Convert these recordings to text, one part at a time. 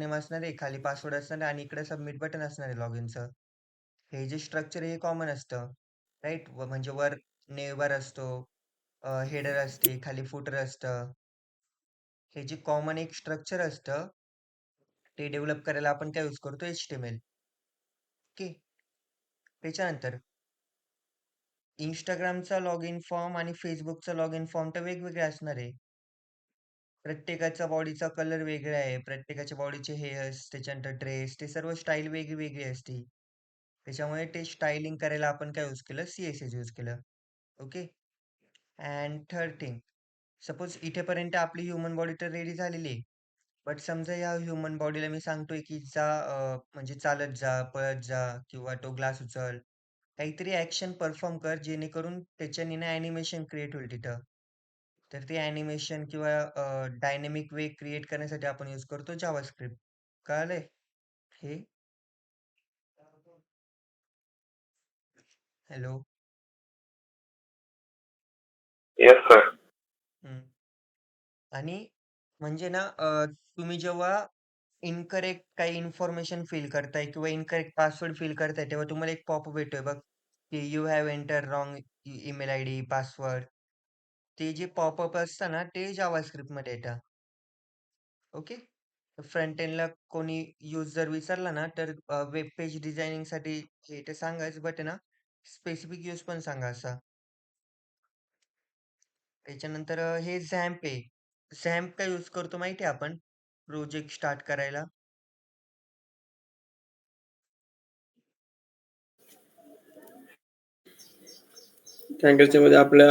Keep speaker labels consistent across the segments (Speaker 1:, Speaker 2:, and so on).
Speaker 1: Name असणार आहे, खाली पासवर्ड असणार आहे आणि इकडे सबमिट बटन असणार आहे लॉगिनचं. हे जे स्ट्रक्चर आहे हे कॉमन असतं, राइट? म्हणजे वर नेव्हर असतो, हेडर असते, खाली फुटर असतं. हे जे कॉमन एक स्ट्रक्चर असतं, ते डेव्हलप करायला आपण काय यूज करतो? HTML. ओके. त्याच्यानंतर Instagramचा लॉगिन फॉर्म आणि Facebookचा लॉगिन फॉर्म तर वेगवेगळे असणार आहे. प्रत्येकाचा बॉडीचा कलर वेगळा आहे. प्रत्येकाच्या बॉडीचे हेअर्स, त्याच्यानंतर ड्रेस, ते सर्व स्टाईल वेगळी-वेगळी असते. त्याच्यामुळे ते स्टायलिंग करायला आपण काय यूज केलं? CSS यूज केलं. Okay. And third thing, suppose इथेपर्यंत आपली ह्युमन बॉडी तर रेडी झालेली आहे. बट समजा या ह्युमन बॉडीला मी सांगतोय की जा म्हणजे चालत जा, पळत जा किंवा तो ग्लास उचल. काहीतरी ॲक्शन परफॉर्म कर जेणेकरून त्याच्याने ना ॲनिमेशन क्रिएट होईल तिथं. तर ते ॲनिमेशन किंवा डायनॅमिक वे क्रिएट करण्यासाठी आपण यूज करतो जावास्क्रिप्ट. कळालंय? हे हॅलो.
Speaker 2: Yes sir.
Speaker 1: हं. आणि म्हणजे ना तुम्ही जेव्हा इनकरेक्ट काही इन्फॉर्मेशन फिल करताय किंवा इनकरेक्ट पासवर्ड फिल करताय, तेव्हा तुम्हाला एक पॉपअप येतोय बघ, की you have enter wrong email ID, password. ते जे पॉपअप असतं ना, ते जावास्क्रिप्टमध्ये येतं. ओके. फ्रंट एंडला कोणी यूज जर विचारला ना, तर वेब पेज डिझायनिंगसाठी हे ते सांगायचं, बट ना स्पेसिफिक यूज पण सांगा असा. त्याच्यानंतर हे झॅम्प आहे. झॅम्प काय यूज करतो माहिती आहे आपण प्रोजेक्ट स्टार्ट करायला?
Speaker 2: कारण की त्याच्यामध्ये आपल्या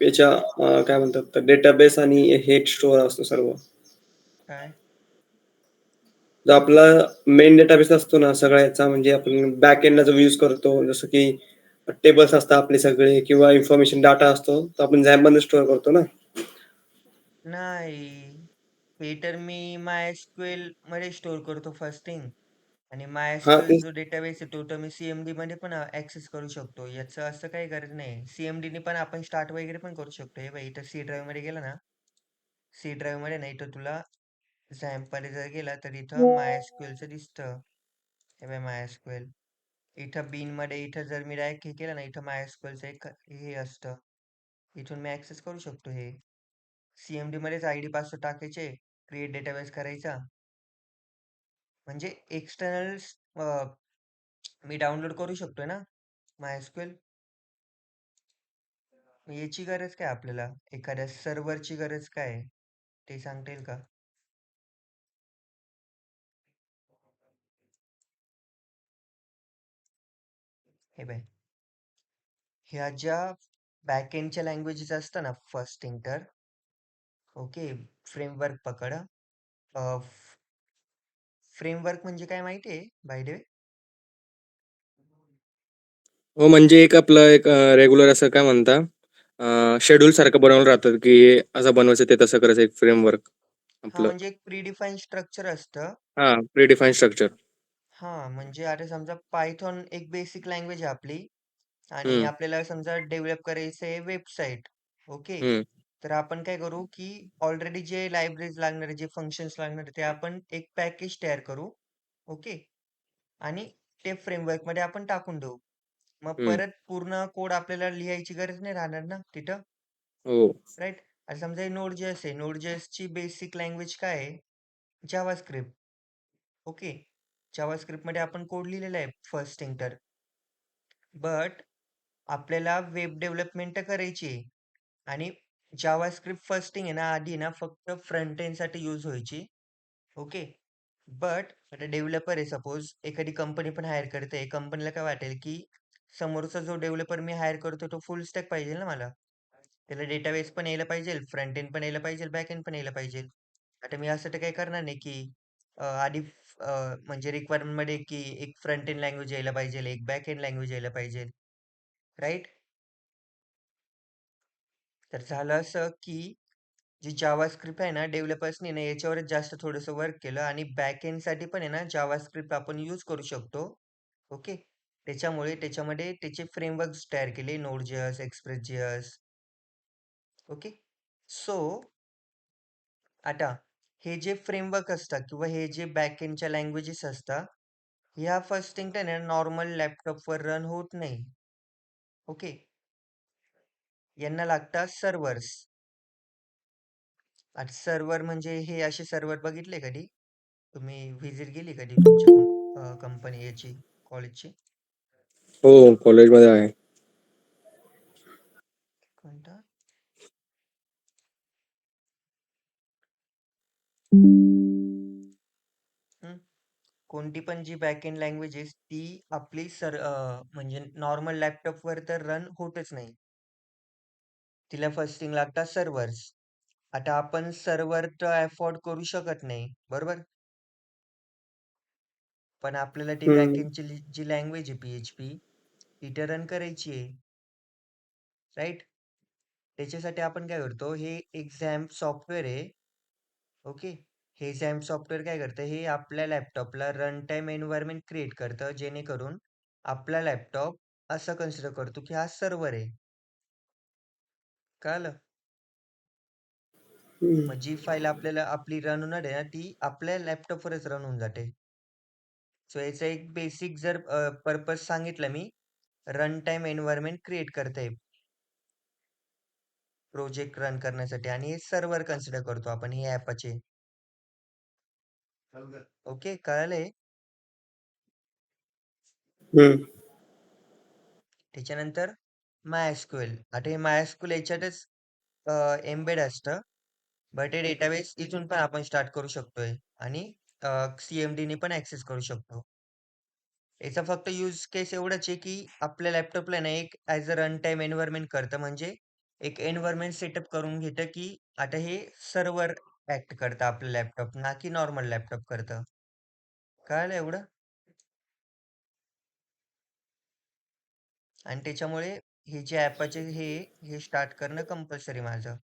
Speaker 2: याच्या काय म्हणतात डेटाबेस आणि हेड स्टोअर असतो सर्व.
Speaker 1: काय?
Speaker 2: जो आपला मेन डेटाबेस असतो ना सगळ्याचा म्हणजे आपण बॅक एंडला जो यूज करतो जसं की टेबल्स असतात आपले सगळे किंवा इन्फॉर्मेशन डाटा असतो तो आपण झॅम्पमध्ये स्टोअर करतो ना.
Speaker 1: नाही. हे तर मी MySQL मध्ये स्टोअर करतो फर्स्ट थिंग. आणि
Speaker 2: हां,
Speaker 1: MySQL
Speaker 2: ते
Speaker 1: जो डेटाबेस आहे तो तर मी CMD मध्ये पण ॲक्सेस करू शकतो. याचं असं काही गरज नाही. CMDने पण आपण स्टार्ट वगैरे पण करू शकतो. हे बघ इथं सी ड्राईव्हमध्ये गेला ना, सी ड्राईव्हमध्ये नाही तर तुला झॅम्पमध्ये जर गेला तर इथं MySQLचं दिसतं. हे बघ MySQL. इथं बिनमध्ये इथं जर मी डायरेक्ट हे केलं ना, इथं MySQLचं एक हे असतं. इथून मी ॲक्सेस करू शकतो हे. CMD मध्येच आयडी पासवर्ड टाकायचे, क्रिएट डेटाबेस करायचा. म्हणजे एक्सटर्नल मी डाउनलोड करू शकतोय ना MySQL. याची गरज काय आपल्याला? एखाद्या सर्व्हरची गरज काय आहे? ते सांगता येईल का? हे बघ, ह्या ज्या बॅकएंडच्या लँग्वेजेस असतात ना, फर्स्ट थिंग तर ओके, फ्रेमवर्क पकड. फ्रेमवर्क म्हणजे काय माहिती आहे बाय द वे?
Speaker 2: हो, म्हणजे एक आपलं एक रेग्युलर असं काय म्हणता शेड्यूल सारखं बनवलं राहतं, की हे असं बनवायचं, ते तसं करायचं एक फ्रेमवर्क
Speaker 1: हां,
Speaker 2: आपलं.
Speaker 1: म्हणजे एक प्रीडिफाईन स्ट्रक्चर असतं.
Speaker 2: हां, प्रिडिफाईन स्ट्रक्चर.
Speaker 1: हां, म्हणजे आता समजा पायथॉन एक बेसिक लँग्वेज आहे आपली आणि
Speaker 2: हं,
Speaker 1: आपल्याला समजा डेव्हलप करायचं आहे वेबसाईट. ओके.
Speaker 2: हं,
Speaker 1: तर आपण काय करू, की ऑलरेडी जे लायब्ररीज लागणार आहे, जे फंक्शन्स लागणार आहे, ते आपण एक पॅकेज तयार करू. ओके. आणि ते फ्रेमवर्कमध्ये आपण टाकून देऊ. मग
Speaker 2: हं.
Speaker 1: परत पूर्ण कोड आपल्याला लिहायची गरज नाही राहणार ना तिथं,
Speaker 2: हो.
Speaker 1: राइट? आता समजा हे Node.js आहे. Node.js बेसिक लँग्वेज काय आहे? जावास्क्रिप्ट. ओके. जावास्क्रिप्टमध्ये आपण कोड लिहिलेला आहे फर्स्ट थिंग तर. बट आपल्याला वेब डेव्हलपमेंट करायची आहे. आणि जावास्क्रिप्ट फर्स्ट थिंग आहे ना, आधी ना फक्त फ्रंट एंडसाठी यूज व्हायची. ओके. बट आता डेव्हलपर आहे सपोज एखादी कंपनी पण हायर करते. कंपनीला काय वाटेल, की समोरचा जो डेव्हलपर मी हायर करतो तो फुल स्टॅक पाहिजे ना मला. त्याला डेटाबेस पण यायला पाहिजे, फ्रंट एंड पण यायला पाहिजे, बॅक एंड पण यायला पाहिजे. आता मी असं तर काही करणार नाही, की आधी म्हणजे रिक्वायरमेंटमध्ये की एक फ्रंट एंड लँग्वेज यायला पाहिजे, एक बॅक एंड लँग्वेज यायला पाहिजे, राइट? तर झालं असं, की जी जावास्क्रिप्ट आहे ना, डेव्हलपर्सनी ना याच्यावरच जास्त थोडंसं वर्क केलं आणि बॅक एंडसाठी पण आहे ना, जावास्क्रिप्ट आपण यूज करू शकतो. ओके. त्याच्यामुळे त्याच्यामध्ये त्याचे फ्रेमवर्क्स तयार केले Node.js, Express.js. ओके. सो आता हे जे फ्रेमवर्क असतात किंवा हे जे बॅकएंडच्या लँग्वेजेस असतात, ह्या फर्स्ट थिंग काय ना नॉर्मल लॅपटॉपवर रन होत नाही. ओके. यांना लागतात सर्व्हर्स. आता सर्व्हर म्हणजे हे असे सर्व्हर बघितले कधी? तुम्ही व्हिजिट केली कधी तुमच्या कंपनी याची कॉलेजची?
Speaker 2: हो, कॉलेजमध्ये आहे.
Speaker 1: कोणता? हं. कोणती पण जी बॅकएंड लँग्वेज ती आपली म्हणजे नॉर्मल लॅपटॉपवर तर रन होतच नाही. तिला फर्स्ट थिंग लागतात सर्व्हर्स. आता आपण सर्व्हर तर अफोर्ड करू शकत नाही, बरोबर? पण आपल्याला ती
Speaker 2: हं,
Speaker 1: बॅकएंडची जी लँग्वेज आहे PHP ती तर रन करायची आहे, राईट? त्याच्यासाठी आपण काय करतो, हे एक्झाम्प सॉफ्टवेअर आहे. ओके. हे XAMPP सॉफ्टवेअर काय करतं, हे आपल्या लॅपटॉपला रन टाइम एन्व्हायरमेंट क्रिएट करतं, जेणेकरून आपला लॅपटॉप असं कन्सिडर करतो, की हा सर्व्हर आहे. कळालं?
Speaker 2: हं.
Speaker 1: मग जी फाईल आपल्याला आपली रन होणार आहे ना, ती आपल्या लॅपटॉपवरच रन होऊन जाते. सो याचा एक बेसिक जर पर्पज सांगितलं मी, रन टाइम एन्व्हायरमेंट क्रिएट करते प्रोजेक्ट रन करण्यासाठी आणि हे सर्व्हर कन्सिडर करतो आपण हे ॲपाचे. ओके, कळालंय?
Speaker 2: हं.
Speaker 1: त्याच्यानंतर MySQL. आता हे MySQL याच्यातच एम्बेड असतं. बट हे डेटाबेस इथून पण आपण स्टार्ट करू शकतोय आणि CMD ने पण ॲक्सेस करू शकतो. याचा फक्त यूज केस एवढंच आहे, की आपल्या लॅपटॉपला ना एक as a run time environment करतं. म्हणजे एक एन्व्हायर्नमेंट सेटअप करून घेतं, की आता हे सर्व्हर ॲक्ट करतं आपलं लॅपटॉप, ना की नॉर्मल लॅपटॉप करतं. कळालं एवढं? आणि त्याच्यामुळे हे जे ॲपाचे हे स्टार्ट करणं कंपल्सरी माझं.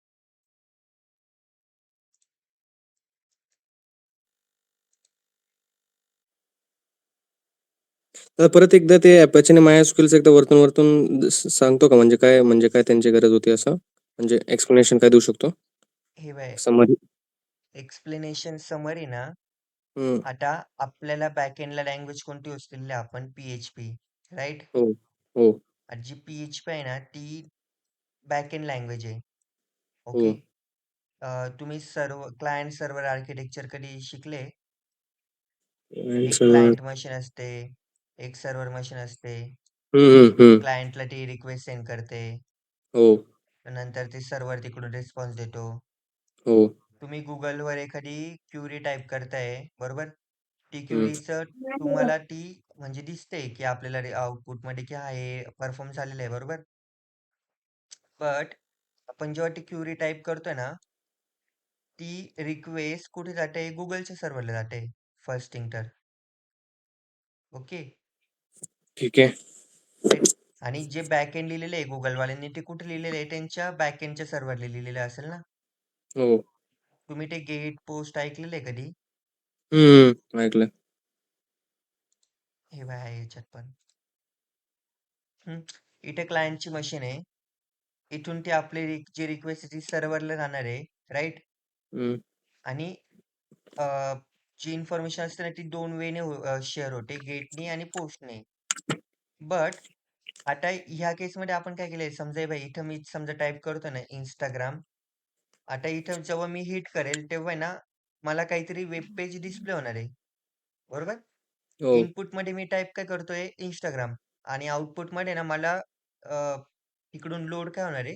Speaker 2: तर परत एकदा ते Apache आणि MySQLचं एकदा वरतून सांगतो का? म्हणजे काय त्यांची गरज होती असं? म्हणजे एक्सप्लेनेशन काय देऊ शकतो?
Speaker 1: हे बघ,
Speaker 2: समरी?
Speaker 1: एक्सप्लेनेशन समरी ना,
Speaker 2: हं.
Speaker 1: आता आपल्याला बॅकएंडला लँग्वेज कोणती यूज केलेली आहे आपण PHP, राईट?
Speaker 2: हो, हो,
Speaker 1: आणि जी PHP आहे ना, ती बॅकएंड लँग्वेज आहे.
Speaker 2: हो.
Speaker 1: ओके. तुम्ही क्लायंट सर्व्हर आर्किटेक्चर कधी शिकले?
Speaker 2: क्लायंट
Speaker 1: एक
Speaker 2: सर्व्हर.
Speaker 1: क्लायंट मशीन असते, एक सर्व्हर मशीन असते.
Speaker 2: हं, हं, हं.
Speaker 1: क्लायंटला ती रिक्वेस्ट सेंड करते.
Speaker 2: हो,
Speaker 1: नंतर ते सर्व्हर तिकडून रिस्पॉन्स देतो.
Speaker 2: हो.
Speaker 1: तुम्ही गुगलवर एखादी क्युरी टाईप करताय, बरोबर? ती
Speaker 2: हं.
Speaker 1: क्युरीचं तुम्हाला ती म्हणजे दिसते, की आपल्याला आउटपुटमध्ये की हा हे परफॉर्म झालेलं आहे, बरोबर? बट आपण जेव्हा ती क्युरी टाईप करतोय ना, ती रिक्वेस्ट कुठे जाते? Googleच्या सर्व्हरला जाते, फर्स्ट थिंग तर. ओके,
Speaker 2: ठीक आहे.
Speaker 1: राईट? आणि जे बॅकएंड लिहिलेलं आहे Googleवाल्यांनी ते कुठे लिहिलेलं आहे? त्यांच्या बॅकएंडच्या सर्व्हरला लिहिलेलं असेल ना?
Speaker 2: हो.
Speaker 1: तुम्ही ते गेट पोस्ट ऐकलेलं आहे कधी?
Speaker 2: हं, ऐकलं.
Speaker 1: हे बघा याच्यात पण. हं. इथे क्लायंटची मशीन आहे. इथून ती आपली जी रिक्वेस्ट आहे ती सर्व्हरला जाणार आहे, राईट?
Speaker 2: हं.
Speaker 1: आणि अ, जी इन्फॉर्मेशन असते ना ती 2 वेने शेअर होते, गेटनी आणि पोस्टने. बट आता ह्या केसमध्ये आपण काय केलंय, समजा हे बघा इथं मी समजा टाइप करतो ना Instagram. आता इथं जेव्हा मी हिट करेल तेव्हा आहे ना, मला काहीतरी वेब पेज डिस्प्ले होणार आहे, बरोबर?
Speaker 2: हो,
Speaker 1: इनपुटमध्ये मी टाइप काय करतोय Instagram आणि आउटपुटमध्ये ना मला अ, इकडून लोड काय होणार आहे,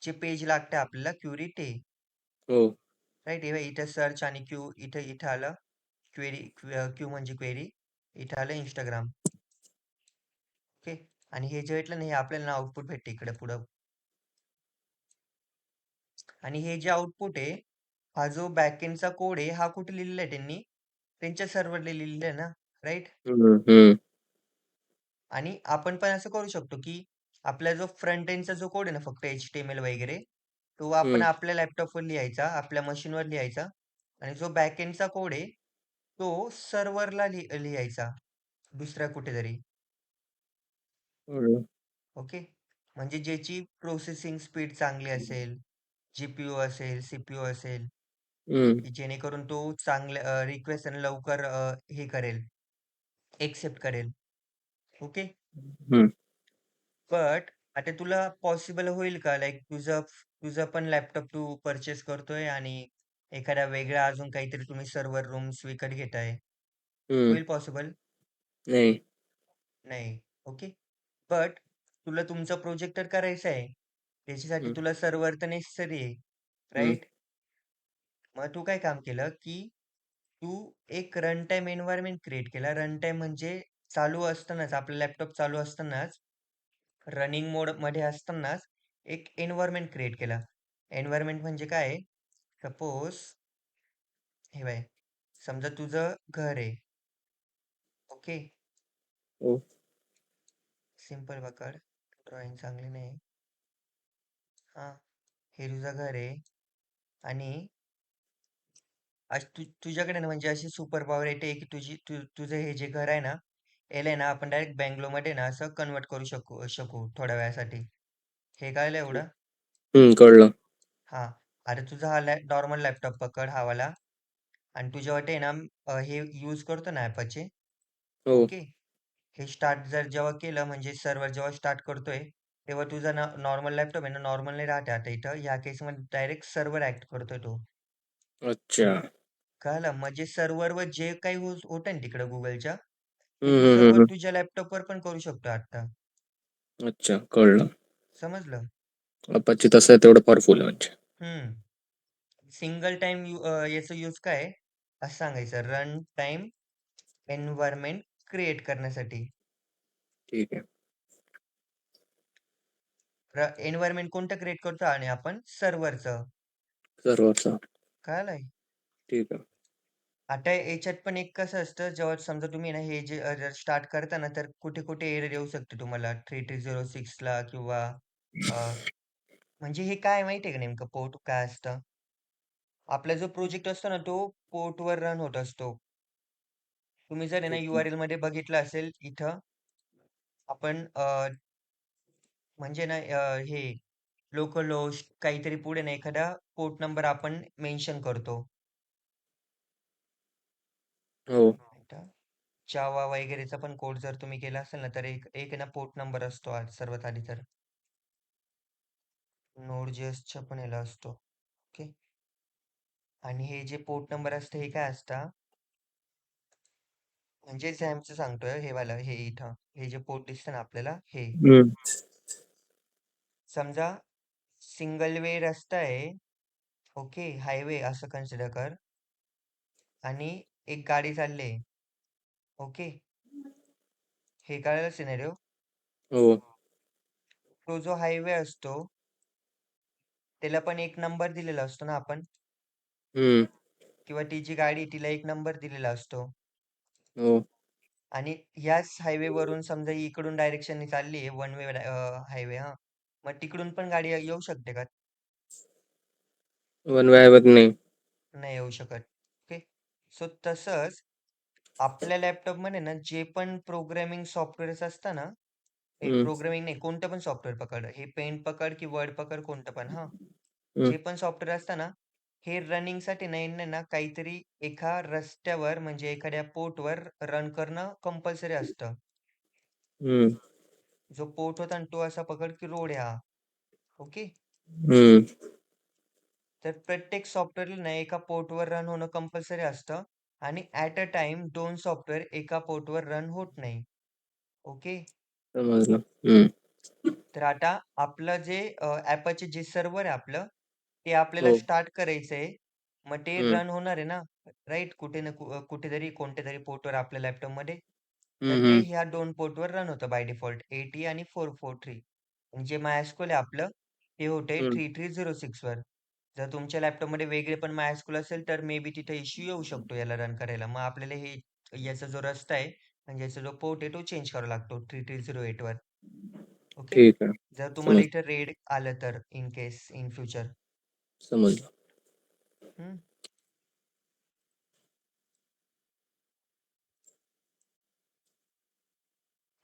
Speaker 1: जे पेज लागतं आपल्याला क्वेरी ते.
Speaker 2: हो,
Speaker 1: राइट? हे बघा इथं सर्च आणि इथं इथं आलं क्वेरी, क्यू म्हणजे क्वेरी, इथं आलं Instagram. ओके. आणि हे जे भेटलं ना, हे आपल्याला आउटपुट भेटते इकडे पुढं. आणि हे जे आउटपुट आहे, हा जो बॅकएंडचा कोड आहे, हा कुठे लिहिलेला आहे त्यांनी? त्यांच्या सर्व्हरला लिहिलेला आहे ना, राइट?
Speaker 2: हं, हं.
Speaker 1: आणि आपण पण असं करू शकतो, की आपला जो फ्रंट एंडचा जो कोड आहे ना, फक्त HTML वगैरे, तो आपण
Speaker 2: हं.
Speaker 1: आपल्या लॅपटॉपवर लिहायचा, आपल्या मशीनवर लिहायचा आणि जो बॅकएंडचा कोड आहे, तो सर्व्हरला लिहायचा दुसऱ्या कुठेतरी.
Speaker 2: कळलं.
Speaker 1: ओके. म्हणजे ज्याची प्रोसेसिंग स्पीड चांगली असेल, GPU असेल, CPU असेल.
Speaker 2: हं,
Speaker 1: की जेणेकरून तो चांगल्या रिक्वेस्ट लवकर हे करेल, एक्सेप्ट करेल. ओके.
Speaker 2: हं,
Speaker 1: बट आता तुला पॉसिबल होईल का? लाइक तुझं तुझं पण लॅपटॉप तू परचेस करतोय आणि एखाद्या वेगळ्या अजून काहीतरी तुम्ही सर्व्हर रूम्स विकत घेताय.
Speaker 2: हं.
Speaker 1: होईल पॉसिबल?
Speaker 2: नाही.
Speaker 1: नाही. ओके. बट तुला तुमचा प्रोजेक्ट तर करायचा आहे. त्याच्यासाठी
Speaker 2: हं,
Speaker 1: तुला सर्व्हर तर नेसेसरी आहे.
Speaker 2: हं,
Speaker 1: राइट? मग तू काय काम केलं, की तू एक रन टाईम एन्व्हायर्नमेंट क्रिएट केला. रन टाईम म्हणजे चालू असतानाच, आपला लॅपटॉप चालू असतानाच, रनिंग मोडमध्ये असतानाच एक एन्व्हायर्नमेंट क्रिएट केला. एन्व्हायर्नमेंट म्हणजे काय आहे? सपोज हे बघ, समजा तुझं घर आहे. ओके.
Speaker 2: हो.
Speaker 1: सिंपल पकड. ड्रॉइंग चांगली नाही. हां. हे तुझं घर आहे आणि तुझ्याकडे ना म्हणजे अशी सुपर पॉवर येते, की तुझं हे जे घर आहे ना, याला आहे ना आपण डायरेक्ट बंगलोमध्ये ना असं कन्व्हर्ट करू शकू शकू थोड्या वेळासाठी. हे कळलं एवढं?
Speaker 2: कळलं.
Speaker 1: हां. आता तुझा हा नॉर्मल लॅपटॉप पकड हा वाला आणि तुझ्या वाटे आहे ना हे यूज करतो ना Appleचे.
Speaker 2: हो.
Speaker 1: ओके. हे स्टार्ट जर जेव्हा केलं म्हणजे सर्व्हर जेव्हा स्टार्ट करतोय, तेव्हा तुझा नॉर्मल लॅपटॉप आहे ना, नॉर्मल नाही राहते आता इथं. ह्या केसमध्ये डायरेक्ट सर्व्हर ॲक्ट करतोय तो.
Speaker 2: अच्छा.
Speaker 1: कळालं? म्हणजे सर्व्हरवर जे काही होतंय ना तिकडं Googleच्या,
Speaker 2: हं,
Speaker 1: ते तू
Speaker 2: हं, हं,
Speaker 1: सर्व्हर
Speaker 2: हं.
Speaker 1: तुझ्या लॅपटॉपवर पण करू शकतो आता.
Speaker 2: अच्छा, कळलं.
Speaker 1: समजलं?
Speaker 2: Apache तसं आहे तेवढं पॉवरफुल आहे म्हणजे.
Speaker 1: हं. सिंगल टाईम याचा यूज काय आहे? असं सांगायचं रन टाईम एन्व्हायर्नमेंट क्रिएट करण्यासाठी.
Speaker 2: ठीक आहे.
Speaker 1: एन्व्हायर्नमेंट कोणतं क्रिएट करतो आणि आपण सर्व्हरचं.
Speaker 2: सर्व्हरचा.
Speaker 1: कळालंय?
Speaker 2: ठीक आहे.
Speaker 1: आता याच्यात पण एक कसं असतं, जेव्हा समजा तुम्ही ना हे जे जर स्टार्ट करता ना, तर कुठे-कुठे एरर येऊ शकते तुम्हाला 3306 ला किंवा अ, म्हणजे हे काय माहिती आहे का नेमकं पोर्ट काय असतं? आपला जो प्रोजेक्ट असतो ना, तो पोर्टवर रन होत असतो. तुम्ही जर आहे ना
Speaker 2: ठीक आहे.
Speaker 1: URL मध्ये बघितलं असेल इथं आपण म्हणजे ना हे लोकल होस्ट काहीतरी पुढे ना एखादा पोर्ट नंबर आपण मेन्शन करतो.
Speaker 2: हो.
Speaker 1: जावा वगैरेचा पण कोड जर तुम्ही केला असेल ना, तर एक एक आहे ना पोर्ट नंबर असतो आज सर्वात आधी तर. Node.js पण याला असतो. ओके. आणि हे जे पोर्ट नंबर असतं हे काय असतं? म्हणजे XAMPPचं सांगतोय हे वालं हे इथं. हे जे पोर्ट दिसतं ना आपल्याला हे.
Speaker 2: हं,
Speaker 1: समजा सिंगल वे रस्ता आहे. ओके. हायवे असं कन्सिडर कर आणि एक गाडी चालली आहे. ओके. हे कळलं सिनेरिओ?
Speaker 2: हो.
Speaker 1: तो जो हायवे असतो, त्याला पण एक नंबर दिलेला असतो ना आपण
Speaker 2: हं,
Speaker 1: किंवा ती जी गाडी आहे तिला एक नंबर दिलेला असतो.
Speaker 2: हो.
Speaker 1: आणि ह्याच हायवेवरून समजा ही इकडून डायरेक्शनने चालली आहे वन वे हायवे हां. मग तिकडून पण गाडी येऊ शकते का?
Speaker 2: वन वे हायवेत नाही.
Speaker 1: नाही येऊ शकत. ओके. सो तसंच आपल्या लॅपटॉपमध्ये ना जे पण प्रोग्रामिंग सॉफ्टवेअर्स असतं ना, हे
Speaker 2: हं,
Speaker 1: प्रोग्रामिंग नाही कोणतं पण सॉफ्टवेअर पकड. हे पेंट पकड की वर्ड पकड कोणतं पण हां.
Speaker 2: हं,
Speaker 1: जे पण सॉफ्टवेअर असतं ना, हे रनिंगसाठी ना यांना ना काहीतरी एका रस्त्यावर म्हणजे एखाद्या पोर्टवर रन करणं कंपल्सरी असतं.
Speaker 2: हं,
Speaker 1: जो पोर्ट होता ना तो असा पकड की रोड आहे हा. ओके.
Speaker 2: हं.
Speaker 1: तर प्रत्येक सॉफ्टवेअरला ना एका पोर्टवर रन होणं कंपल्सरी असतं आणि ॲट अ टाईम 2 सॉफ्टवेअर एका पोर्टवर रन होत नाही. ओके.
Speaker 2: समजलं. हं.
Speaker 1: तर आता आपलं जे Appleचे जे सर्व्हर आहे आपलं, ते आपल्याला
Speaker 2: हो.
Speaker 1: स्टार्ट करायचंय. मग ते
Speaker 2: हं,
Speaker 1: रन होणार आहे ना, राइट? कुठे ना कुठेतरी कोणत्यातरी पोर्टवर आपल्या लॅपटॉपमध्ये. तर
Speaker 2: हं,
Speaker 1: ते
Speaker 2: हं,
Speaker 1: ह्या 2 पोर्टवर रन होतं बाय डिफॉल्ट 80 आणि 443 आणि जे MySQL आहे आपलं, ते होतंय
Speaker 2: हं.
Speaker 1: 3306 वर. जर तुमच्या लॅपटॉपमध्ये वेगळे पण MySQL असेल, तर मे बी तिथे इश्यू येऊ शकतो याला रन करायला. मग आपल्याला हे याचा जो रस्ता आहे, म्हणजे याचा जो पोर्ट आहे, तो चेंज करावा लागतो 3308 वर. ओके.
Speaker 2: ठीक आहे.
Speaker 1: जर तुम्हाला
Speaker 2: समजलं,
Speaker 1: इथं रेड आलं तर इन केस इन फ्युचर.
Speaker 2: समजलं.
Speaker 1: हं.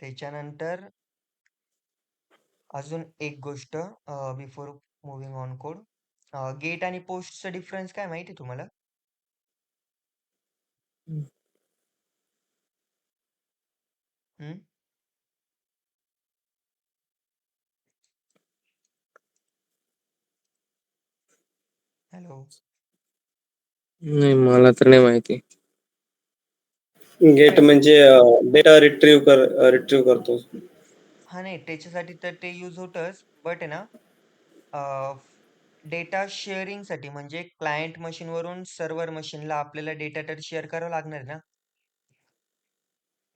Speaker 1: त्याच्यानंतर अजून एक गोष्ट before moving on code. Get आणि पोस्टचा डिफरन्स काय माहिती तुम्हाला? हम्म. हॅलो.
Speaker 3: नाही मला तर नाही माहिती.
Speaker 2: गेट म्हणजे डेटा रिट्रीव्ह करतो.
Speaker 1: हा नाही त्याच्यासाठी तर ते यूज होतच, बट आहे ना डेटा शेअरिंग साठी म्हणजे क्लायंट मशीन वरून सर्व्हर मशीनला आपल्याला डेटा तर शेअर करावा लागणार ना,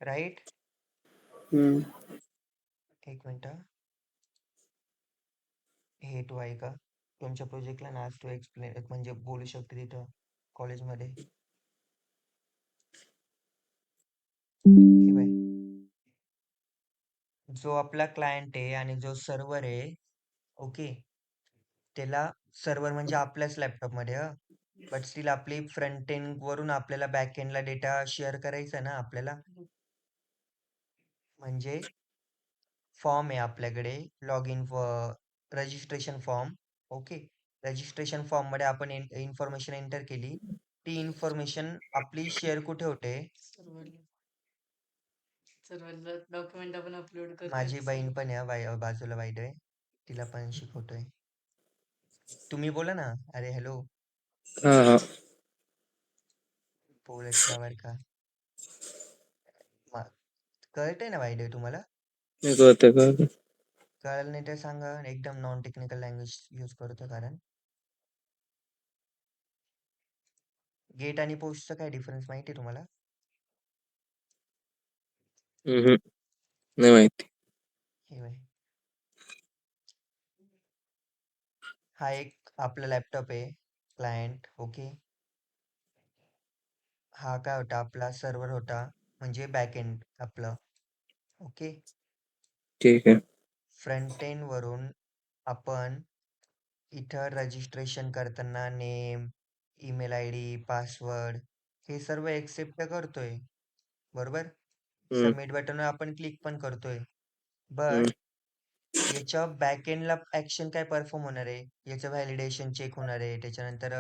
Speaker 1: राईट?
Speaker 2: हम्म.
Speaker 1: एक मिनिट. हे तू ऐका, तुमच्या प्रोजेक्टला ना आज तू एक्सप्लेन म्हणजे बोलू शकते तिथं कॉलेजमध्ये. हे बाय, जो आपला क्लायंट आहे आणि जो सर्व्हर आहे, ओके, त्याला सर्व्हर म्हणजे आपल्याच लॅपटॉपमध्ये बट स्टील आपली फ्रंट एंड वरून आपल्याला बॅक एंडला डेटा शेअर करायचा ना आपल्याला. म्हणजे फॉर्म आहे आपल्याकडे log in registration form, okay. Registration form मध्ये आपण इन्फॉर्मेशन एंटर केली, ती इन्फॉर्मेशन आपली शेअर कुठे होते?
Speaker 4: सर्व्हरला डॉक्युमेंट आपण अपलोड करतोय
Speaker 1: माझी बहीण पण आहे बाजूला वाईट आहे, तिला पण शिकवतोय. तुम्ही बोला ना, अरे हॅलो,
Speaker 3: हा हा
Speaker 1: बोलत जावर का? कळतंय ना वाईट तुम्हाला?
Speaker 3: कळते कळते.
Speaker 1: कळलं नाही ते सांगा, एकदम नॉन टेक्निकल लँग्वेज यूज करतो कारण. गेट आणि पोस्टचा काय डिफरन्स माहिती आहे तुम्हाला?
Speaker 3: नाही माहिती.
Speaker 1: हे बाय, हा एक आपला लॅपटॉप आहे क्लायंट, ओके. हा काय होता आपला सर्व्हर होता, म्हणजे बॅक एंड आपलं, ओके.
Speaker 3: ठीक आहे.
Speaker 1: फ्रंट एंड वरून आपण इथं रजिस्ट्रेशन करताना name, email I D, password हे सर्व एक्सेप्ट करतोय, बरोबर.
Speaker 3: हम्म,
Speaker 1: सबमिट बटनवर आपण क्लिक पण करतोय,
Speaker 3: हम्म,
Speaker 1: बट याच्या बॅक एंडला ऍक्शन काय परफॉर्म होणार आहे? याचं व्हॅलिडेशन चेक होणार आहे, त्याच्यानंतर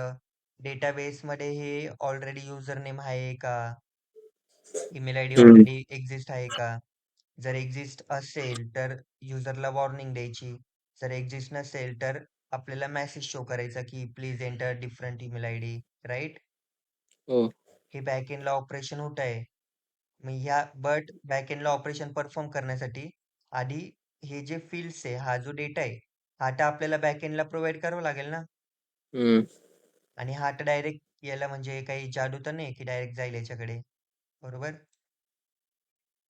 Speaker 1: डेटाबेस मध्ये हे ऑलरेडी युजर नेम आहे का, ईमेल आय डी
Speaker 3: हम्म.
Speaker 1: ऑलरेडी एक्झिस्ट आहे का. जर एक्झिस्ट असेल तर युजरला वॉर्निंग द्यायची, जर एक्झिस्ट नसेल तर आपल्याला मेसेज शो करायचा की please enter different email I D, right.
Speaker 3: हो.
Speaker 1: हे बॅकएंडला ऑपरेशन होत आहे. मग ह्या बट बॅकएंडला ऑपरेशन परफॉर्म करण्यासाठी आधी हे जे फील्ड्स आहे, हा जो डेटा आहे, हा तर आपल्याला बॅकएंडला प्रोव्हाइड करावा लागेल ना.
Speaker 3: हम्म,
Speaker 1: आणि हा तर डायरेक्ट याला म्हणजे काही जादू तर नाही की डायरेक्ट जाईल याच्याकडे, बरोबर.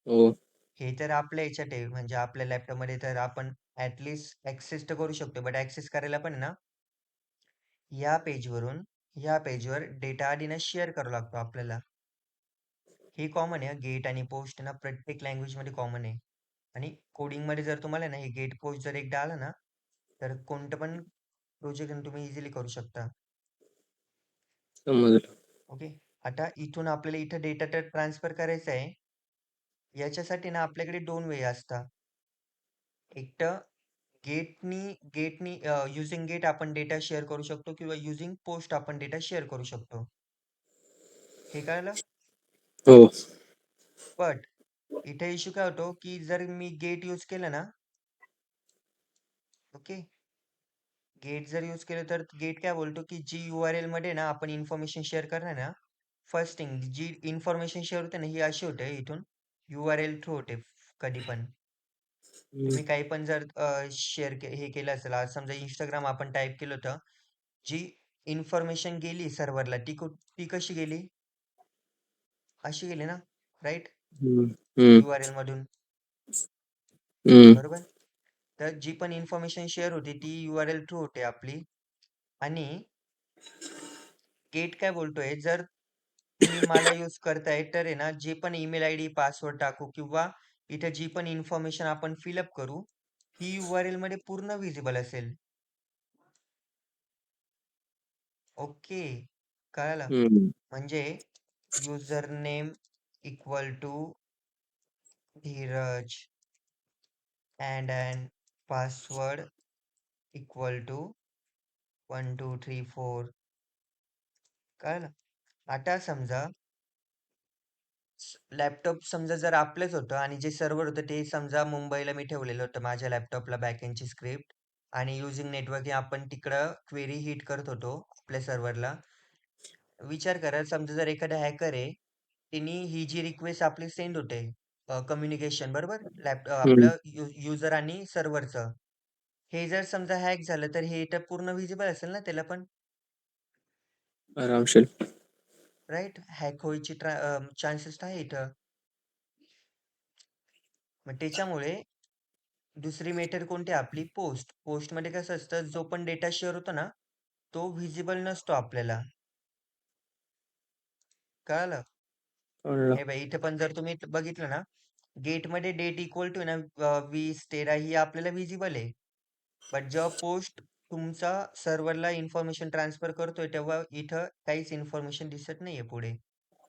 Speaker 3: हो.
Speaker 1: हे तर आपल्या याच्यात आहे, म्हणजे आपल्या लॅपटॉप मध्ये तर आपण ऍटलिस्ट ऍक्सेस तर करू शकतो, बट ऍक्सेस करायला पण ना या पेजवरून या पेजवर डेटा आधी ना शेअर करावा लागतो आपल्याला. हे कॉमन आहे, गेट आणि पोस्ट ना प्रत्येक लँग्वेज मध्ये कॉमन आहे. आणि कोडिंग मध्ये जर तुम्हाला ना हे गेट पोस्ट जर एकदा आलं ना, तर कोणतं पण प्रोजेक्ट तुम्ही इझिली करू शकता,
Speaker 3: समजलं.
Speaker 1: ओके. आता इथून आपल्याला इथं डेटा तर ट्रान्सफर करायचा आहे. याच्यासाठी ना आपल्याकडे दोन वे असतात. एक तर गेटनी युजिंग गेट आपण डेटा शेअर करू शकतो किंवा युजिंग पोस्ट आपण डेटा शेअर करू शकतो. हे कळलं?
Speaker 3: हो.
Speaker 1: बट इथे इश्यू काय होतो की जर मी गेट यूज केलं ना, ओके, गेट जर यूज केलं तर गेट काय बोलतो की जी URL मध्ये ना आपण इन्फॉर्मेशन शेअर करणार ना, फर्स्ट थिंग जी इन्फॉर्मेशन शेअर होते ना ही अशी होते इथून URL थ्रू होते. कधी पण
Speaker 3: हम्म,
Speaker 1: तुम्ही काही पण जर शेअर हे केलं असेल, आज समजा इंस्टाग्राम आपण टाईप केलं होतं, जी इन्फॉर्मेशन गेली सर्व्हरला ती कशी गेली? अशी गेली ना, राईट.
Speaker 3: हम्म, हम्म,
Speaker 1: URL मधून,
Speaker 3: हम्म,
Speaker 1: बरोबर. तर जी पण इन्फॉर्मेशन शेअर होती ती URL थ्रू होते आपली. आणि गेट काय बोलतोय, जर तुम्ही मला यूज करताय तर आहे ना, जे पण ईमेल आय डी पासवर्ड टाकू किंवा इथे जी पण इन्फॉर्मेशन आपण फिलअप करू, ही URL मध्ये पूर्ण विजिबल असेल, ओके. कळालं?
Speaker 3: हम्म.
Speaker 1: म्हणजे user name equal to Dheeraj and password equal to 1 2 3 4 कळलं. आता समजा लॅपटॉप समजा जर आपलंच होतं आणि जे सर्व्हर होतं ते समजा मुंबईला मी ठेवलेलं होतं माझ्या लॅपटॉपला बॅकएंडची स्क्रिप्ट आणि युजिंग नेटवर्किंग आपण तिकडं क्वेरी हिट करत होतो आपल्या सर्व्हरला. विचार करा समजा जर एखादा हॅकर आहे त्यांनी ही जी रिक्वेस्ट आपली सेंड होते कम्युनिकेशन बरोबर
Speaker 3: हम्म.
Speaker 1: आपलं युजर आणि सर्व्हरचं हे जर समजा हॅक झालं तर हे इथं पूर्ण विजिबल असेल ना त्याला पण
Speaker 3: आरामशीर.
Speaker 1: राईट हॅक व्हायची चान्सेस आहे इथं. मग त्याच्यामुळे दुसरी मेथड कोणती आपली पोस्टमध्ये कसं असतं जो पण डेटा शेअर होतो ना तो व्हिजिबल नसतो आपल्याला कळलं.
Speaker 3: कळलं.
Speaker 1: हे बाई इथे पण जर तुम्ही बघितलं ना गेटमध्ये डेट इक्वल टू ना 20 13 ही आपल्याला व्हिजिबल आहे. बट जेव्हा पोस्ट तुमचा सर्व्हरला इन्फॉर्मेशन ट्रान्सफर करतोय तेव्हा इथं काहीच इन्फॉर्मेशन दिसत नाहीये पुढे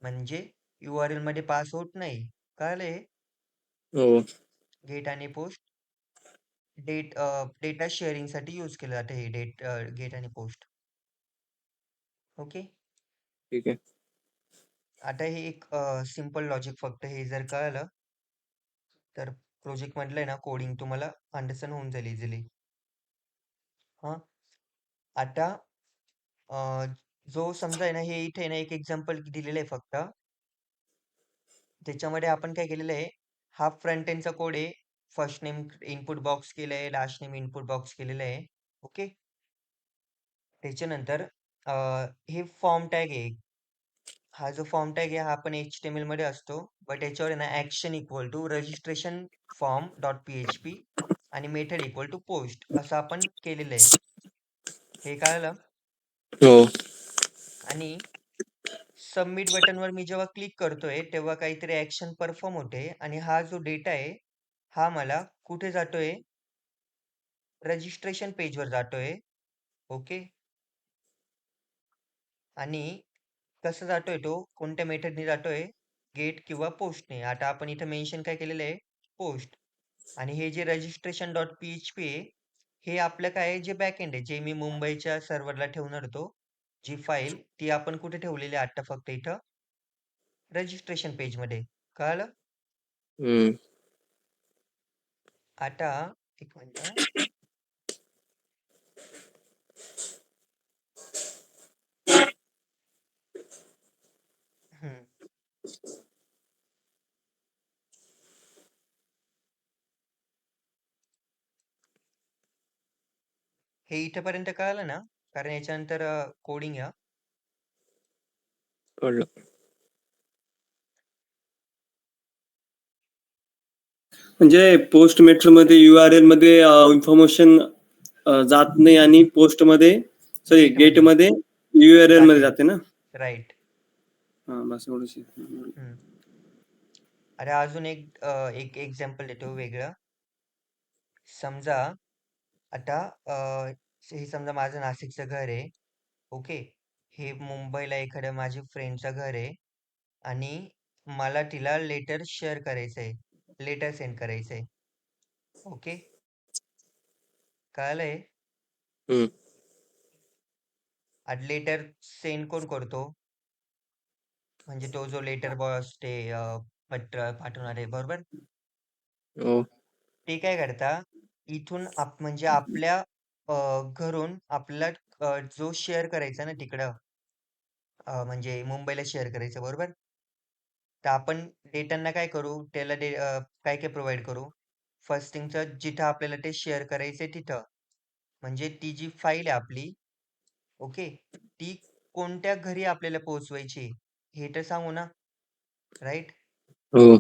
Speaker 1: म्हणजे URL मध्ये पास होत नाही. कळले.
Speaker 3: हो.
Speaker 1: गेट आणि पोस्ट डेटा शेअरिंगसाठी यूज केलं जातं हे गेट आणि पोस्ट. ओके.
Speaker 3: ठीक आहे.
Speaker 1: आता हे एक सिंपल लॉजिक फक्त हे जर कळलं तर प्रोजेक्ट मधलं आहे ना कोडिंग तुम्हाला अंडरस्टँड होऊन जाईल इझिली. हा आता जो समजा आहे ना हे इथे आहे ना एक एक्झाम्पल दिलेलं आहे फक्त त्याच्यामध्ये आपण काय केलेलं आहे हा फ्रंट एंडचा कोड आहे. फर्स्ट नेम इनपुट बॉक्स केलंय लास्ट नेम इनपुट बॉक्स केलेलं आहे. ओके. त्याच्यानंतर हे फॉर्म टॅग आहे. हा जो फॉर्म टॅग आहे हा पण HTML मध्ये असतो बट याच्यावर आहे ना action equal to registration form dot PHP आणि मेथड इक्वल टू पोस्ट असं आपण केलेलं आहे. हे कळलं.
Speaker 3: हो.
Speaker 1: आणि सबमिट बटनवर मी जेव्हा क्लिक करतोय तेव्हा काहीतरी ऍक्शन परफॉर्म होते आणि हा जो डेटा आहे हा मला कुठे जातोय रजिस्ट्रेशन पेजवर जातोय. ओके. आणि कसं जातोय तो कोणत्या मेथडने जातोय गेट किंवा पोस्टने. आता आपण इथं मेन्शन काय केलेलं आहे पोस्ट आणि हे जे रजिस्ट्रेशन डॉट PHP आहे हे आपलं काय आहे जे बॅकएंड आहे जे मी मुंबईच्या सर्व्हरला ठेवणार होतो. जी फाईल ती आपण कुठे ठेवलेली आहे आता फक्त इथं रजिस्ट्रेशन पेज मध्ये. कळलं.
Speaker 3: हम्म.
Speaker 1: आता एक मिनिट. हम्म. हे इथपर्यंत कळलं ना कारण याच्यानंतर कोडिंग आहे.
Speaker 3: कळलं.
Speaker 2: म्हणजे पोस्ट मेथडमध्ये URL मध्ये इन्फॉर्मेशन जात नाही आणि पोस्टमध्ये सॉरी
Speaker 1: गेटमध्ये
Speaker 2: गेटमध्ये URL मध्ये
Speaker 1: जाते.
Speaker 2: जाते ना.
Speaker 1: राईट.
Speaker 2: हा बस एवढंच.
Speaker 1: अरे अजून एक एक्झाम्पल देतो वेगळं. समजा आता हे समजा माझं नाशिकचं घर आहे. ओके. हे मुंबईला एखाद्या माझ्या फ्रेंडचं घर आहे आणि मला तिला लेटर शेअर करायचंय लेटर सेंड करायचंय. ओके. कळलंय.
Speaker 3: हम्म.
Speaker 1: आज लेटर सेंड कोण करतो म्हणजे तो जो लेटर बॉय असते पत्र पाठवणार आहे बरोबर.
Speaker 3: हो.
Speaker 1: ते काय करता इथून म्हणजे आपल्या घरून आपल्याला जो शेअर करायचा ना तिकडं म्हणजे मुंबईला शेअर करायचं बरोबर. तर आपण डेटांना काय करू त्याला काय काय प्रोव्हाइड करू फर्स्ट थिंगचं जिथं आपल्याला ते शेअर करायचंय तिथं म्हणजे ती जी फाईल आहे आपली ओके ती कोणत्या घरी आपल्याला पोहोचवायची हे तर सांगू ना. राईट.
Speaker 3: हो.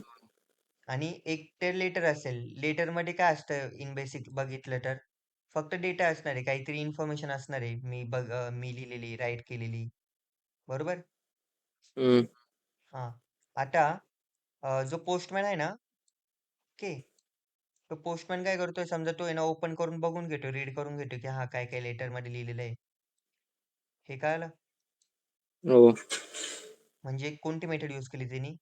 Speaker 1: आणि एक ते लेटर असेल लेटर मध्ये काय असतं इन बेसिक बघितलं तर फक्त डेटा असणार आहे काहीतरी इन्फॉर्मेशन असणार आहे मी लिहिलेली राईट केलेली बरोबर.
Speaker 3: हम्म.
Speaker 1: हा. आता जो पोस्टमॅन आहे ना ओके तो पोस्टमॅन काय करतोय समजा तो आहे ना ओपन करून बघून घेतो रीड करून घेतो की हा काय काय लेटर मध्ये लिहिलेलं आहे. हे कळलं.
Speaker 3: हो.
Speaker 1: म्हणजे कोणती मेथड यूज केली त्यांनी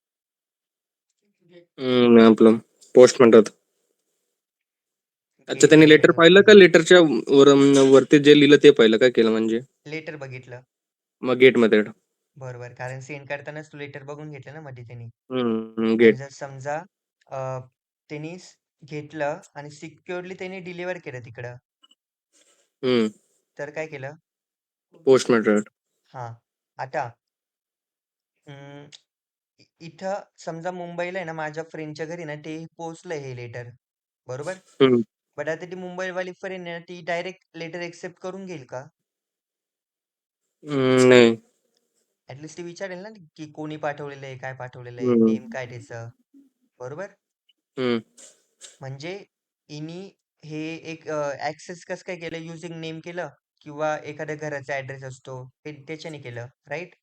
Speaker 3: आपलं पोस्ट म्हणतात. अच्छा, त्यांनी लेटर पाहिलं का? लेटरच्या वरती जे लिहिलं ते पाहिलं, काय केलं म्हणजे?
Speaker 1: लेटर बघितलं.
Speaker 3: मग गेट मेथड.
Speaker 1: बरोबर. कारण सेंड करतानाच तो लेटर बघून घेतलं ना मध्ये त्यांनी.
Speaker 3: हम्म,
Speaker 1: आणि
Speaker 3: गेट.
Speaker 1: जर समजा त्यांनी घेतलं आणि सिक्युअरली त्यांनी डिलिव्हर केलं तिकडं,
Speaker 3: हम्म,
Speaker 1: तर काय केलं?
Speaker 3: Post method.
Speaker 1: हा. आता इथं समजा मुंबईला आहे ना, माझ्या फ्रेंडच्या घरी ना ते पोहोचलंय हे लेटर, बरोबर.
Speaker 3: हम्म,
Speaker 1: बट आता ती मुंबईवाली फ्रेंड आहे ना, ती डायरेक्ट लेटर एक्सेप्ट करून घेईल का?
Speaker 3: नाही.
Speaker 1: ऍटलीस्ट ती विचारेल ना की कोणी पाठवलेलं आहे, काय पाठवलेलं आहे,
Speaker 3: हम्म,
Speaker 1: नेम काय त्याचं, बरोबर.
Speaker 3: हम्म,
Speaker 1: म्हणजे इनी हे एक ऍक्सेस कसं काय केलं, युजिंग नेम केलं किंवा एखाद्या घराचा ऍड्रेस असतो ते त्याच्याने केलं, राईट.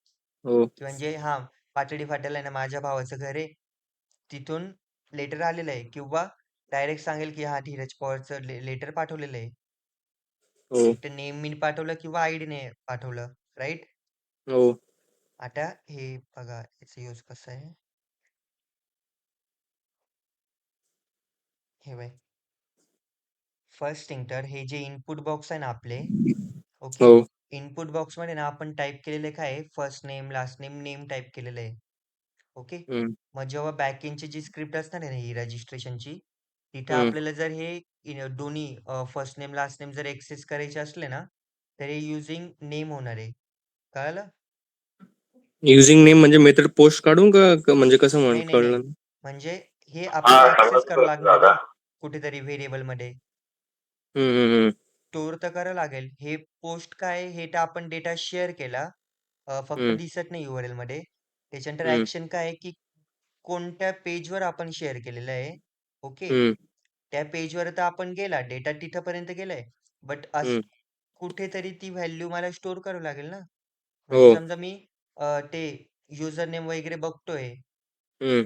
Speaker 3: हो,
Speaker 1: म्हणजे हा, पाटडी फाट्याला आहे ना माझ्या भावाचं घर आहे, तिथून लेटर आलेलं आहे, किंवा डायरेक्ट सांगेल की हा धीरज पवारचं लेटर पाठवलेलं आहे.
Speaker 3: हो,
Speaker 1: एक तर नेम मी पाठवलं किंवा आयडी ने पाठवलं, राईट.
Speaker 3: हो,
Speaker 1: आता हे बघा याचा यूज कसा आहे, हे बाय. फर्स्ट इंटर हे जे इनपुट बॉक्स आहे ना आपले, ओके.
Speaker 3: हो.
Speaker 1: इनपुट बॉक्स मध्ये ना आपण टाईप केलेलं काय आहे, first name last name, name type केलेलं आहे, ओके.
Speaker 3: हम्म,
Speaker 1: मग जेव्हा बॅकएंडची जी स्क्रिप्ट असणार आहे ना ही रजिस्ट्रेशनची, तिथं
Speaker 3: हम्म.
Speaker 1: आपल्याला जर हे दोन्ही फर्स्ट नेम लास्ट नेम जर एक्सेस करायचे असले ना, तर हे युजिंग नेम होणार आहे, कळलं.
Speaker 3: युजिंग नेम म्हणजे मेथड पोस्ट काढून का म्हणजे कसं
Speaker 1: नाही नाही नाही,
Speaker 3: कळलं?
Speaker 1: म्हणजे हे आपल्याला ऍक्सेस करावं लागणार ना कुठेतरी व्हेरिएबल मध्ये,
Speaker 3: हम्म, हम्म,
Speaker 1: स्टोअर तर करावं लागेल. हे पोस्ट काय, हे तर आपण डेटा शेअर केला, फक्त
Speaker 3: हम्म,
Speaker 1: दिसत नाही URL मध्ये. त्याच्यानंतर
Speaker 3: हम्म,
Speaker 1: ऍक्शन काय आहे की कोणत्या पेजवर आपण शेअर केलेलं आहे, ओके.
Speaker 3: हम्म,
Speaker 1: त्या पेजवर तर आपण गेला, डेटा तिथपर्यंत गेलाय, बट
Speaker 3: हम्म,
Speaker 1: कुठेतरी ती व्हॅल्यू मला स्टोअर करावी लागेल ना. म्हणजे
Speaker 3: हो,
Speaker 1: समजा मी ते युजर नेम वगैरे बघतोय,
Speaker 3: हम्म,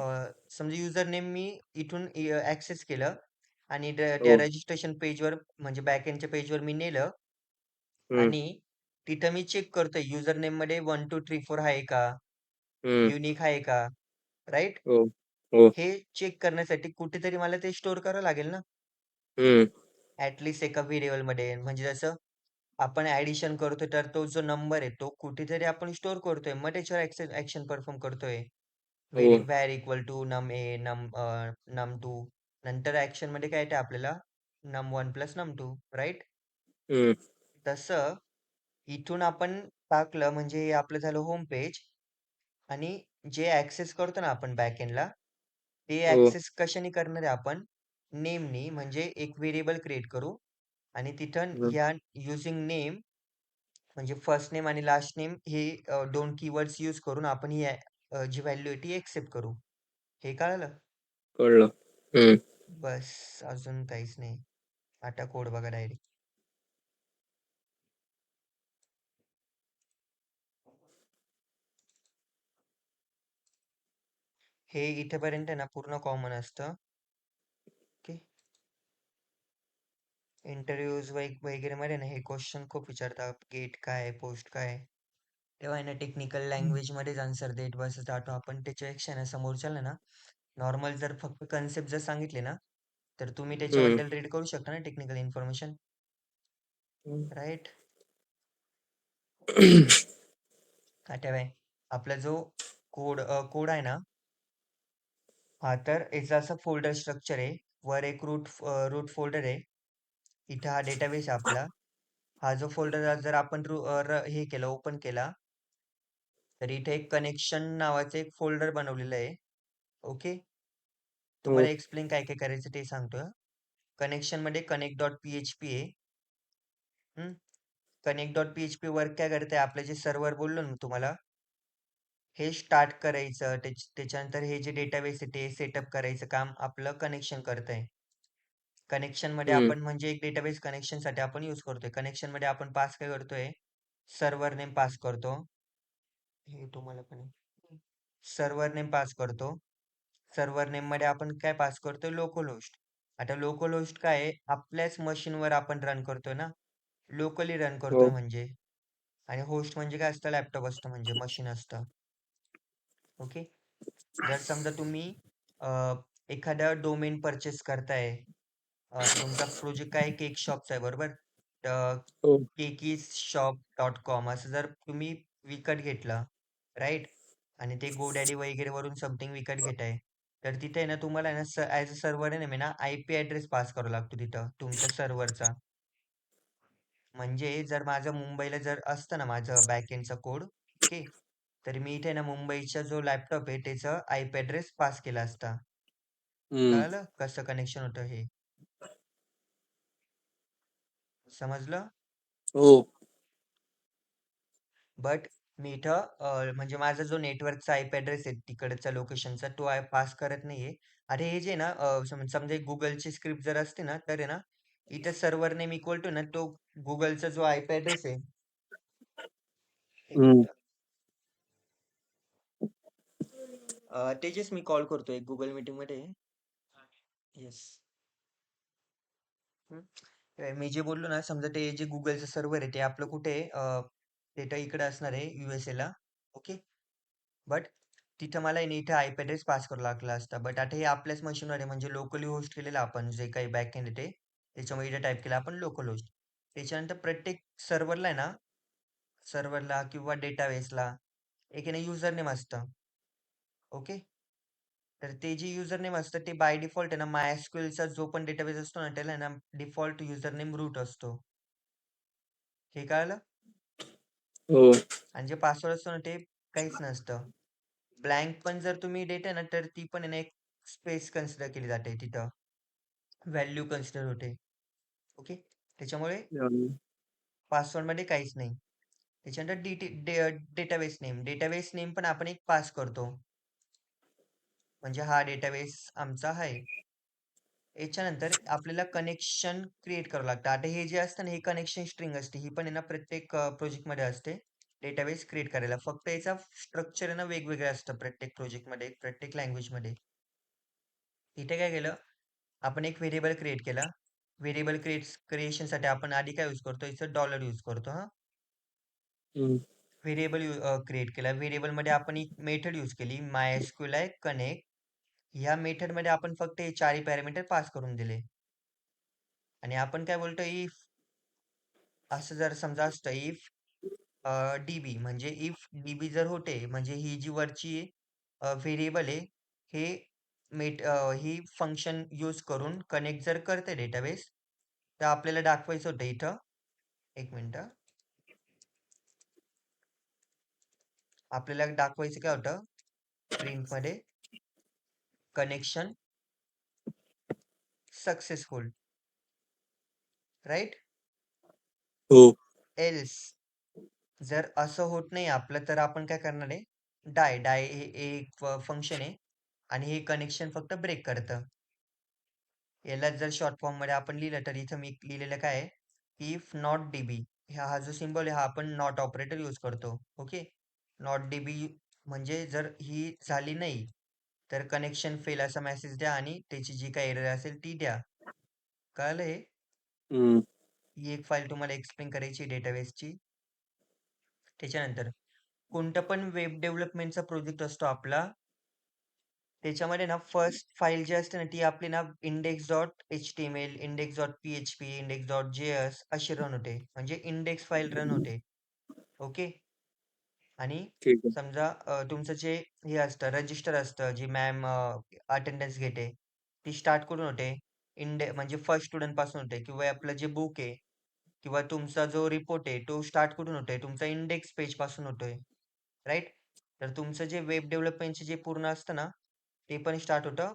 Speaker 1: समजा युजर नेम मी इथून ऍक्सेस केलं आणि त्या
Speaker 3: हो,
Speaker 1: रजिस्ट्रेशन पेजवर म्हणजे बॅकएंडच्या पेजवर मी नेलं,
Speaker 3: हम्म,
Speaker 1: आणि तिथं मी चेक करतोय युजर नेम मध्ये 1 2 3 4 आहे का,
Speaker 3: हम्म,
Speaker 1: युनिक आहे का, राईट.
Speaker 3: हो, हो,
Speaker 1: हे चेक करण्यासाठी कुठेतरी मला ते स्टोअर करावं लागेल ना,
Speaker 3: हम्म,
Speaker 1: ऍटलीस्ट एका व्हेरिएबल मध्ये. म्हणजे जसं आपण ऍडिशन करतोय तर तो जो नंबर आहे तो कुठेतरी आपण स्टोअर करतोय, मग त्याच्यावर ऍक्शन परफॉर्म करतोय.
Speaker 3: हो,
Speaker 1: व्हेर इक्वल टू नम ए नम टू, नंतर ऍक्शन मध्ये काय येते आपल्याला, num1 प्लस num2, राईट.
Speaker 3: हम्म,
Speaker 1: तसं इथून आपण टाकलं म्हणजे हे आपलं झालं होम पेज. आणि जे ऍक्सेस करतो ना आपण बॅकएंडला, ते
Speaker 3: हो,
Speaker 1: ऍक्सेस कशाने करणार आहे आपण, नेमनी. म्हणजे एक व्हेरिएबल क्रिएट करू आणि तिथं
Speaker 3: हम्म,
Speaker 1: ह्या युजिंग नेम म्हणजे फर्स्ट नेम आणि लास्ट नेम हे दोन कीवर्ड्स यूज करून आपण ही जी व्हॅल्यू आहे ती एक्सेप्ट करू. हे कळलं.
Speaker 3: कळलं. हम्म,
Speaker 1: बस, अजून काहीच नाही. आता कोड बघा डायरेक्ट. हे इथेपर्यंत आहे ना पूर्ण कॉमन असतं, ओके. इंटरव्ह्यूज वगैरे मध्ये ना हे क्वेश्चन खूप विचारतात, गेट काय, पोस्ट काय. तेव्हा आहे ना टेक्निकल लँग्वेज मध्येच आन्सर देत बसत जातो आपण. त्याच्यापेक्षा ना समोरच्याला ना नॉर्मल जर फक्त कन्सेप्ट जर सांगितले ना, तर तुम्ही
Speaker 3: हम्म,
Speaker 1: त्याच्याबद्दल रीड करू शकता ना टेक्निकल इन्फॉर्मेशन, राईट. आता बाय, आपला जो कोड आहे ना, हा तर याचा असं फोल्डर स्ट्रक्चर आहे. वर एक रूट फोल्डर आहे, इथं हा डेटाबेस आहे आपला. हा जो फोल्डर जर आपण हे केलं, ओपन केला, तर इथे एक कनेक्शन नावाचं एक फोल्डर बनवलेलं आहे, ओके.
Speaker 3: हो,
Speaker 1: तुम्हाला एक्सप्लेन काय काय करायचं ते सांगतो. कनेक्शन मध्ये connect dot P H P आहे. Connect dot P H P work काय करते, आपलं जे सर्व्हर बोललो ना तुम्हाला, हे स्टार्ट करायचं, त्याच्यानंतर हे जे डेटाबेस आहे ते सेटअप करायचं काम आपलं कनेक्शन करत आहे. कनेक्शन मध्ये
Speaker 3: हम्म,
Speaker 1: आपण म्हणजे एक डेटाबेस कनेक्शन साठी आपण युज करतोय. कनेक्शन मध्ये आपण पास काय करतोय, सर्व्हर नेम पास करतो. हे तुम्हाला पण सर्व्हर नेम पास करतो. सर्व्हर नेम मध्ये आपण काय पास करतोय, लोकल होस्ट. आता लोकल होस्ट काय आहे, आपल्याच मशीनवर आपण रन करतोय ना, लोकली रन
Speaker 3: हो,
Speaker 1: करतोय म्हणजे. आणि होस्ट म्हणजे काय असतं, लॅपटॉप असतं म्हणजे मशीन असतं, ओके. जर समजा तुम्ही एखादा डोमेन परचेस करताय, तुमचा प्रोजेक्ट काय केक शॉपचा आहे बरोबर? तर
Speaker 3: हो.
Speaker 1: केकीजशॉप.com असं जर तुम्ही विकत घेतलं, राईट? आणि ते GoDaddy वगैरे वरून समथिंग विकत घेताय, तर तिथे आहे ना तुम्हाला आहे ना ॲज अ सर्व्हर आहे ना आयपी ॲड्रेस पास करावा लागतो तिथं तुमच्या सर्व्हरचा. म्हणजे जर माझं मुंबईला जर असतं ना माझं बॅकएंडचा कोड, ओके? तर मी इथे ना मुंबईचा जो लॅपटॉप आहे त्याचा आयपी ॲड्रेस पास केला असता.
Speaker 3: हम्म.
Speaker 1: कळालं कसं कनेक्शन होतं हे? समजलं?
Speaker 3: हो.
Speaker 1: बट मी इथं म्हणजे माझा जो नेटवर्कचा आयपी ॲड्रेस आहे तिकडच्या लोकेशनचा तो पास करत नाहीये. अरे हे जे ना समजा Googleची स्क्रिप्ट जर असते ना, तर आहे ना इथं सर्व्हर नेम इक्वल टू ना तो Googleचा जो आयपी ॲड्रेस आहे. एक
Speaker 3: हम्म.
Speaker 1: मिनिट. तेजस मी कॉल करतोय Google मीटिंगमध्ये. येस. मी जे बोललो ना समजा ते जे Googleचं सर्व्हर आहे ते आपलं कुठे आहे? ते तर इकडे असणार आहे USA ओके. बट तिथं मला आहे ना इथे आयपी ॲड्रेस पास करावा लागला असता. बट आता हे आपल्याच मशीनवर आहे म्हणजे लोकली होस्ट केलेलं आपण जे काही बॅकएंड आहे ते. त्याच्यामुळे इथे टाईप केलं आपण लोकल होस्ट. त्याच्यानंतर प्रत्येक सर्व्हरला आहे ना, सर्व्हरला किंवा डेटाबेसला एक आहे ना युजर नेम असतं. ओके. तर ते जे युजर नेम असतं ते बाय डिफॉल्ट आहे ना MySQLचा जो पण डेटाबेस असतो ना त्याला आहे ना डिफॉल्ट युजर नेम रूट असतो. हे कळालं?
Speaker 3: हो.
Speaker 1: आणि जे पासवर्ड असतो ना ते काहीच नसतं. ब्लँक पण जर तुम्ही देताय ना तर ती पण आहे ना एक स्पेस कन्सिडर केली जाते तिथं. व्हॅल्यू कन्सिडर होते. ओके. त्याच्यामुळे
Speaker 3: हम्म.
Speaker 1: पासवर्डमध्ये काहीच नाही. त्याच्यानंतर डेटाबेस नेम. डेटाबेस नेम पण आपण एक पास करतो. म्हणजे हा डेटाबेस आमचा आहे. याच्यानंतर आपल्याला कनेक्शन क्रिएट करावं लागतं. आता हे जे असतं ना, हे कनेक्शन स्ट्रिंग असते. ही पण आहे ना प्रत्येक प्रोजेक्टमध्ये असते. डेटाबेस क्रिएट करायला. फक्त याचा स्ट्रक्चर आहे ना वेगवेगळं असतं प्रत्येक प्रोजेक्टमध्ये, प्रत्येक लँग्वेजमध्ये. इथे काय केलं, आपण एक व्हेरिएबल क्रिएट केला. व्हेरिएबल क्रिएशनसाठी आपण आधी काय यूज करतो, इथं डॉलर यूज करतो हां.
Speaker 3: हम्म.
Speaker 1: व्हेरिएबल क्रिएट केला. व्हेरिएबलमध्ये आपण एक मेथड यूज केली. MySQLi connect. ह्या मेथडमध्ये आपण फक्त हे 4 पॅरामीटर पास करून दिले. आणि आपण काय बोलतो इफ असं जर समजा असतं इफ डीबी म्हणजे इफ डीबी जर होते म्हणजे ही जी वरची व्हेरिएबल आहे हे ही फंक्शन यूज करून कनेक्ट जर करते डेटाबेस तर आपल्याला दाखवायचं होतं इथं. एक मिनिट. आपल्याला दाखवायचं काय होतं प्रिंटमध्ये कनेक्शन सक्सेसफुल, राईट?
Speaker 3: हो.
Speaker 1: एल्स जर असं होत नाही आपलं तर आपण काय करणार आहे डाय डाय हे एक फंक्शन आहे आणि हे कनेक्शन फक्त ब्रेक करतं. याला जर शॉर्ट फॉर्म मध्ये आपण लिहिलं तर इथं मी लिहिलेलं काय आहे इफ नॉट डीबी हा जो सिम्बॉल आहे हा आपण नॉट ऑपरेटर यूज करतो. ओके. नॉट डीबी म्हणजे जर ही झाली नाही तर कनेक्शन फेल असा मेसेज द्या आणि त्याची जी काही एरर असेल ती द्या. कळलं हे?
Speaker 3: हम्म.
Speaker 1: ही एक फाईल तुम्हाला एक्सप्लेन करायची डेटाबेसची. त्याच्यानंतर कोणतं पण वेब डेव्हलपमेंटचा प्रोजेक्ट असतो आपला त्याच्यामध्ये ना फर्स्ट फाईल जी असते ना ती आपली ना index.html, index.php, index.js अशी रन होते. म्हणजे इंडेक्स फाईल रन होते. ओके. आणि
Speaker 3: ठीक आहे.
Speaker 1: समजा तुमचं जे हे असतं रजिस्टर असतं जी मॅम अटेंडन्स घेते ती स्टार्ट कुठून होते म्हणजे फर्स्ट स्टुडंट पासून होते किंवा आपलं जे बुक आहे किंवा तुमचा जो रिपोर्ट आहे तो स्टार्ट कुठून होतोय तुमचा इंडेक्स पेज पासून होतोय, राईट? तर तुमचं जे वेब डेव्हलपमेंटचे जे पूर्ण असतं ना ते पण स्टार्ट होतं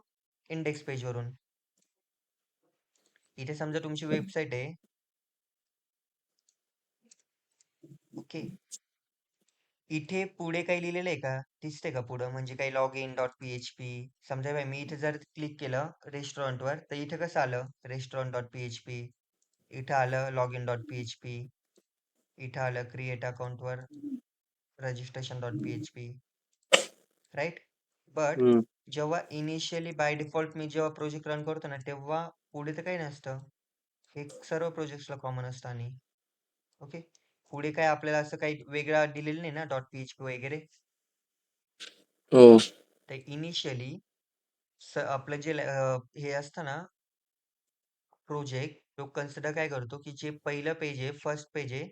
Speaker 1: इंडेक्स पेजवरून. इथे समजा तुमची वेबसाईट आहे. ओके. इथे पुढे काही लिहिलेलं आहे का? दिसते का पुढं? म्हणजे काही लॉग इन डॉट PHP समजा मी इथे जर क्लिक केलं रेस्टॉरंटवर तर इथे कसं आलं रेस्टॉरंट डॉट PHP. इथं आलं लॉग इन डॉट PHP. इथं आलं क्रिएट अकाउंटवर registration dot PHP, right? But
Speaker 3: hmm.
Speaker 1: जेव्हा इनिशियली बाय डिफॉल्ट मी जेव्हा प्रोजेक्ट रन करतो ना तेव्हा पुढे तर काही नसतं. हे सर्व प्रोजेक्ट्सला कॉमन असतं आणि ओके. पुढे काय आपल्याला असं काही वेगळं दिलेलं नाही ना डॉट PHP वगैरे.
Speaker 3: हो.
Speaker 1: तर इनिशियली आपलं जे हे असतं ना प्रोजेक्ट तो कन्सिडर काय करतो, की जे पहिलं पेज आहे, फर्स्ट पेज आहे,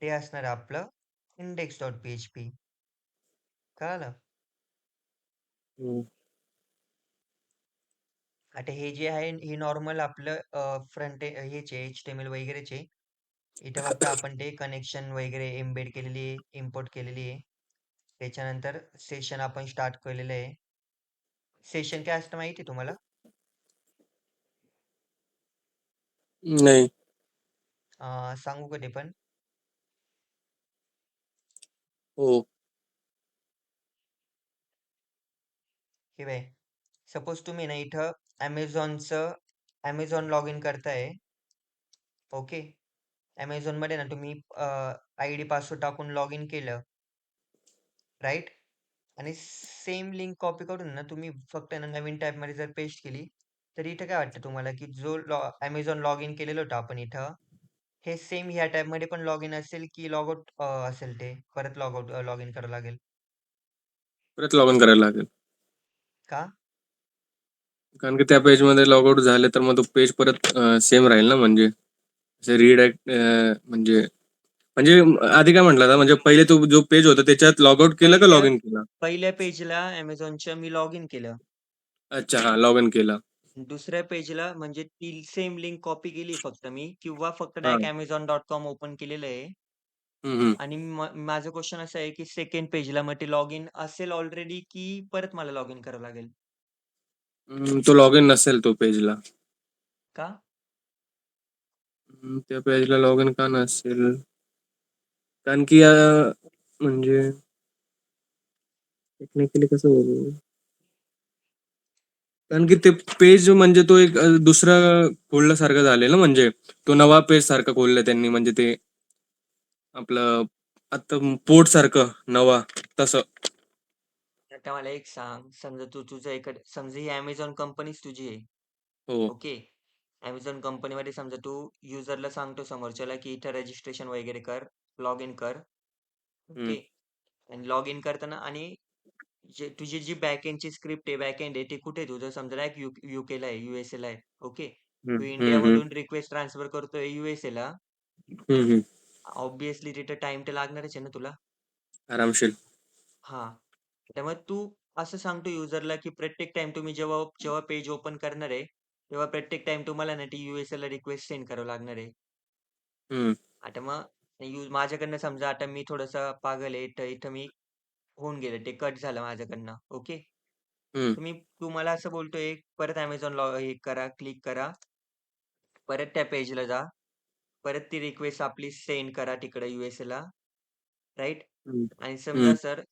Speaker 1: ते असणार आहे आपलं index.php. कळालं?
Speaker 3: हम्म.
Speaker 1: आता हे जे आहे, हे नॉर्मल आपलं फ्रंट हेचे HTML वगैरेचे. इथं फक्त आपण ते कनेक्शन वगैरे एम्बेड केलेली आहे, इम्पोर्ट केलेली आहे. त्याच्यानंतर सेशन आपण स्टार्ट केलेलं आहे. सेशन काय असतं माहिती आहे तुम्हाला?
Speaker 3: नाही.
Speaker 1: सांगू का ते पण?
Speaker 3: हो.
Speaker 1: हे बघ, सपोज तुम्ही ना इथं Amazon लॉग इन करताय. ओके. मध्ये ना तुम्ही आयडी पासवर्ड टाकून लॉग इन केलं, राईट? आणि सेम लिंक कॉपी करून ना तुम्ही फक्त ना नवीन टॅबमध्ये जर पेस्ट केली, तर इथं काय वाटतं तुम्हाला, की जो Amazon लॉग इन केलेलं होतं आपण इथं, हे सेम ह्या टॅबमध्ये पण लॉग इन असेल, की लॉग आउट असेल, ते परत लॉग इन करावं लागेल?
Speaker 3: परत लॉग इन करायला लागेल.
Speaker 1: का?
Speaker 3: कारण की त्या पेजमध्ये लॉग आउट झाले तर मग तो पेज परत सेम राहील ना, म्हणजे रिडायरेक्ट म्हणजे म्हणजे आधी काय म्हटलं होता, म्हणजे पहिले तो जो पेज होता त्याच्यात लॉग आउट केलं का लॉग इन केलं?
Speaker 1: पहिल्या पेजला Amazonच्या मी लॉग इन केलं.
Speaker 3: अच्छा, हा, लॉग इन केलं.
Speaker 1: दुसऱ्या पेजला म्हणजे ती सेम लिंक कॉपी केली फक्त मी, किंवा फक्त
Speaker 3: हा.
Speaker 1: डायरेक्ट Amazon.com ओपन केलेलं आहे.
Speaker 3: हम्म.
Speaker 1: आणि माझं क्वेश्चन असं आहे, की सेकंड पेजला मग ते लॉग इन असेल ऑलरेडी, की परत मला लॉग इन करावं लागेल?
Speaker 3: तो लॉग इन नसेल तो पेजला.
Speaker 1: का?
Speaker 3: त्या पेजला लॉग इन का नसेल? कारण की म्हणजे टेक्निकली कसं बोलू, कारण की ते पेज म्हणजे तो एक दुसरा खोलल्यासारखं झालेलं ना, म्हणजे तो नवा पेज सारखा खोललाय त्यांनी, म्हणजे ते आपलं आता पोर्ट सारखं नवा तसं.
Speaker 1: आता मला एक सांग, समजा तुझं समजा ही Amazon कंपनीच तुझी आहे.
Speaker 3: हो.
Speaker 1: ओके. Amazon कंपनीमध्ये समजा तू युजरला सांगतो समोरच्याला, की इथं रजिस्ट्रेशन वगैरे कर, लॉग इन कर.
Speaker 3: हम्म.
Speaker 1: ओके. आणि लॉग इन करताना आणि जे तुझी जी बॅकएंडची स्क्रिप्ट आहे, बॅकएंड आहे, ते कुठे आहे तुझं? समजा डायरेक्ट यूकेला आहे, यूएसएला आहे. ओके. तू
Speaker 3: हम्म. हम्म.
Speaker 1: इंडियामधून रिक्वेस्ट ट्रान्सफर करतोय यूएसएला.
Speaker 3: हम्म.
Speaker 1: ऑब्व्हियसली तिथे टाइम तर लागणारच आहे ना तुला.
Speaker 3: आरामशीर.
Speaker 1: हां. त्यामुळे तू असं सांगतो युजरला, की प्रत्येक टाइम तुम्ही जेव्हा जेव्हा पेज ओपन करणार आहे, तेव्हा प्रत्येक टाइम तुम्हाला ना ती यूएसएला रिक्वेस्ट सेंड करावं लागणार आहे.
Speaker 3: हम्म.
Speaker 1: आता मग माझ्याकडनं समजा आता मी थोडंसं पागल आहे, तर इथं मी होऊन गेलं, ते कट झालं माझ्याकडनं. ओके.
Speaker 3: हम्म.
Speaker 1: तू मला असं बोलतोय, परत Amazon हे करा, क्लिक करा. परत त्या पेजला जा. परत ती रिक्वेस्ट आपली सेंड करा तिकडे यूएसएला, राइट?
Speaker 3: हम्म.
Speaker 1: आणि समजा
Speaker 3: हम्म.
Speaker 1: सर,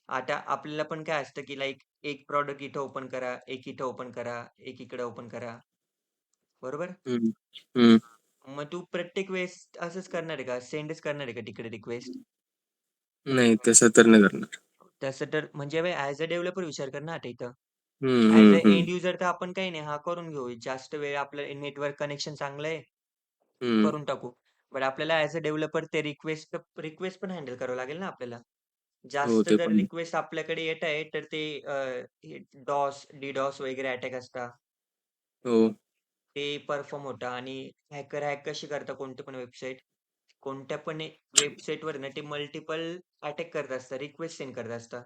Speaker 1: आता आपल्याला पण काय असतं, की लाइक एक प्रॉडक्ट इथं ओपन करा, एक इथं ओपन करा, एक इकडे ओपन करा. बरोबर?
Speaker 3: हम्म. हम्म.
Speaker 1: मग तू प्रत्येक वेळेस असंच करणार आहे का? सेंडच करणार आहे का तिकडे रिक्वेस्ट?
Speaker 3: नाही, तसं तर नाही करणार.
Speaker 1: तसं तर म्हणजे ॲज अ डेव्हलपर विचार कर ना आता इथं.
Speaker 3: हम्म.
Speaker 1: ॲज
Speaker 3: हम्म.
Speaker 1: अ
Speaker 3: हम्म.
Speaker 1: एंड युजर तर आपण काही नाही, हा करून घेऊ. जास्त वेळ आपलं नेटवर्क कनेक्शन चांगलं आहे,
Speaker 3: हम्म.
Speaker 1: करून टाकू. बट आपल्याला ॲज अ डेव्हलपर ते रिक्वेस्ट पण हँडल करावं लागेल ना आपल्याला.
Speaker 3: हो,
Speaker 1: जास्त
Speaker 3: ते
Speaker 1: जर
Speaker 3: पण.
Speaker 1: रिक्वेस्ट आपल्याकडे येत आहे, तर ते DDoS वगैरे अटॅक असतात.
Speaker 3: हो.
Speaker 1: ते परफॉर्म होतं आणि हॅकर हॅक कशी करतात कोणती पण वेबसाईट. कोणत्या पण वेबसाईटवर ना ते मल्टिपल अटॅक करत असतात, रिक्वेस्ट सेंड करत असतात.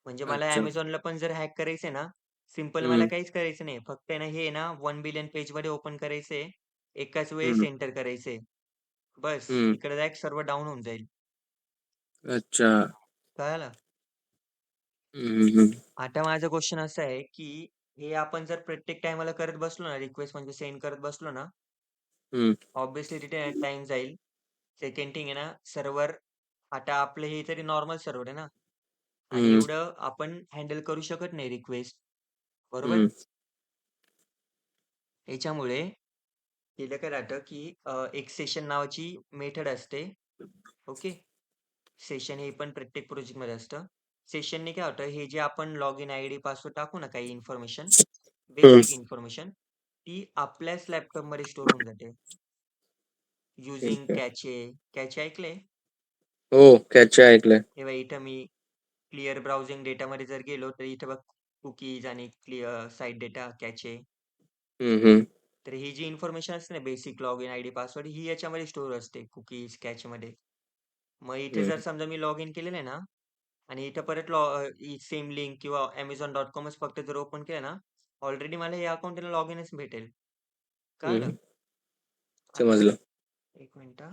Speaker 1: म्हणजे मला
Speaker 3: अच्छा.
Speaker 1: Amazonला पण जर हॅक करायचंय ना, सिंपल मला
Speaker 3: हम्म.
Speaker 1: काहीच करायचं नाही. फक्त आहे ना, हे ना 1 बिलियन पेजमध्ये ओपन करायचंय. एकाच वेळेस
Speaker 3: हम्म.
Speaker 1: एंटर करायचंय. बस
Speaker 3: हम्म.
Speaker 1: तिकडे डायरेक्ट सर्व्हर डाउन होऊन जाईल.
Speaker 3: अच्छा.
Speaker 1: कळालं?
Speaker 3: हम्म. हम्म.
Speaker 1: आता माझा क्वेश्चन असा आहे, की हे आपण जर प्रत्येक टाईमाला करत बसलो ना, रिक्वेस्ट म्हणजे सेंड करत बसलो ना,
Speaker 3: हम्म.
Speaker 1: ऑब्व्हियसली तिथे टाईम जाईल. सेकंड थिंग आहे ना, सर्व्हर आता आपलं हे तरी नॉर्मल सर्व्हर आहे ना, आणि
Speaker 3: हम्म.
Speaker 1: एवढं आपण हँडल करू शकत नाही रिक्वेस्ट. बरोबर?
Speaker 3: हम्म.
Speaker 1: याच्यामुळे तिला काय राहतं, की एक सेशन नावाची मेथड असते. ओके. सेशन हे पण प्रत्येक प्रोजेक्टमध्ये असतं. सेशनने काय होतं, हे जे आपण लॉग इन आयडी पासवर्ड टाकू ना, काही इन्फॉर्मेशन,
Speaker 3: हम्म.
Speaker 1: बेसिक इन्फॉर्मेशन, ती आपल्याच लॅपटॉपमध्ये स्टोअर होऊन जाते. युजिंग
Speaker 3: ठीक आहे.
Speaker 1: कॅचे. कॅचे ऐकलंय?
Speaker 3: हो, कॅच ऐकलंय.
Speaker 1: हे बघ इथं मी क्लिअर ब्राउझिंग डेटामध्ये जर गेलो, तर इथं बघ कुकीज आणि क्लिअर साइट डेटा, कॅचे.
Speaker 3: हम्म. हम्म.
Speaker 1: तर ही जी इन्फॉर्मेशन असते ना बेसिक लॉगिन आयडी पासवर्ड ही याच्यामध्ये स्टोअर असते कुकीज कॅचमध्ये. मग इथे जर
Speaker 3: हम्म.
Speaker 1: समजा मी लॉग इन केलेलं आहे ना आणि इथं परत सेम लिंक किंवा Amazon.comच फक्त जर ओपन केलं ना ऑलरेडी मला हे अकाउंट लॉग इनच भेटेल. कळालं?
Speaker 3: हम्म.
Speaker 1: आता
Speaker 3: समजलं.
Speaker 1: एक मिनिट हा.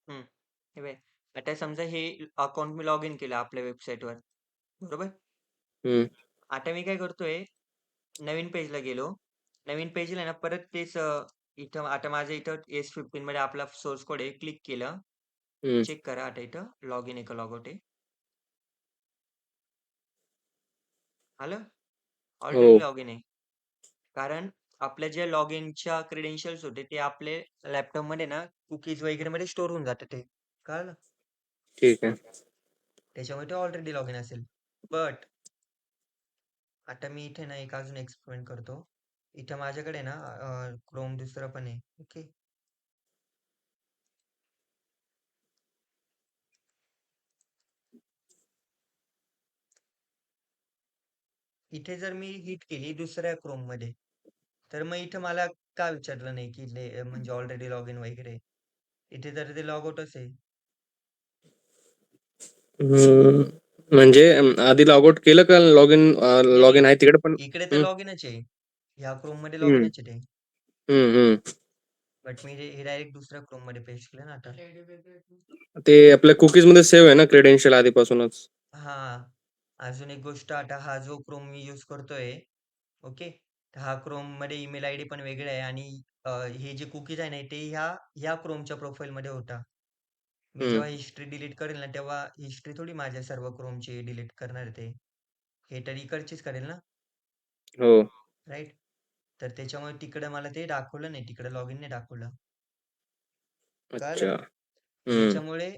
Speaker 1: हे बघ आता समजा हे अकाउंट मी लॉग इन केलं आपल्या वेबसाईटवर बरोबर.
Speaker 3: हम्म.
Speaker 1: आता मी काय करतोय नवीन पेजला गेलो. नवीन पेजला ना परत तेच इथं आता माझं इथं S15 मध्ये आपला सोर्स कोड आहे क्लिक केलं.
Speaker 3: हम्म.
Speaker 1: चेक करा आता इथं लॉग इन आहे का लॉग आउट आहे. आलं?
Speaker 3: हो.
Speaker 1: ऑलरेडी लॉग इन आहे. कारण आपल्या ज्या लॉग इनच्या क्रेडेन्शियल्स होते ते आपले लॅपटॉपमध्ये ना कुकीज वगैरे मध्ये स्टोअर होऊन जातं ते. कळलं?
Speaker 3: ठीक आहे.
Speaker 1: त्याच्यामुळे ते ऑलरेडी लॉग इन असेल. बट आता मी इथे ना एक अजून एक्सपेरिमेंट करतो. इथं माझ्याकडे ना क्रोम दुसरं पण आहे. ओके. इथे जर मी हिट केली दुसऱ्या क्रोम मध्ये तर मग इथं मला का विचारलं नाही की म्हणजे ऑलरेडी लॉग इन वगैरे. इथे तर ते लॉग आउटच आहे.
Speaker 3: हम्म. म्हणजे आधी लॉग आउट केलं का लॉग इन
Speaker 1: नाही
Speaker 3: लॉग
Speaker 1: नाही
Speaker 3: इन आहे तिकडे पण.
Speaker 1: इकडे तर
Speaker 3: हम्म.
Speaker 1: लॉग इनच आहे. ह्या क्रोम मध्ये लॉग
Speaker 3: हम्म.
Speaker 1: इनच आहे ते.
Speaker 3: हम्म.
Speaker 1: बट मी हे डायरेक्ट दुसऱ्या क्रोम मध्ये पेस्ट केलं ना आता.
Speaker 3: ते आपल्या कुकीज मध्ये सेव्ह आहे ना क्रेडेन्शियल आधीपासूनच.
Speaker 1: हा अजून एक गोष्ट आता हा जो क्रोम मी यूज करतोय ओके तर हा क्रोम मध्ये ईमेल आयडी पण वेगळा आहे आणि हे जे कुकीज आहे ना ते ह्या क्रोमच्या प्रोफाईल मध्ये होता. मी
Speaker 3: हम्म.
Speaker 1: जेव्हा हिस्ट्री डिलीट करेल ना तेव्हा हिस्ट्री थोडी माझ्या सर्व क्रोमची डिलीट करणार ते. हे तर इकडचीच करेल ना.
Speaker 3: हो.
Speaker 1: राईट. तर त्याच्यामुळे तिकडे मला ते दाखवलं नाही तिकडे लॉग इन नाही दाखवलं. कळालं?
Speaker 3: अच्छा. हम्म.
Speaker 1: त्याच्यामुळे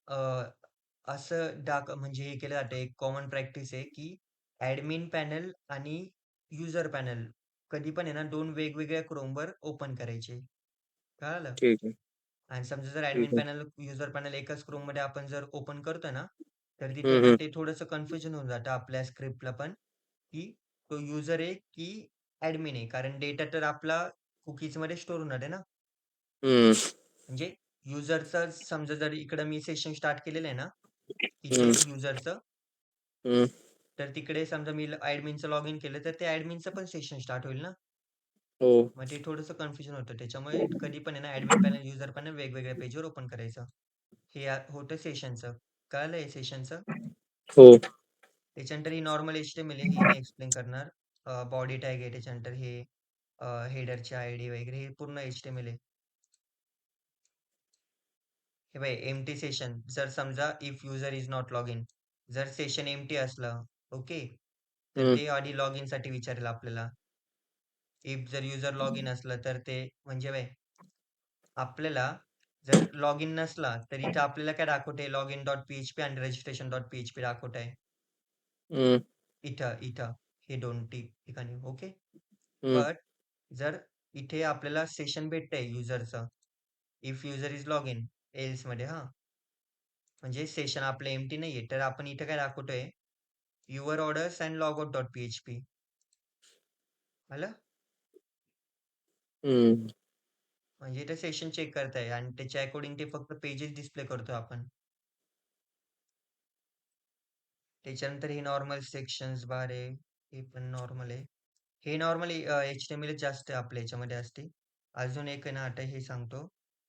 Speaker 1: अ, असं म्हणजे हे केलं जातं एक कॉमन प्रॅक्टिस आहे की ऍडमिन पॅनल आणि युजर पॅनल कधी पण आहे ना दोन वेगवेगळ्या क्रोमवर ओपन करायचे. कळालं?
Speaker 3: ठीक आहे.
Speaker 1: आणि समजा जर ऍडमिन
Speaker 3: ठीक आहे.
Speaker 1: पॅनल युजर पॅनल एकाच क्रोम मध्ये आपण जर ओपन करतोय ना तर तिथे
Speaker 3: हम्म.
Speaker 1: ना
Speaker 3: हम्म.
Speaker 1: ते थोडंसं कन्फ्युजन होऊन जातं आपल्या स्क्रिप्टला पण की तो युजर आहे की ऍडमिन आहे कारण डेटा तर आपला कुकीज मध्ये स्टोअर होणार आहे ना.
Speaker 3: हम्म.
Speaker 1: म्हणजे युजरचं समजा जर इकडं मी सेशन स्टार्ट केलेलं आहे ना इथे
Speaker 3: हम्म.
Speaker 1: युजरचं
Speaker 3: हम्म.
Speaker 1: तर तिकडे समजा मी ऍडमिनचं लॉग इन केलं तर ते ऍडमिनचं पण सेशन स्टार्ट होईल ना.
Speaker 3: हो.
Speaker 1: मग ते थोडंसं कन्फ्युजन होतं त्याच्यामुळे कधी पण आहे ना ऍडमिन पॅनल युजर पॅनल वेगवेगळ्या पेजवर ओपन करायचं. हे होतं सेशनचं. कळालं हे सेशनचं?
Speaker 3: हो.
Speaker 1: त्याच्यानंतर ही नॉर्मल HTML आहे ही नाही एक्सप्लेन करणार. बॉडी टॅग आहे त्याच्यानंतर हे हेडरची आयडी वगैरे हे पूर्ण HTML आहे. हे बघ एम्प्टी सेशन जर समजा if user is not log in जर सेशन एम्प्टी असलं ओके तर
Speaker 3: हम्म.
Speaker 1: ते आधी लॉग इन साठी विचारेल आपल्याला. इफ जर युजर लॉग इन असलं तर ते म्हणजे बघ आपल्याला जर लॉग इन नसला तर इथं आपल्याला काय दाखवते लॉग इन डॉट PHP आणि रजिस्ट्रेशन डॉट PHP दाखवत आहे.
Speaker 3: हम्म.
Speaker 1: इथं हे दोन ठिकाणी ओके.
Speaker 3: हम्म.
Speaker 1: बट जर इथे आपल्याला सेशन भेटतंय युजरचं if user is log in else मध्ये हा म्हणजे सेशन आपलं एम्प्टी नाहीये तर आपण इथे काय दाखवतोय your orders and log out dot PHP. आलं?
Speaker 3: हम्म.
Speaker 1: म्हणजे इथे सेशन चेक करताय आणि त्याच्या अकॉर्डिंग ते फक्त पेजेस डिस्प्ले करतो आपण. त्याच्यानंतर हे नॉर्मल सेक्शन्स बार आहे हे पण नॉर्मल आहे. हे नॉर्मली HTML जास्त आपल्या याच्यामध्ये असते. अजून एक आहे ना आता हे सांगतो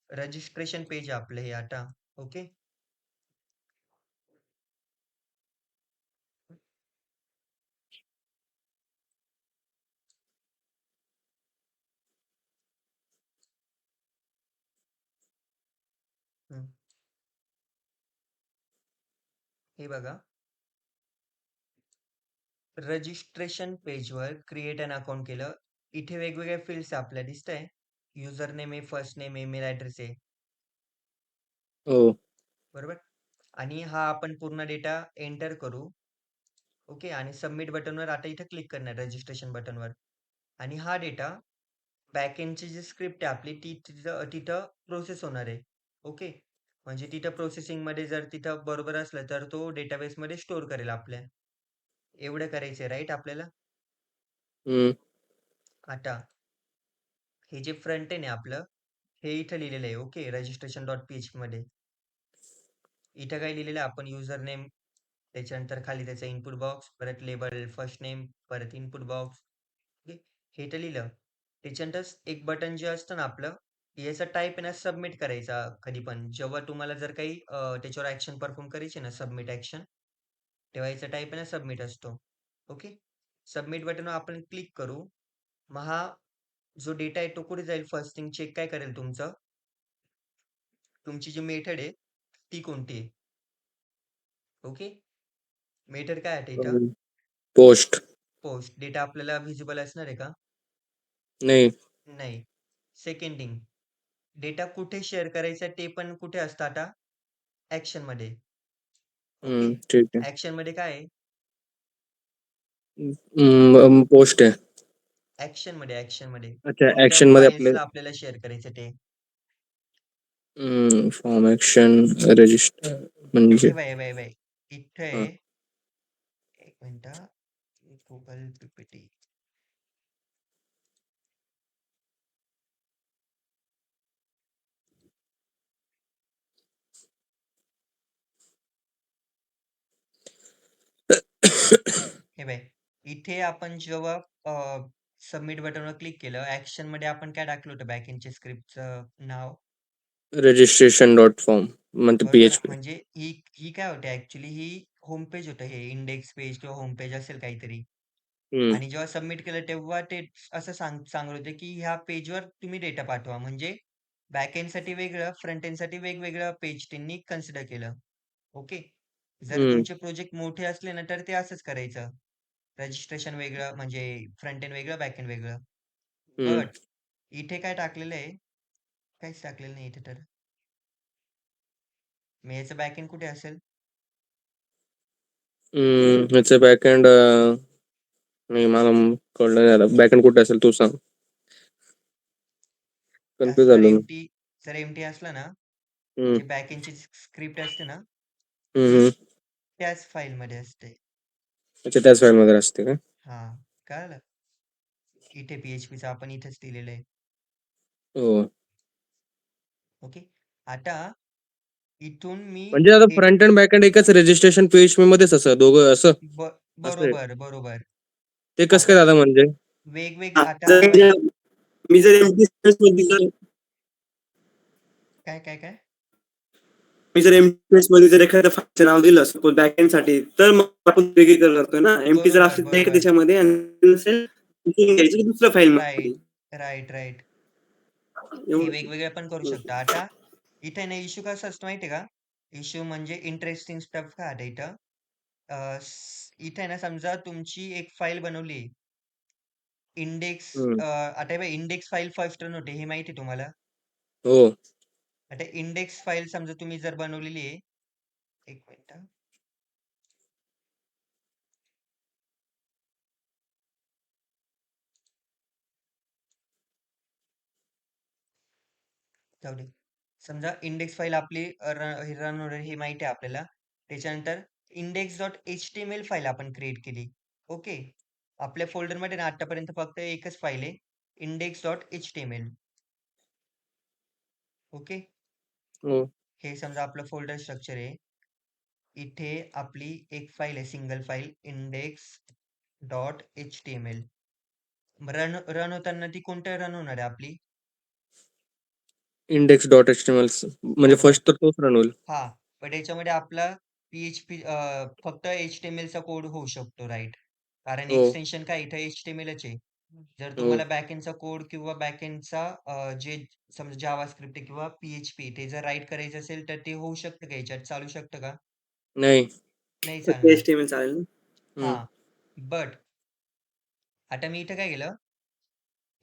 Speaker 1: रजिस्ट्रेशन पेज आपलं हे आता ओके. हे बघा रजिस्ट्रेशन पेजवर क्रिएट अन अकाउंट केलं. इथे वेगवेगळ्या फील्ड्स आपल्या दिसतंय. युजर नेम आहे, फर्स्ट नेम आहे, ईमेल ॲड्रेस आहे.
Speaker 3: हो.
Speaker 1: बरोबर? आणि हा आपण पूर्ण डेटा एंटर करू. ओके. आणि सबमिट बटनवर आता इथं क्लिक करणार रजिस्ट्रेशन बटनवर. आणि हा डेटा बॅकएंडची जी स्क्रिप्ट आहे आपली ती तिथं प्रोसेस होणार आहे. ओके. म्हणजे तिथं प्रोसेसिंगमध्ये जर तिथं बरोबर असलं तर तो डेटाबेसमध्ये स्टोअर करेल आपल्या. एवढं करायचंय राइट आपल्याला?
Speaker 3: हम्म.
Speaker 1: आता हे जे फ्रंट एंड आहे आपलं, हे इथं लिहिलेलं आहे. ओके. registration.php मध्ये. इथं काय लिहिलेलं आहे आपण युजर नेम, त्याच्यानंतर खाली त्याचा इनपुट बॉक्स, परत लेबल, फर्स्ट नेम, परत इनपुट बॉक्स. ओके. हे तर लिहिलं. त्याच्यानंतर एक बटन जे असतं ना आपलं, याचा टाईप आहे ना सबमिट करायचा कधी पण. जेव्हा तुम्हाला जर काही त्याच्यावर ॲक्शन परफॉर्म करायची ना सबमिट ॲक्शन, तेव्हा याचा टाईप आहे ना सबमिट असतो. ओके. सबमिट बटनवर आपण क्लिक करू. मग हा जो डेटा आहे तो कुठे जाईल फर्स्ट थिंग चेक काय करेल तुमचं? तुमची जी मेथड आहे ती कोणती आहे? ओके. मेथड काय आहे इथं?
Speaker 3: पोस्ट.
Speaker 1: पोस्ट. डेटा आपल्याला व्हिजिबल असणार आहे का?
Speaker 3: नाही.
Speaker 1: नाही. सेकंड थिंग, डेटा कुठे शेअर करायचा ते पण कुठे असतं आता? ॲक्शनमध्ये. ओके.
Speaker 3: ठीक आहे.
Speaker 1: ॲक्शनमध्ये काय आहे?
Speaker 3: पोस्ट आहे.
Speaker 1: ॲक्शनमध्ये.
Speaker 3: अच्छा,
Speaker 1: कोणत्या
Speaker 3: ऍक्शन मध्ये आपले
Speaker 1: फाइल्सला आपल्याला शेअर करायचं ते?
Speaker 3: फॉर्म ऍक्शन रजिस्टर म्हणजे
Speaker 1: हे बघ, हे बघ. इथं
Speaker 3: हा.
Speaker 1: आहे. एक मिनिट हां. Google PPT. हे बघ, इथे आपण जेव्हा सबमिट बटनवर क्लिक केलं, ॲक्शनमध्ये आपण काय टाकलं होतं बॅकएंडच्या स्क्रिप्टचं नाव?
Speaker 3: registration.form म्हणजे
Speaker 1: बरोबर.
Speaker 3: PHP.
Speaker 1: म्हणजे ही ही काय होते ॲक्चुअली ही होम पेज होतं हे इंडेक्स पेज किंवा होम पेज असेल काहीतरी.
Speaker 3: हम्म.
Speaker 1: आणि जेव्हा सबमिट केलं तेव्हा ते असं सांगत होते, की ह्या पेजवर तुम्ही डेटा पाठवा. म्हणजे बॅकएंडसाठी वेगळं, फ्रंट एंडसाठी वेगवेगळं पेज त्यांनी कन्सिडर केलं. ओके. जर
Speaker 3: हम्म.
Speaker 1: तुमचे प्रोजेक्ट मोठे असले ना, तर ते असंच करायचं. रजिस्ट्रेशन वेगळं म्हणजे फ्रंट एंड वेगळं, बॅक एंड वेगळं.
Speaker 3: हम्म.
Speaker 1: बट इथे काय टाकलेलं आहे? काहीच टाकलेलं नाही इथे तर. मग याचं बॅक एंड कुठे असेल?
Speaker 3: ह्याचं बॅकएंड नाही मला कळलं नाही आलं. बॅकएंड कुठे असेल तू सांग. कन्फ्युज
Speaker 1: जर
Speaker 3: झालो मी.
Speaker 1: एम्प्टी असला ना,
Speaker 3: हम्म.
Speaker 1: जे बॅक एंडची स्क्रिप्ट असते ना,
Speaker 3: हम्म.
Speaker 1: त्याच फाईलमध्ये असते.
Speaker 3: अच्छा, त्याच फाईल मध्ये असते का?
Speaker 1: हां, कळालं? इथे PHPचं आपण इथेच लिहिलेलं आहे.
Speaker 3: हो.
Speaker 1: ओके. आता इथून मी
Speaker 3: म्हणजे आता
Speaker 1: हे
Speaker 3: फ्रंट एंड बॅक एंड एकच रजिस्ट्रेशन PHP मध्येच असं दोघं असं
Speaker 1: ब
Speaker 3: असं आहे.
Speaker 1: बरोबर.
Speaker 3: ते कसं काय
Speaker 1: आता
Speaker 3: दादा म्हणजे?
Speaker 1: आता हे बघ,
Speaker 2: मी जर एम्प्टी स्पेसमध्ये जर
Speaker 1: काय?
Speaker 2: मी जर एम्प्टी स्पेसमध्ये जर एखाद्या फाईलचं नाव दिलं सपोज बॅकएंडसाठी, तर मग आपण वेगळी करतोय ना. एम्प्टी जर असेल तर एक
Speaker 1: बरोबर.
Speaker 2: त्याच्यामध्ये आणि नसेल घ्यायची दुसऱ्या फाईलमध्ये.
Speaker 1: राईट. हे
Speaker 2: एवढं.
Speaker 1: वेगवेगळे पण करू शकता. आता इथे ना इश्यू कसा असतो माहिती आहे का? इश्यू म्हणजे इंटरेस्टिंग स्टफ काय आता इथं? इथे ना समजा तुमची एक फाईल बनवली इंडेक्स
Speaker 3: हम्म.
Speaker 1: आता हे बघ इंडेक्स फाईल फर्स्ट रन होते हे माहिती आहे तुम्हाला?
Speaker 3: हो.
Speaker 1: आता इंडेक्स फाईल समजा तुम्ही जर बनवलेली आहे. एक मिनिट हां. जाऊ दे. समजा इंडेक्स फाईल आपली रन होणार हे माहिती आहे आपल्याला. त्याच्यानंतर index.html फाईल आपण क्रिएट केली. ओके. आपल्या फोल्डरमध्ये ना आतापर्यंत फक्त एकच फाईल आहे index.html. ओके.
Speaker 3: हो.
Speaker 1: हे समजा आपलं फोल्डर स्ट्रक्चर आहे. इथे आपली एक फाईल आहे सिंगल फाईल index.html. रन होताना ती कोणत्या रन होणार आहे आपली?
Speaker 3: index.html म्हणजे
Speaker 1: बरोबर.
Speaker 3: फर्स्ट तर तोच रन होईल.
Speaker 1: हां. पण याच्यामध्ये आपला फक्त HTMLचा कोड होऊ शकतो राइट? कारण
Speaker 3: हो.
Speaker 1: एक्सटेन्शन काय इथं HTMLच आहे. जर
Speaker 3: हो.
Speaker 1: तुम्हाला बॅकएंडचा कोड किंवा बॅकएंडचा जे समजा जावास्क्रिप्ट आहे किंवा PHP ते जर राईट करायचं असेल तर ते होऊ शकतं का याच्यात? चालू शकतं का?
Speaker 3: नाही.
Speaker 1: नाही
Speaker 2: फक्त
Speaker 1: चालणार.
Speaker 2: HTML चालेल ना?
Speaker 3: हम्म.
Speaker 1: हां. बट आता मी इथं काय केलं?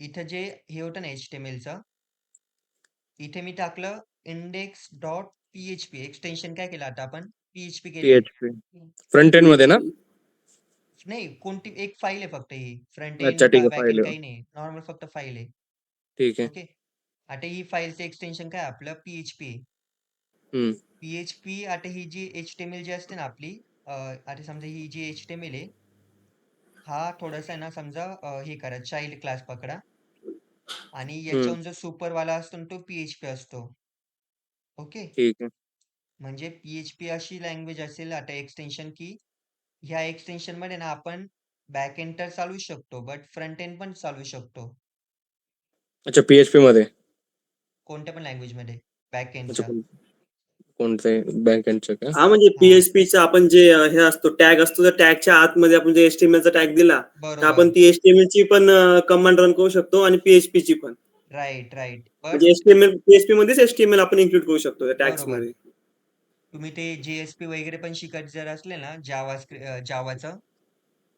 Speaker 1: इथं जे हे होतं ना HTMLचं, इथे मी टाकलं index.php एक्सटेन्शन काय केलं आता आपण? PHP केलंय.
Speaker 3: PHP फ्रंट एंड मध्ये ना?
Speaker 2: PHP.
Speaker 1: नाही, कोणती एक फाईल आहे फक्त ही. फ्रंट
Speaker 3: अच्छा,
Speaker 1: एंड
Speaker 3: ठीक आहे.
Speaker 1: बॅक
Speaker 3: फाईल
Speaker 1: एंड
Speaker 3: आहे.
Speaker 1: काही नाही. नॉर्मल फक्त फाईल आहे.
Speaker 3: ठीक आहे.
Speaker 1: ओके. आता ही फाईलचं एक्सटेन्शन काय आपलं PHP आहे.
Speaker 3: हं.
Speaker 1: PHP आता ही जी HTML जी असते ना आपली, आता समजा ही जी HTML आहे, हा थोडासा आहे ना समजा हे करा चाइल्ड क्लास पकडा आणि
Speaker 3: हं.
Speaker 1: याच्याहून जो सुपरवाला असतो ना तो PHP असतो. ओके.
Speaker 3: ठीक आहे.
Speaker 1: म्हणजे PHP अशी लँग्वेज असेल आता एक्सटेन्शन की ह्या एक्सटेन्शनमध्ये ना आपण बॅक एंड तर चालवू शकतो, बट फ्रंट एंड पण चालवू शकतो.
Speaker 3: अच्छा, PHPमध्ये.
Speaker 1: कोणत्या पण लँग्वेजमध्ये बॅक
Speaker 3: अच्छा,
Speaker 1: एंडच्या.
Speaker 3: कोणते बॅक एंडचं का?
Speaker 2: हा म्हणजे
Speaker 1: हां,
Speaker 2: पीएचपीचा आपण जे हे असतो टॅग असतो त्या टॅगच्या आतमध्ये आपण जे एचटीएमएलचा टॅग दिला तर आपण
Speaker 1: बरोबर.
Speaker 2: ती एचटीएमएल ची पण कमांड रन करू शकतो आणि पीएचपी ची पण
Speaker 1: राइट, राइट.
Speaker 2: म्हणजे
Speaker 1: बट
Speaker 2: एचटीएमएल पीएचपी मध्येच एचटीएमएल आपण इन्क्लूड करू शकतो त्या टॅग्स
Speaker 1: बरोबर.
Speaker 2: मध्ये.
Speaker 1: तुम्ही ते JSP वगैरे पण शिकत जर असले ना जावाचं,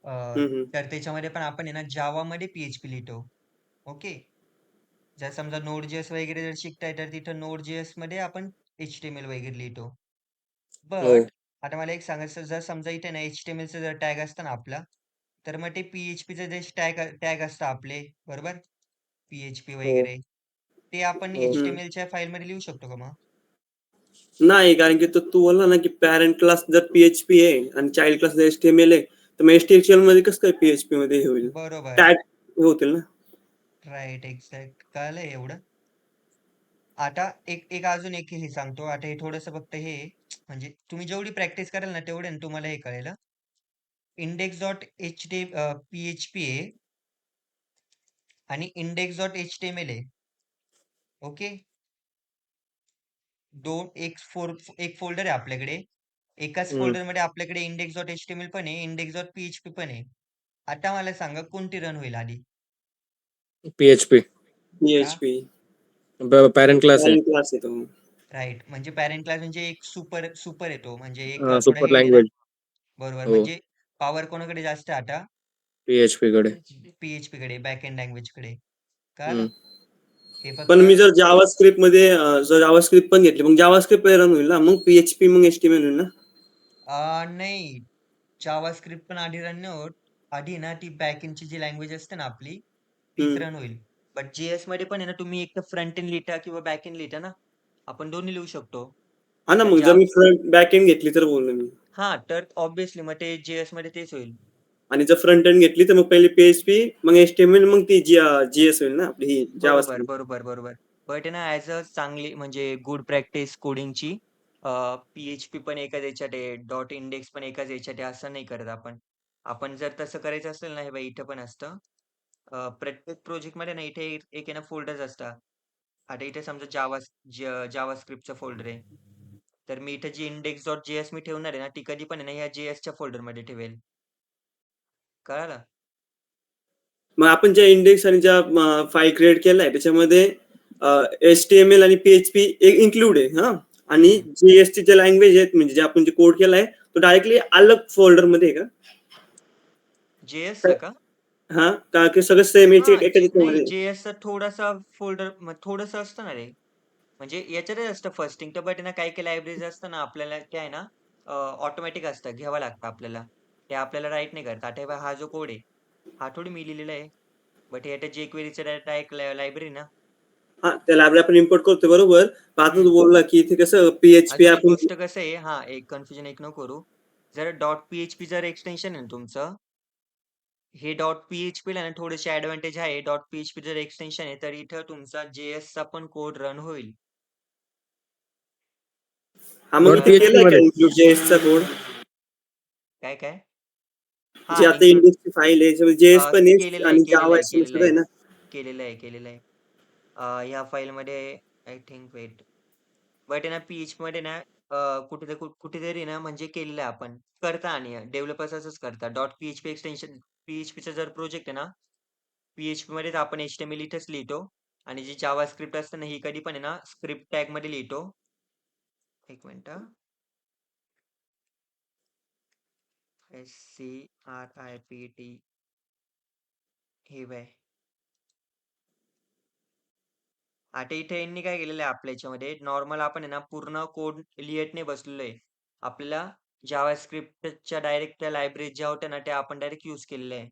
Speaker 2: हम्म, हम्म.
Speaker 1: तर त्याच्यामध्ये पण आपण आहे ना जावामध्ये PHP लिहितो. ओके. जर समजा Node.js वगैरे जर शिकताय तर तिथं Node.js मध्ये आपण HTML वगैरे लिहितो.
Speaker 3: हो.
Speaker 1: बट आता मला एक सांगायचं, जर समजा इथे ना HTMLचं जर टॅग असतं ना आपला, तर मग ते PHPचं जे टॅग असतं आपले, बरोबर? PHP
Speaker 3: हो.
Speaker 1: वगैरे, ते आपण
Speaker 3: हो.
Speaker 2: हम्म.
Speaker 1: HTMLच्या फाईलमध्ये लिहू शकतो का मग?
Speaker 2: नाही कारण की तू बोलला ना की पॅरेंट क्लास जर पीएचपी आहे आणि चाइल्ड क्लास जर एचटीएमएल आहे तर मग एचटीएमएल मध्ये कसं काय पीएचपी मध्ये हे होईल
Speaker 1: बरोबर.
Speaker 2: टॅग होतील ना.
Speaker 1: Right, exact. कळलं एवढं. आता एक अजून एक हे सांगतो. आता हे थोडंसं फक्त हे म्हणजे तुम्ही जेवढी प्रॅक्टिस कराल ना, तेवढे ना तुम्हाला हे कळेल हां. PHP आहे आणि index.html आहे. ओके. एक फोल्डर आहे आपल्याकडे. एकाच
Speaker 3: हं.
Speaker 1: फोल्डरमध्ये आपल्याकडे index.html पण आहे, index.php पण आहे. आता मला सांगा कोणती रन होईल आधी?
Speaker 3: PHP.
Speaker 1: का?
Speaker 2: पीएचपी
Speaker 3: पॅरेंट क्लास आहे.
Speaker 2: पॅरेंट क्लास आहे तो.
Speaker 1: राइट. म्हणजे पॅरेंट क्लास म्हणजे एक सुपर सुपर येतो. म्हणजे एक थोडा
Speaker 3: सुपर
Speaker 1: हेड आहे ना?
Speaker 3: लँग्वेज.
Speaker 1: बरोबर.
Speaker 3: हो.
Speaker 1: म्हणजे पॉवर कोणाकडे जास्त आहे आता?
Speaker 3: PHPकडे.
Speaker 1: PHP कडे, बॅक एंड लँग्वेजकडे.
Speaker 3: हं.
Speaker 1: कळालं? हे फक्त
Speaker 2: पण मी जर जावास्क्रिप्ट मध्ये जर जावास्क्रिप्ट पण घेतली मग जावास्क्रिप्ट रन होईल ना मग पीएचपी मग एचटीएमएल होईल ना.
Speaker 1: नाही. जावास्क्रिप्ट पण आधी रन नाही होत. आधी ना ती बॅक एंडची जी लँग्वेज असते ना आपली, तीच
Speaker 2: हम्म.
Speaker 1: रन होईल. बट JS मध्ये पण आहे ना, तुम्ही एक तर फ्रंट एंड लिहिता किंवा बॅक एंड लिहिता ना, आपण दोन्ही लिहू शकतो.
Speaker 2: हा ना
Speaker 1: तर
Speaker 2: मग जर मी फ्रंट बॅक एंड घेतली तर बोललो मी
Speaker 1: हां, तर ऑब्व्हियसली मग ते JS मध्ये तेच होईल.
Speaker 2: आणि जर फ्रंट एंड घेतली तर मग पहिले पीएचपी मग एचटीएमएल मग ती जीएस होईल ना आपली ही
Speaker 1: बरोबर,
Speaker 2: जावास्क्रिप्ट.
Speaker 1: बरोबर, बरोबर. बट आहे ना ॲज अ चांगली म्हणजे गुड प्रॅक्टिस कोडिंगची, PHP पण एकाच ह्याच्यात आहे, डॉट इंडेक्स पण एकाच ह्याच्यात आहे, असं नाही करत आपण. आपण जर तसं करायचं असेल ना, हे बघा इथं पण असतं. प्रत्येक प्रोजेक्टमध्ये ना इथे एक आहे ना फोल्डर्स असतात. आता इथे समजा जावास्क्रिप्टचं फोल्डर आहे. तर मी इथे जी index.js मी ठेवणार आहे ना, ती कधी पण आहे ना, ह्या JSच्या फोल्डरमध्ये ठेवेल. कळालं?
Speaker 2: मग आपण ज्या इंडेक्स आणि ज्या फाईल क्रिएट केलाय त्याच्यामध्ये एचटीएमएल आणि पीएचपी इन्क्लूड आहे हा आणि
Speaker 1: हं.
Speaker 2: जीएसटी च्या लँग्वेज आहेत म्हणजे जे आपण जे कोड केलाय तो डायरेक्टली अलग फोल्डर मध्ये आहे का.
Speaker 1: JSचं का?
Speaker 2: हा का की सगळं सेम याचे
Speaker 1: हां,
Speaker 2: एका
Speaker 1: नाही
Speaker 2: याच्यामध्ये.
Speaker 1: JSचा थोडासा फोल्डर थोडंसं असतं ना रे. म्हणजे याच्यातच असतं फर्स्टिंग तर, बट आहे ना काही-काही लायब्ररीज असतं ना आपल्याला त्या आहे ना ऑटोमॅटिक असतं, घ्यावं लागतं आपल्याला. ते आपल्याला राईट नाही करता. आता हे पहा हा जो कोड आहे, हा थोडी मी लिहिलेला आहे. बट हे आता jQueryचं डायरेक्ट लायब्ररी ना.
Speaker 2: हा त्या लायब्ररी आपण इम्पोर्ट करतोय बरोबर. पण आता तू
Speaker 1: हं.
Speaker 2: बोलला की इथे कसं पीएचपी
Speaker 1: अजून एक
Speaker 2: आपण.
Speaker 1: गोष्ट कसं आहे हां, एक कन्फ्युजन एक नको करू. जर .php जर एक्सटेन्शन आहे ना तुमचं, हे .php ला ना थोडेसे ॲडव्हांटेज आहे. .php जर एक्सटेन्शन आहे, तर इथं तुमचा JSचा पण कोड रन होईल.
Speaker 2: हा मग
Speaker 3: डॉट
Speaker 2: इथे
Speaker 1: कळालं?
Speaker 3: PHP
Speaker 2: केलाय का
Speaker 3: मध्ये.
Speaker 2: इन्क्लूड जेएसचा कोड
Speaker 1: काय, काय?
Speaker 2: जे
Speaker 1: हां,
Speaker 2: आता
Speaker 1: इन्क्लूड
Speaker 2: इंडेक्सची फाईल आहे जेएस पण आहे
Speaker 1: केलेलं आहे,
Speaker 2: आणि
Speaker 1: केलेलं
Speaker 2: जावा
Speaker 1: आहे,
Speaker 2: एचटीएमएल
Speaker 1: केलेलं
Speaker 2: सुद्धा
Speaker 1: आहे.
Speaker 2: आहे ना.
Speaker 1: केलेलं आहे, केलेलं आहे. ह्या फाईलमध्ये आय थिंक वेट. बट आहे ना PHPमध्ये ना कुठेतरी ना म्हणजे केलेलं आहे आपण. करता आणि डेव्हलपर्स असंच करतात. .php एक्सटेन्शन PHPचा जर प्रोजेक्ट आहे ना, PHPमध्येच आपण HTML इथेच लिहितो आणि जी जावास्क्रिप्ट असते ना, ही कधी पण आहे ना स्क्रिप्ट टॅगमध्ये लिहितो. एक मिनिट हां. SCRIPT हे बघ. आता इथे यांनी काय केलेलं आहे आपल्या ह्याच्यामध्ये नॉर्मल आपण आहे ना पूर्ण कोड लिहत नाही बसलेलो आहे. आपल्याला जावास्क्रिप्टच्या डायरेक्ट त्या लायब्ररीज ज्या होत्या ना त्या आपण डायरेक्ट यूज केलेल्या आहे.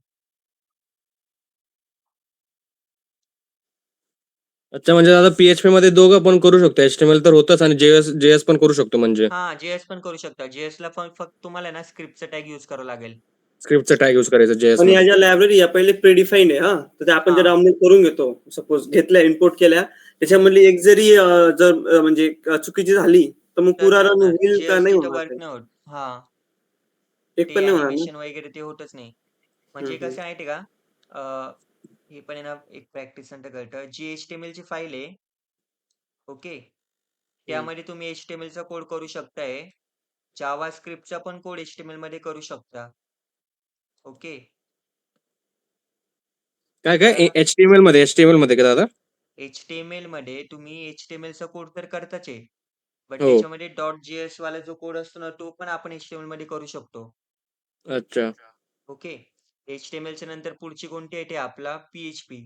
Speaker 3: अच्छा, म्हणजे आता PHP मध्ये दोघं पण करू शकतो. HTML तर होतच आणि JS पण करू शकतो म्हणजे.
Speaker 1: हा JS पण करू शकता. JS ला पण फक्त तुम्हाला ना स्क्रिप्टचा टॅग यूज करावा लागेल.
Speaker 3: स्क्रिप्टचा टॅग यूज करायचा JS
Speaker 2: आणि ह्या
Speaker 3: मध्ये.
Speaker 2: ज्या लायब्ररी या पहिले प्रीडिफाईन आहे तर त्या आपण
Speaker 1: हा.
Speaker 2: ज्या डाउनलोड करून घेतो सपोज घेतल्या इम्पोर्ट केल्या त्याच्यामधली एक जरी जर म्हणजे चुकीची झाली तर मग
Speaker 1: तर
Speaker 2: पुरा
Speaker 1: नाही
Speaker 2: रन
Speaker 1: होणार.
Speaker 2: होईल का
Speaker 1: JS
Speaker 2: नाही
Speaker 1: तिथं
Speaker 2: होणार
Speaker 1: वर्क
Speaker 2: ते
Speaker 1: नाही होत. हा.
Speaker 2: एक
Speaker 1: ते
Speaker 2: पण नाही होणार ना
Speaker 1: ॲनिमेशन वगैरे ते होतच नाही. म्हणजे
Speaker 2: हम्म,
Speaker 1: कसं आहे माहिती आहे का? हे पण आहे ना एक प्रॅक्टिस नंतर कळतं. जी HTML ची फाईल आहे, ओके.
Speaker 3: हम्म.
Speaker 1: त्यामध्ये तुम्ही HTML चा कोड करू शकताय. जावास्क्रिप्टचा पण कोड HTML मध्ये करू शकता. ओके.
Speaker 3: काय
Speaker 1: तर
Speaker 3: HTML मध्ये का दादा?
Speaker 1: HTML मध्ये तुम्ही HTML चा कोड तर करताच आहे. बट
Speaker 3: हो.
Speaker 1: त्याच्यामध्ये .js वाला जो कोड असतो ना तो पण आपण HTML मध्ये करू शकतो.
Speaker 3: अच्छा.
Speaker 1: ओके. HTML च्या नंतर पुढची कोणती आहे ते आपला PHP.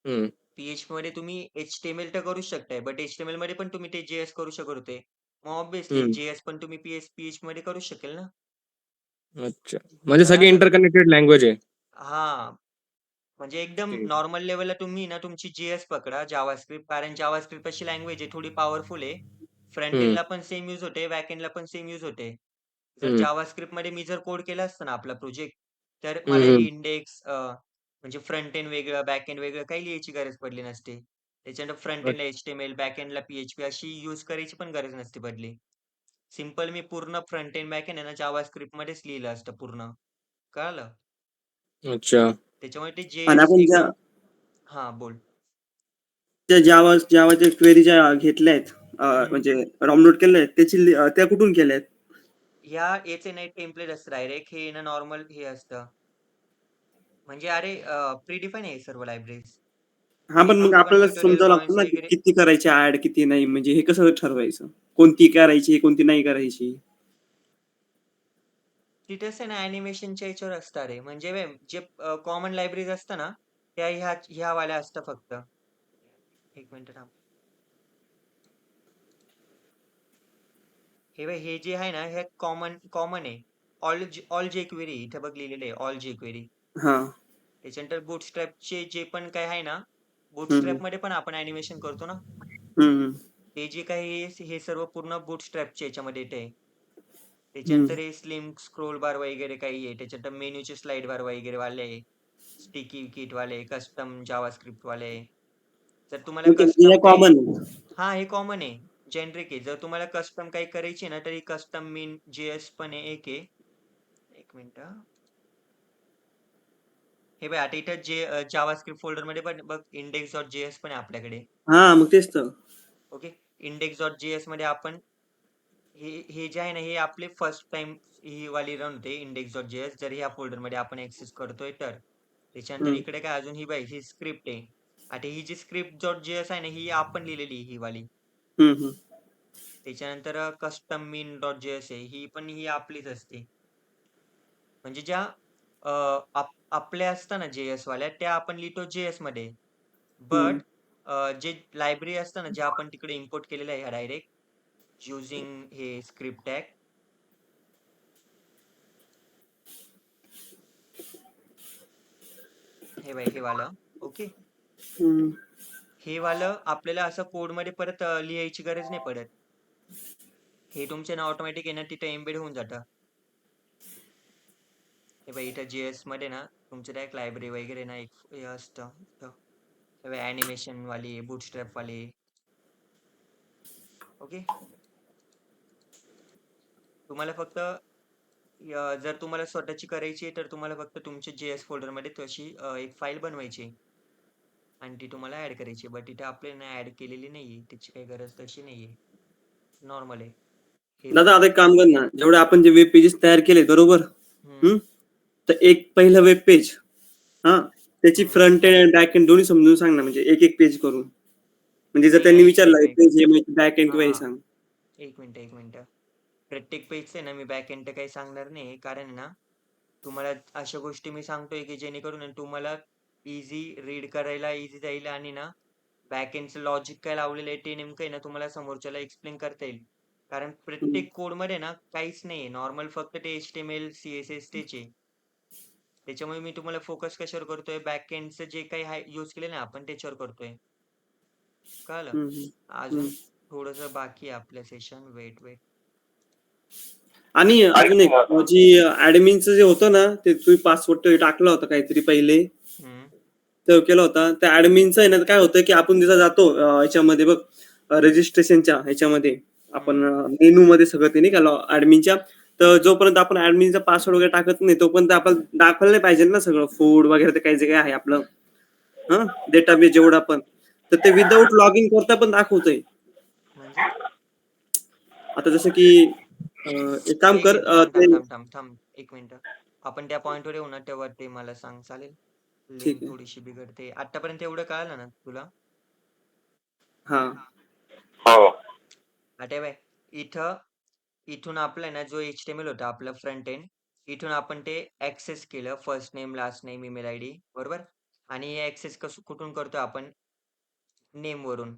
Speaker 3: हम्म.
Speaker 1: PHP मध्ये तुम्ही HTML तर करूच शकताय, बट HTML मध्ये पण तुम्ही ते JS करू शकत होते. मग ऑब्व्हियसली
Speaker 3: हम्म.
Speaker 1: JS पण तुम्ही PHP मध्ये करू शकेल ना.
Speaker 3: अच्छा, म्हणजे सगळी
Speaker 1: कळालं?
Speaker 3: इंटरकनेक्टेड लँग्वेज आहे.
Speaker 1: हा. म्हणजे एकदम
Speaker 3: ठीक.
Speaker 1: नॉर्मल लेवलला तुम्ही ना तुमची JS पकडा, जावास्क्रिप्ट. कारण जावास्क्रिप्ट अशी लँग्वेज आहे थोडी पॉवरफुल आहे. फ्रंट
Speaker 3: हम्म.
Speaker 1: एंडला पण सेम यूज होते, बॅक एंडला पण सेम यूज होते. जर
Speaker 3: हम्म.
Speaker 1: जावास्क्रिप्ट मध्ये मी जर कोड केला असता ना आपला प्रोजेक्ट, तर मला हे
Speaker 3: हम्म.
Speaker 1: इंडेक्स म्हणजे फ्रंट एंड वेगळं, बॅक एंड वेगळं काही लिहायची गरज पडली नसती. त्याच्यानंतर फ्रंट एंडला HTML, बॅक एंडला PHP अशी यूज करायची पण गरज नसती पडली. सिंपल मी पूर्ण फ्रंट एंड, बॅक एंड आहे ना जावास्क्रिप्ट मध्येच लिहिलं असतं पूर्ण. कळालं?
Speaker 3: अच्छा.
Speaker 1: त्याच्यामुळे ते
Speaker 2: आणि
Speaker 1: JS
Speaker 2: आपण ज्या
Speaker 1: एकदम. हा बोल.
Speaker 2: त्या जावाच्या क्वेरी ज्या घेतल्या आहेत
Speaker 1: हम्म.
Speaker 2: म्हणजे डाउनलोड केल्या आहेत त्या कुठून केल्या आहेत
Speaker 1: ह्या याचे नाही टेम्पलेट असतं डायरेक्ट. हे ना नॉर्मल हे असतं. म्हणजे अरे प्रीडिफाईन आहे सर्व लायब्ररीज.
Speaker 2: हा
Speaker 1: हे
Speaker 2: पण मग
Speaker 1: फक्त आपण
Speaker 2: आपल्याला
Speaker 1: ट्युटोरियल
Speaker 2: समजावं लागतं
Speaker 1: पॉइंट्स
Speaker 2: ना की
Speaker 1: वगैरे.
Speaker 2: किती करायची ऍड किती नाही म्हणजे हे कसं ठरवायचं कोणती करायची कोणती नाही करायची
Speaker 1: तिथेच आहे ना ॲनिमेशनच्या याच्यावर असतं रे. म्हणजे जे कॉमन लायब्ररीज असतं ना, त्या ह्या वाल्या असतं फक्त. एक मिनिट थांब. हे जे आहे ना हे कॉमन आहे. ऑल jQuery इथे बघ लिहिलेलं आहे ऑल jQuery.
Speaker 2: हा
Speaker 1: त्याच्यानंतर बुटस्ट्रॅपचे जे पण काय आहे ना,
Speaker 2: हम्म
Speaker 1: बुटस्ट्रॅपमध्ये पण आपण ॲनिमेशन करतो ना.
Speaker 2: हम्म
Speaker 1: हे जे काही हे सर्व पूर्ण बुटस्ट्रॅपच्या याच्यामध्ये येते.
Speaker 2: हम्म
Speaker 1: त्याच्यानंतर हे स्लिम स्क्रोल बार वगैरे काही आहे. त्याच्यानंतर मेनूचे स्लाइड बार वगैरे वाले आहे. स्टिकी किट वाले, कस्टम जावास्क्रिप्ट वाले. जर तुम्हाला
Speaker 2: ओके
Speaker 1: कस्टम
Speaker 2: हे
Speaker 1: काही.
Speaker 2: कॉमन
Speaker 1: हा हे कॉमन आहे. जेनरिक आहे. जर तुम्हाला कस्टम काही करायची ना, तर ही कस्टम मीन JS पण आहे एक आहे. एक मिनिट हा. हे बघ आता इथं जे जावास्क्रिप्ट फोल्डरमध्ये पण बघ index.js पण आहे आपल्याकडे.
Speaker 2: हा मग तेच तर
Speaker 1: ओके. index.js मध्ये आपण हे जे आहे ना, हे आपले फर्स्ट टाइम ही वाली रन होते index.js. जर ह्या फोल्डरमध्ये आपण ऍक्सेस करतोय तर. त्याच्यानंतर
Speaker 2: हम्म
Speaker 1: इकडे काय अजून ही बाई ही स्क्रिप्ट आहे. आता ही जी script.js आहे ना, ही आपण लिहिलेली ही वाली.
Speaker 2: हम्म
Speaker 1: त्याच्यानंतर कस्टम मीन डॉट JS आहे. ही पण ही आपलीच असते. म्हणजे ज्या आपल्या असतात ना JS वाल्या त्या आपण लिहितो JS मध्ये.
Speaker 2: हम्म
Speaker 1: बट जे लायब्ररी असतं ना, जे आपण तिकडे इम्पोर्ट केलेलं आहे डायरेक्ट युजिंग हे स्क्रिप्ट टॅग. हे बाई हे वालं. ओके.
Speaker 2: हम्म
Speaker 1: हे वालं आपल्याला असं कोडमध्ये परत लिहायची गरज नाही पडत. हे तुमच्या ना ऑटोमॅटिक आहे ना तिथे एम्बेड होऊन जातं. हे बघ इथं JS मध्ये ना तुमचं डायरेक्ट लायब्ररी वगैरे ना एक हे असतं. इथं ॲनिमेशन वाली, बूटस्ट्रॅप वाली. ओके. तुम्हाला फक्त जर तुम्हाला स्वतःची करायची आहे तर तुम्हाला फक्त तुमच्या JS फोल्डरमध्ये तशी एक फाईल बनवायची आणि ती तुम्हाला ऍड करायची. बट इथे आपल्याला ऍड केलेली नाहीये. त्याची काही गरज तशी नाहीये. नॉर्मल आहे. हे
Speaker 2: दादा आता
Speaker 1: फक्त.
Speaker 2: एक काम कर ना जेवढे आपण जे वेब पेजेस तयार केले बरोबर
Speaker 1: हम्म.
Speaker 2: तर एक पहिलं वेब पेज हा त्याची
Speaker 1: हम्म.
Speaker 2: फ्रंट एंड बॅक एंड दोन्ही समजून सांग ना म्हणजे एक एक पेज करून म्हणजे जर
Speaker 1: नाही
Speaker 2: त्यांनी
Speaker 1: ऐक
Speaker 2: विचारलं
Speaker 1: ऐक.
Speaker 2: पेज हे बॅक एंड
Speaker 1: हा
Speaker 2: किंवा हे
Speaker 1: हा.
Speaker 2: सांग
Speaker 1: एक मिनिट एक मिनिट. प्रत्येक पेजचं ना मी बॅक एंड काही सांगणार नाही. कारण ना तुम्हाला अशा गोष्टी मी सांगतोय की जेणेकरून आहे ना तुम्हाला इझी रीड करायला इझी जाईल आणि ना बॅक एंडचं लॉजिक काय लावलेलं आहे ते नेमकं आहे ना तुम्हाला समोरच्याला एक्सप्लेन करता येईल. कारण प्रत्येक कोडमध्ये ना काहीच नाही नॉर्मल फक्त ते HTML, CSS तेच आहे. त्याच्यामुळे मी तुम्हाला फोकस कशावर करतोय बॅक एंडचं जे काही यूज केलं ना आपण त्याच्यावर करतोय. कळालं?
Speaker 2: हम्म, हम्म,
Speaker 1: अजून
Speaker 2: हम्म.
Speaker 1: थोडंसं बाकी आहे आपलं सेशन. वेट.
Speaker 2: आणि अजून एक जी ऍडमिनचं जे होतं ना ते तुम्ही पासवर्ड टाकला होता काहीतरी पहिले
Speaker 1: हम्म.
Speaker 2: ते केला होता त्या ऍडमिनचं आहे ना काय होतं की आपण तिथं जातो ह्याच्यामध्ये बघ रजिस्ट्रेशनच्या ह्याच्यामध्ये आपण मेनू मध्ये सगळं ते नाही का ऍडमिनच्या तर जोपर्यंत आपण ऍडमिनचा पासवर्ड वगैरे टाकत नाही तोपर्यंत आपल्याला दाखवलं नाही पाहिजे ना सगळं फूड वगैरे ते काही जे काही आहे आपलं डेटाबेस जेवढा पण तर ते विदाऊट लॉग इन करता पण दाखवतंय.
Speaker 1: म्हणजे
Speaker 2: आता जसं की एक काम
Speaker 1: एक
Speaker 2: कर
Speaker 1: मिनिट थांब
Speaker 2: ते
Speaker 1: थांब थांब थांब थांब एक मिनिट. आपण त्या पॉइंटवर येऊ ना तेव्हा ते मला सांग चालेल.
Speaker 2: ठीक
Speaker 1: लिंक
Speaker 2: आहे.
Speaker 1: थोडीशी बिघडते. आतापर्यंत एवढं कळालं ना तुला?
Speaker 2: हा
Speaker 1: आता बाय इथून आपला ना जो HTML होता आपला फ्रंट एंड इथून आपण ते ऍक्सेस केलं first name last name email ID बरोबर आणि हे ऍक्सेस कुठून करतो आपण नेम वरून.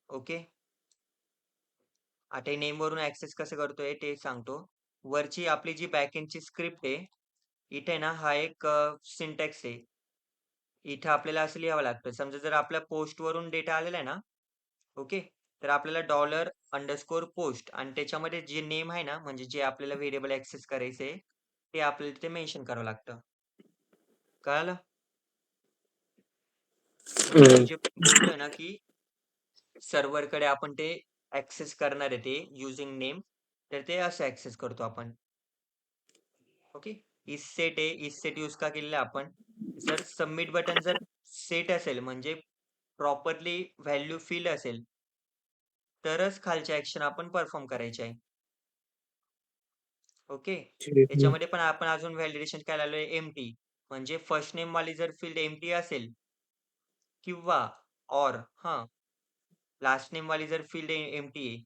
Speaker 1: ओके आता नेम वरून ऍक्सेस कसं करतोय ते सांगतो. वरची आपली जी बॅकएंडची स्क्रिप्ट आहे इथे ना हा एक सिंटॅक्स आहे. इथे आपल्याला असं लिहावं लागतं. समजा जर आपल्या पोस्ट वरून डेटा आलेला आहे ना ओके तर आपल्याला $_पोस्ट आणि त्याच्यामध्ये जे नेम आहे ना म्हणजे जे आपल्याला व्हेरिएबल ऍक्सेस करायचे ते आपल्याला तिथे मेन्शन करावं लागतं. कळालं? म्हणजे मी जे बोलतोय ना की सर्व्हरकडे आपण ते ऍक्सेस करणार आहे ते युजिंग नेम तर ते असं ऍक्सेस करतो आपण. ओके इसेट आहे इसेट यूज का केलेला आपण जर सबमिट बटन जर सेट असेल म्हणजे प्रॉपरली व्हॅल्यू फिल असेल तरच खालचे ऍक्शन आपण परफॉर्म करायचे आहे. ओके त्याच्यामध्ये पण आपण अजून व्हॅलिडेशन काय लावलंय एम्प्टी म्हणजे फर्स्ट नेम वाली जर फील्ड एम्प्टी असेल किंवा ऑर लास्ट नेम वाली जर फील्ड एम्प्टी आहे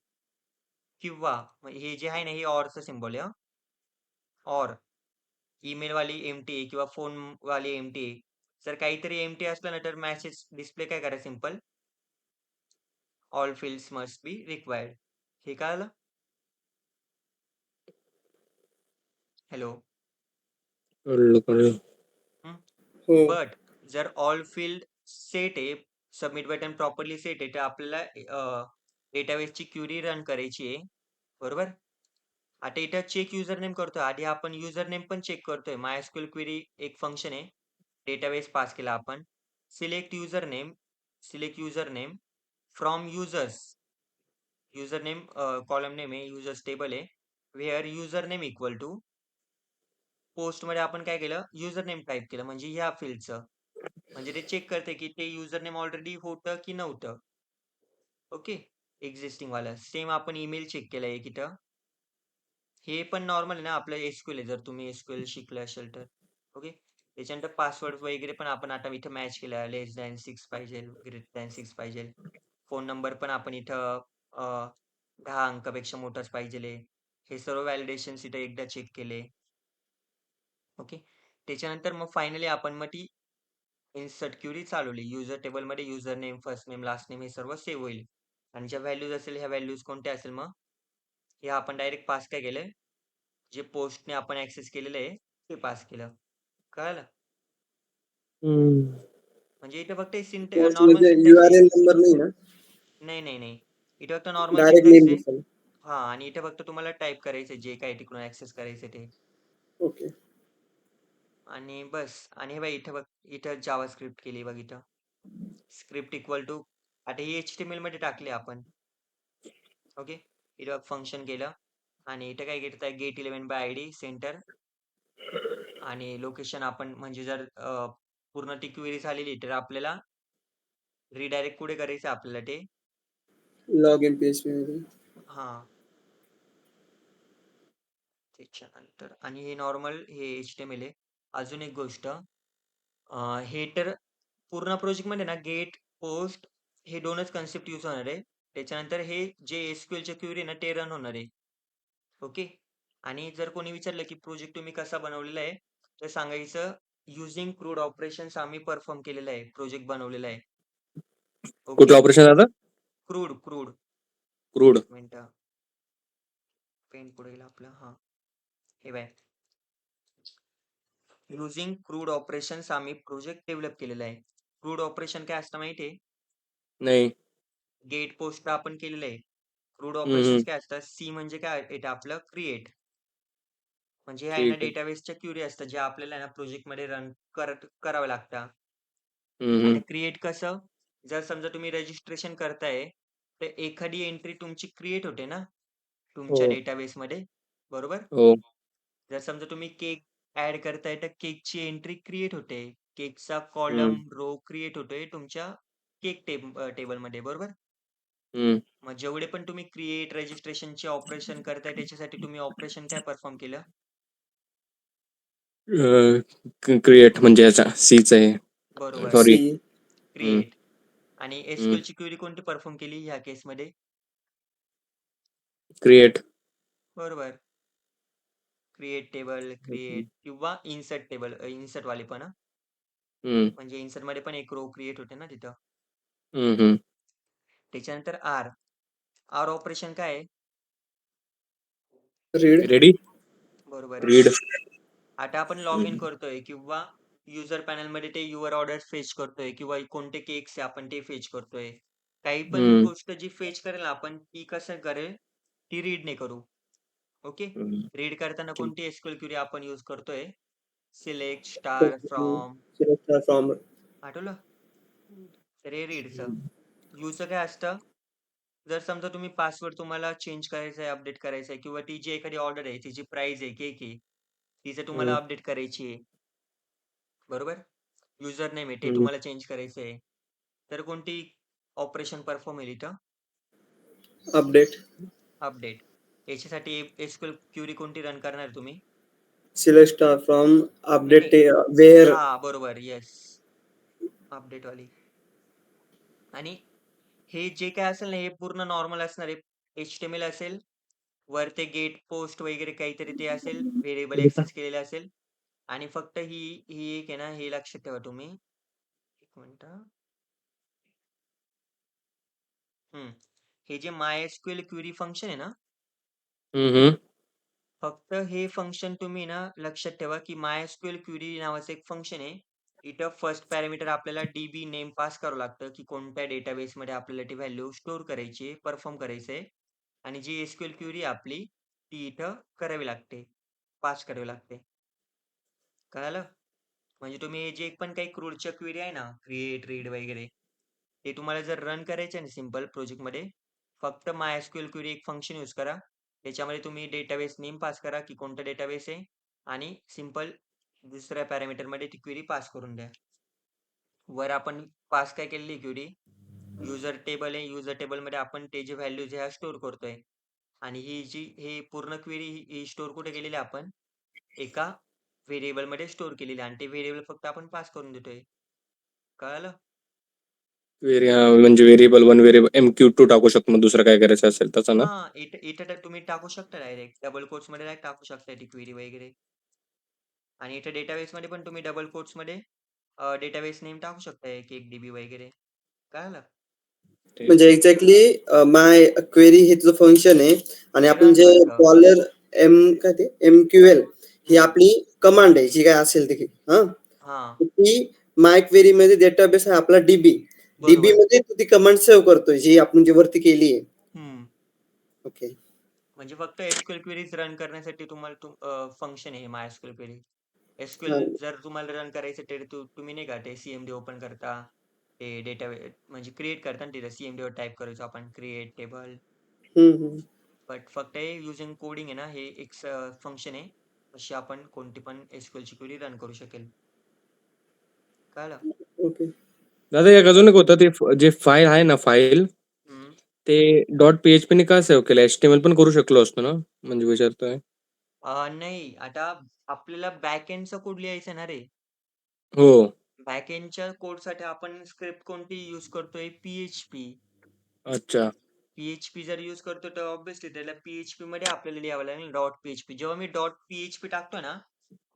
Speaker 1: किंवा हे जे आहे ना हे ऑरचं सिम्बॉल आहे ऑर ईमेल वाली एम्प्टी आहे किंवा फोन वाली एम्प्टी आहे. जर काहीतरी एम्प्टी असलं ना तर मेसेज डिस्प्ले काय करा simple all fields must be required. हे कळालं? हॅलो
Speaker 3: कळलं.
Speaker 2: हो
Speaker 1: बट जर ऑल फील्ड सेट आहे सबमिट बटन प्रॉपरली सेट आहे तर आपल्याला डेटाबेसची क्युरी रन करायची आहे बरोबर. आता इथं चेक युजर नेम करतोय आधी आपण युजर नेम पण चेक करतोय. MySQL क्वेरी एक फंक्शन आहे डेटाबेस पास केला आपण select user name from user name column name आहे युजर्स टेबल आहे where user name equal to post मध्ये आपण काय केलं युजर नेम टाईप केलं म्हणजे ह्या फील्डचं म्हणजे ते चेक करते की ते युजर नेम ऑलरेडी होतं की नव्हतं. ओके एक्झिस्टिंग वाला सेम आपण ईमेल चेक केलं एक इथं. हे पण नॉर्मल आहे ना आपलं एसक्यूएल आहे जर तुम्ही एसक्यूएल शिकलं असेल तर. ओके त्याच्यानंतर पासवर्ड वगैरे पण आपण आता इथं मॅच केला <6 पाहिजे <6 पाहिजे. फोन नंबर पण आपण इथं 10 अंकापेक्षा मोठाच पाहिजे. हे सर्व व्हॅलिडेशन इथं एकदा चेक केले. ओके त्याच्यानंतर मग फायनली आपण मग ती इन्सर्ट क्युरी चालवली. युजर टेबलमध्ये user name first name last name हे सर्व सेव्ह होईल आणि ज्या व्हॅल्यूज असेल ह्या व्हॅल्यूज कोणत्या असेल मग हे आपण डायरेक्ट पास काय केलंय जे पोस्टने आपण ऍक्सेस केलेलं आहे ते पास केलं. कळालं? म्हणजे इथे फक्त
Speaker 2: पोस्ट
Speaker 1: नॉर्मल
Speaker 2: मध्ये
Speaker 1: सिंटॅक्स आहे.
Speaker 2: URL नंबर नाही ना
Speaker 1: नाही इथे फक्त नॉर्मल
Speaker 2: डायरेक्ट
Speaker 1: सिंटॅक्स
Speaker 2: नेम
Speaker 1: आहे.
Speaker 2: दिसेल.
Speaker 1: हा आणि इथे फक्त तुम्हाला टाईप करायचं जे काही तिकडून ऍक्सेस करायचं ते
Speaker 2: ओके
Speaker 1: आणि बस. आणि हे बघ इथं जावा स्क्रिप्ट केली बघ इथं स्क्रिप्ट इक्वल टू आता ही HTML मध्ये टाकली आपण. ओके इथं फंक्शन केलं आणि इथं काय घेत गेट 11 बाय आयडी सेंटर आणि लोकेशन आपण म्हणजे जर पूर्ण ती क्वेरी झालेली तर आपल्याला रिडायरेक्ट कुठे करायचं आपल्याला ते
Speaker 2: लॉग इन PHP मध्ये
Speaker 1: हा त्याच्यानंतर आणि हे नॉर्मल हे HTML आहे. अजून एक गोष्ट हे तर पूर्ण प्रोजेक्ट मध्ये ना गेट पोस्ट हे दोनच कन्सेप्ट यूज होणार आहे. त्याच्यानंतर हे जे SQL चे क्वेरी ना ते रन होणार आहे. ओके आणि जर कोणी विचारलं की प्रोजेक्ट तुम्ही कसा बनवलेला आहे तर सांगायचं युजिंग क्रूड ऑपरेशन्स आम्ही परफॉर्म केलेला आहे प्रोजेक्ट बनवलेला आहे. ओके
Speaker 3: कुठलं ऑपरेशन आता
Speaker 1: क्रूड
Speaker 3: क्रूड
Speaker 1: एक मिनिट पेन पुढे येईल आपलं. हा हे बाय युझिंग क्रूड ऑपरेशन्स आम्ही प्रोजेक्ट डेव्हलप केलेला आहे. क्रूड ऑपरेशन काय असतं माहिती आहे?
Speaker 3: नाही.
Speaker 1: गेट पोस्ट आपण केलेलं आहे. क्रूड
Speaker 3: हम्म,
Speaker 1: ऑपरेशन्स काय असतात? सी म्हणजे काय येतं आपलं क्रिएट. म्हणजे ह्या आहे ना
Speaker 3: ठीक आहे.
Speaker 1: डेटाबेसच्या क्युरी असतात जे आपल्याला ना प्रोजेक्ट मध्ये रन करावं लागतं.
Speaker 3: हम्म,
Speaker 1: आता क्रिएट कसं? जर समजा तुम्ही रजिस्ट्रेशन करताय तर एखादी एंट्री तुमची क्रिएट होते ना तुमच्या
Speaker 3: हो
Speaker 1: डेटाबेस मध्ये, बरोबर?
Speaker 3: हो
Speaker 1: जर समजा तुम्ही केक ऍड करताय तर केकची एंट्री क्रिएट होते. केकचा
Speaker 3: हम्म,
Speaker 1: कॉलम रो क्रिएट होतोय तुमच्या केक टेबल मध्ये, बरोबर?
Speaker 3: हम्म.
Speaker 1: मग जेवढे पण तुम्ही क्रिएट रजिस्ट्रेशनचे ऑपरेशन करताय त्याच्यासाठी तुम्ही ऑपरेशन काय परफॉर्म केलं?
Speaker 3: क्रिएट म्हणजे याचा सीच आहे.
Speaker 1: बरोबर,
Speaker 3: सॉरी.
Speaker 2: C
Speaker 1: create. आणि
Speaker 3: हम्म.
Speaker 1: एसक्यूएल ची क्वेरी कोणती परफॉर्म केली ह्या केसमध्ये?
Speaker 3: क्रिएट.
Speaker 1: बरोबर, क्रिएट टेबल, क्रिएट किंवा इन्सर्ट टेबल, इन्सर्ट वाली पण हं.
Speaker 3: हम्म,
Speaker 1: म्हणजे इन्सर्ट मध्ये पण एक रो क्रिएट होते ना तिथं.
Speaker 3: हम्म, हम्म.
Speaker 1: त्याच्यानंतर आर. आर ऑपरेशन काय आहे?
Speaker 2: Read
Speaker 3: ready.
Speaker 1: बरोबर,
Speaker 3: रीड.
Speaker 1: रीड. आता आपण लॉग इन करतोय किंवा युजर पॅनल मध्ये ते युअर ऑर्डर फेच करतोय किंवा कोणते केक्स आहे आपण ते फेच करतोय. काही पण
Speaker 3: हम्म.
Speaker 1: गोष्ट जी फेच करेल आपण ती कसं करेल? ती रीड ने करू. ओके.
Speaker 3: हम्म.
Speaker 1: रीड करताना
Speaker 3: ठीक.
Speaker 1: कोणती एसक्यूएल क्वेरी आपण यूज करतोय? Select star from.
Speaker 2: फ्रॉम
Speaker 1: आठवलं? तर हे रीडचं. यूजचं काय असतं? जर समजा तुम्ही पासवर्ड तुम्हाला चेंज करायचा आहे, अपडेट करायचा आहे किंवा ती जी एखादी ऑर्डर आहे, तिची प्राइस आहे, केक आहे, तिचं तुम्हाला अपडेट करायची आहे. बरोबर? युजर नेम आहे ते तुम्हाला चेंज करायचं आहे. तर कोणती ऑपरेशन परफॉर्म होईल इथं?
Speaker 2: Update
Speaker 1: update. याच्यासाठी एसक्यूएल क्वेरी कोणती रन करणार तुम्ही?
Speaker 2: सिलेक्ट स्टार फ्रॉम
Speaker 1: नाही,
Speaker 2: अपडेट
Speaker 1: नाही.
Speaker 2: वेअर
Speaker 1: हा, बरोबर. येस. अपडेट वाली. आणि हे जे काय असेल ना हे पूर्ण नॉर्मल असणार आहे. HTML असेल, वर ते गेट पोस्ट वगैरे काहीतरी ते असेल, व्हेरिएबल ऍक्सेस केलेले असेल आणि फक्त ही ही एक आहे ना हे लक्षात ठेवा तुम्ही. एक मिनिट. हे जे MySQL क्वेरी फंक्शन आहे ना,
Speaker 3: हम्म.
Speaker 1: फक्त हे फंक्शन तुम्ही ना लक्षात ठेवा की MySQL क्वेरी नावाचं एक फंक्शन आहे. इथं फर्स्ट पॅरामीटर आपल्याला DB नेम पास करावं लागतं की कोणत्या डेटाबेस मध्ये आपल्याला ती व्हॅल्यू स्टोअर करायची आहे, परफॉर्म करायचं आहे. आणि जी एसक्यूएल क्वेरी आपली ती इथं करावी लागते, पास करावी लागते. कळालं? म्हणजे तुम्ही जे पण काही क्रूडच्या क्वेरी आहे ना, क्रिएट, रीड वगैरे, ते तुम्हाला जर रन करायचे आहे ना सिंपल प्रोजेक्टमध्ये, फक्त MySQL क्वेरी एक फंक्शन यूज करा. त्याच्यामध्ये तुम्ही डेटाबेस नेम पास करा की कोणता डेटाबेस आहे आणि सिंपल दुसऱ्या पॅरामीटरमध्ये ती क्वेरी पास करून द्या. वर आपण पास काय केलेली क्वेरी? युजर टेबल आहे. युजर टेबलमध्ये आपण ते जे व्हॅल्यूज ह्या स्टोअर करतोय. आणि ही पूर्ण क्वेरी ही स्टोअर कुठे केलेली आहे आपण? एका व्हेरिएबलमध्ये स्टोअर केलेली आहे आणि ते व्हेरिएबल फक्त आपण पास करून देतोय. कळालं?
Speaker 3: म्हणजे व्हेरिएबल 1 व्हेरिएबल MQ2 टाकू शकतो मग दुसरं काय करायचं असेल तसं ना.
Speaker 1: हां, इथं तर तुम्ही टाकू शकता डायरेक्ट. डबल कोट्समध्ये डायरेक्ट टाकू शकता ती क्वेरी वगैरे. आणि इथं डेटाबेसमध्ये पण तुम्ही डबल कोट्समध्ये डेटाबेस नेम टाकू शकता एक एक DB वगैरे. कळालं?
Speaker 2: म्हणजे एक्झॅक्टली माय क्वेरी हे तुझं फंक्शन आहे आणि
Speaker 1: ते
Speaker 2: आपण
Speaker 1: रन
Speaker 2: जे
Speaker 1: करतं.
Speaker 2: डॉलर काय ते MQL ही
Speaker 1: हं.
Speaker 2: आपली कमांड आहे जी काय असेल ती हा
Speaker 1: हां,
Speaker 2: ती माय क्वेरी मध्ये डेटाबेस आहे आपला DB
Speaker 1: बरोबर.
Speaker 2: मध्ये तू ती कमांड सेव्ह करतोय जी आपण जी वरती केली आहे.
Speaker 1: हं.
Speaker 2: ओके
Speaker 1: म्हणजे फक्त एसक्यूएल क्वेरीज रन करण्यासाठी तुम्हाला फंक्शन आहे MySQL क्वेरी.
Speaker 2: हा
Speaker 1: एसक्यूएल जर तुम्हाला रन करायचं तर तुम्ही नाही का ते CMD ओपन करता. ते डेटा म्हणजे क्रिएट करता ना तिथं CMD वर टाइप करायचो आपण क्रिएट टेबल.
Speaker 2: हम्म.
Speaker 1: बट फक्त हे युजिंग कोडिंग आहे ना हे एक फंक्शन आहे. अशी आपण कोणती पण एसक्यूएल ची क्वेरी रन करू शकेल. कळलं?
Speaker 2: ओके
Speaker 3: दादा एक अजून एक होतं ते जे फाईल आहे ना फाईल
Speaker 1: हं.
Speaker 3: ते .php ने का सेव्ह केलं? HTML पण करू शकलो असतो ना म्हणजे विचारतोय.
Speaker 1: नाही आता आपल्याला बॅकएंडचा कोड लिहायचा ना रे.
Speaker 3: हो.
Speaker 1: बॅकएंडच्या कोडसाठी आपण स्क्रिप्ट कोणती यूज करतोय? PHP.
Speaker 3: अच्छा.
Speaker 1: PHP जर यूज करतो तर ऑब्व्हियसली त्याला PHP मध्ये आपल्याला लिहावं लागेल .php. जेव्हा मी .php टाकतो ना,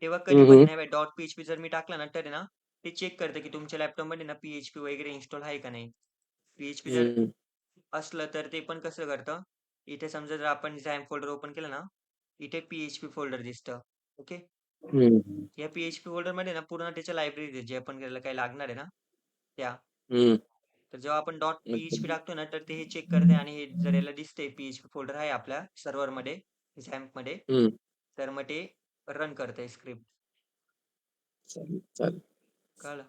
Speaker 1: तेव्हा कधी पण
Speaker 3: हम्म.
Speaker 1: आहे ना .php जर मी टाकला ना, तर आहे ना ते चेक करतं की तुमच्या लॅपटॉपमध्ये ना PHP वगैरे इन्स्टॉल आहे का नाही. PHP जर
Speaker 3: हम्म.
Speaker 1: असलं तर ते पण कसं करतं, इथे समजा जर आपण XAMPP फोल्डर ओपन केलं ना, इथे PHP फोल्डर दिसतं. ओके.
Speaker 3: हम्म.
Speaker 1: या PHP फोल्डरमध्ये ना पूर्ण त्याच्या लायब्ररी जे पण त्याला काही लागणार आहे ना, त्या.
Speaker 3: हम्म.
Speaker 1: तर जेव्हा आपण
Speaker 3: अच्छा.
Speaker 1: .php टाकतो ना, तर ते हे चेक करते आणि हे जर याला दिसते PHP फोल्डर आहे आपल्या सर्व्हरमध्ये, XAMPPमध्ये,
Speaker 3: हम्म.
Speaker 1: तर मग ते रन करतंय स्क्रिप्ट.
Speaker 3: चालेल.
Speaker 1: कळलं?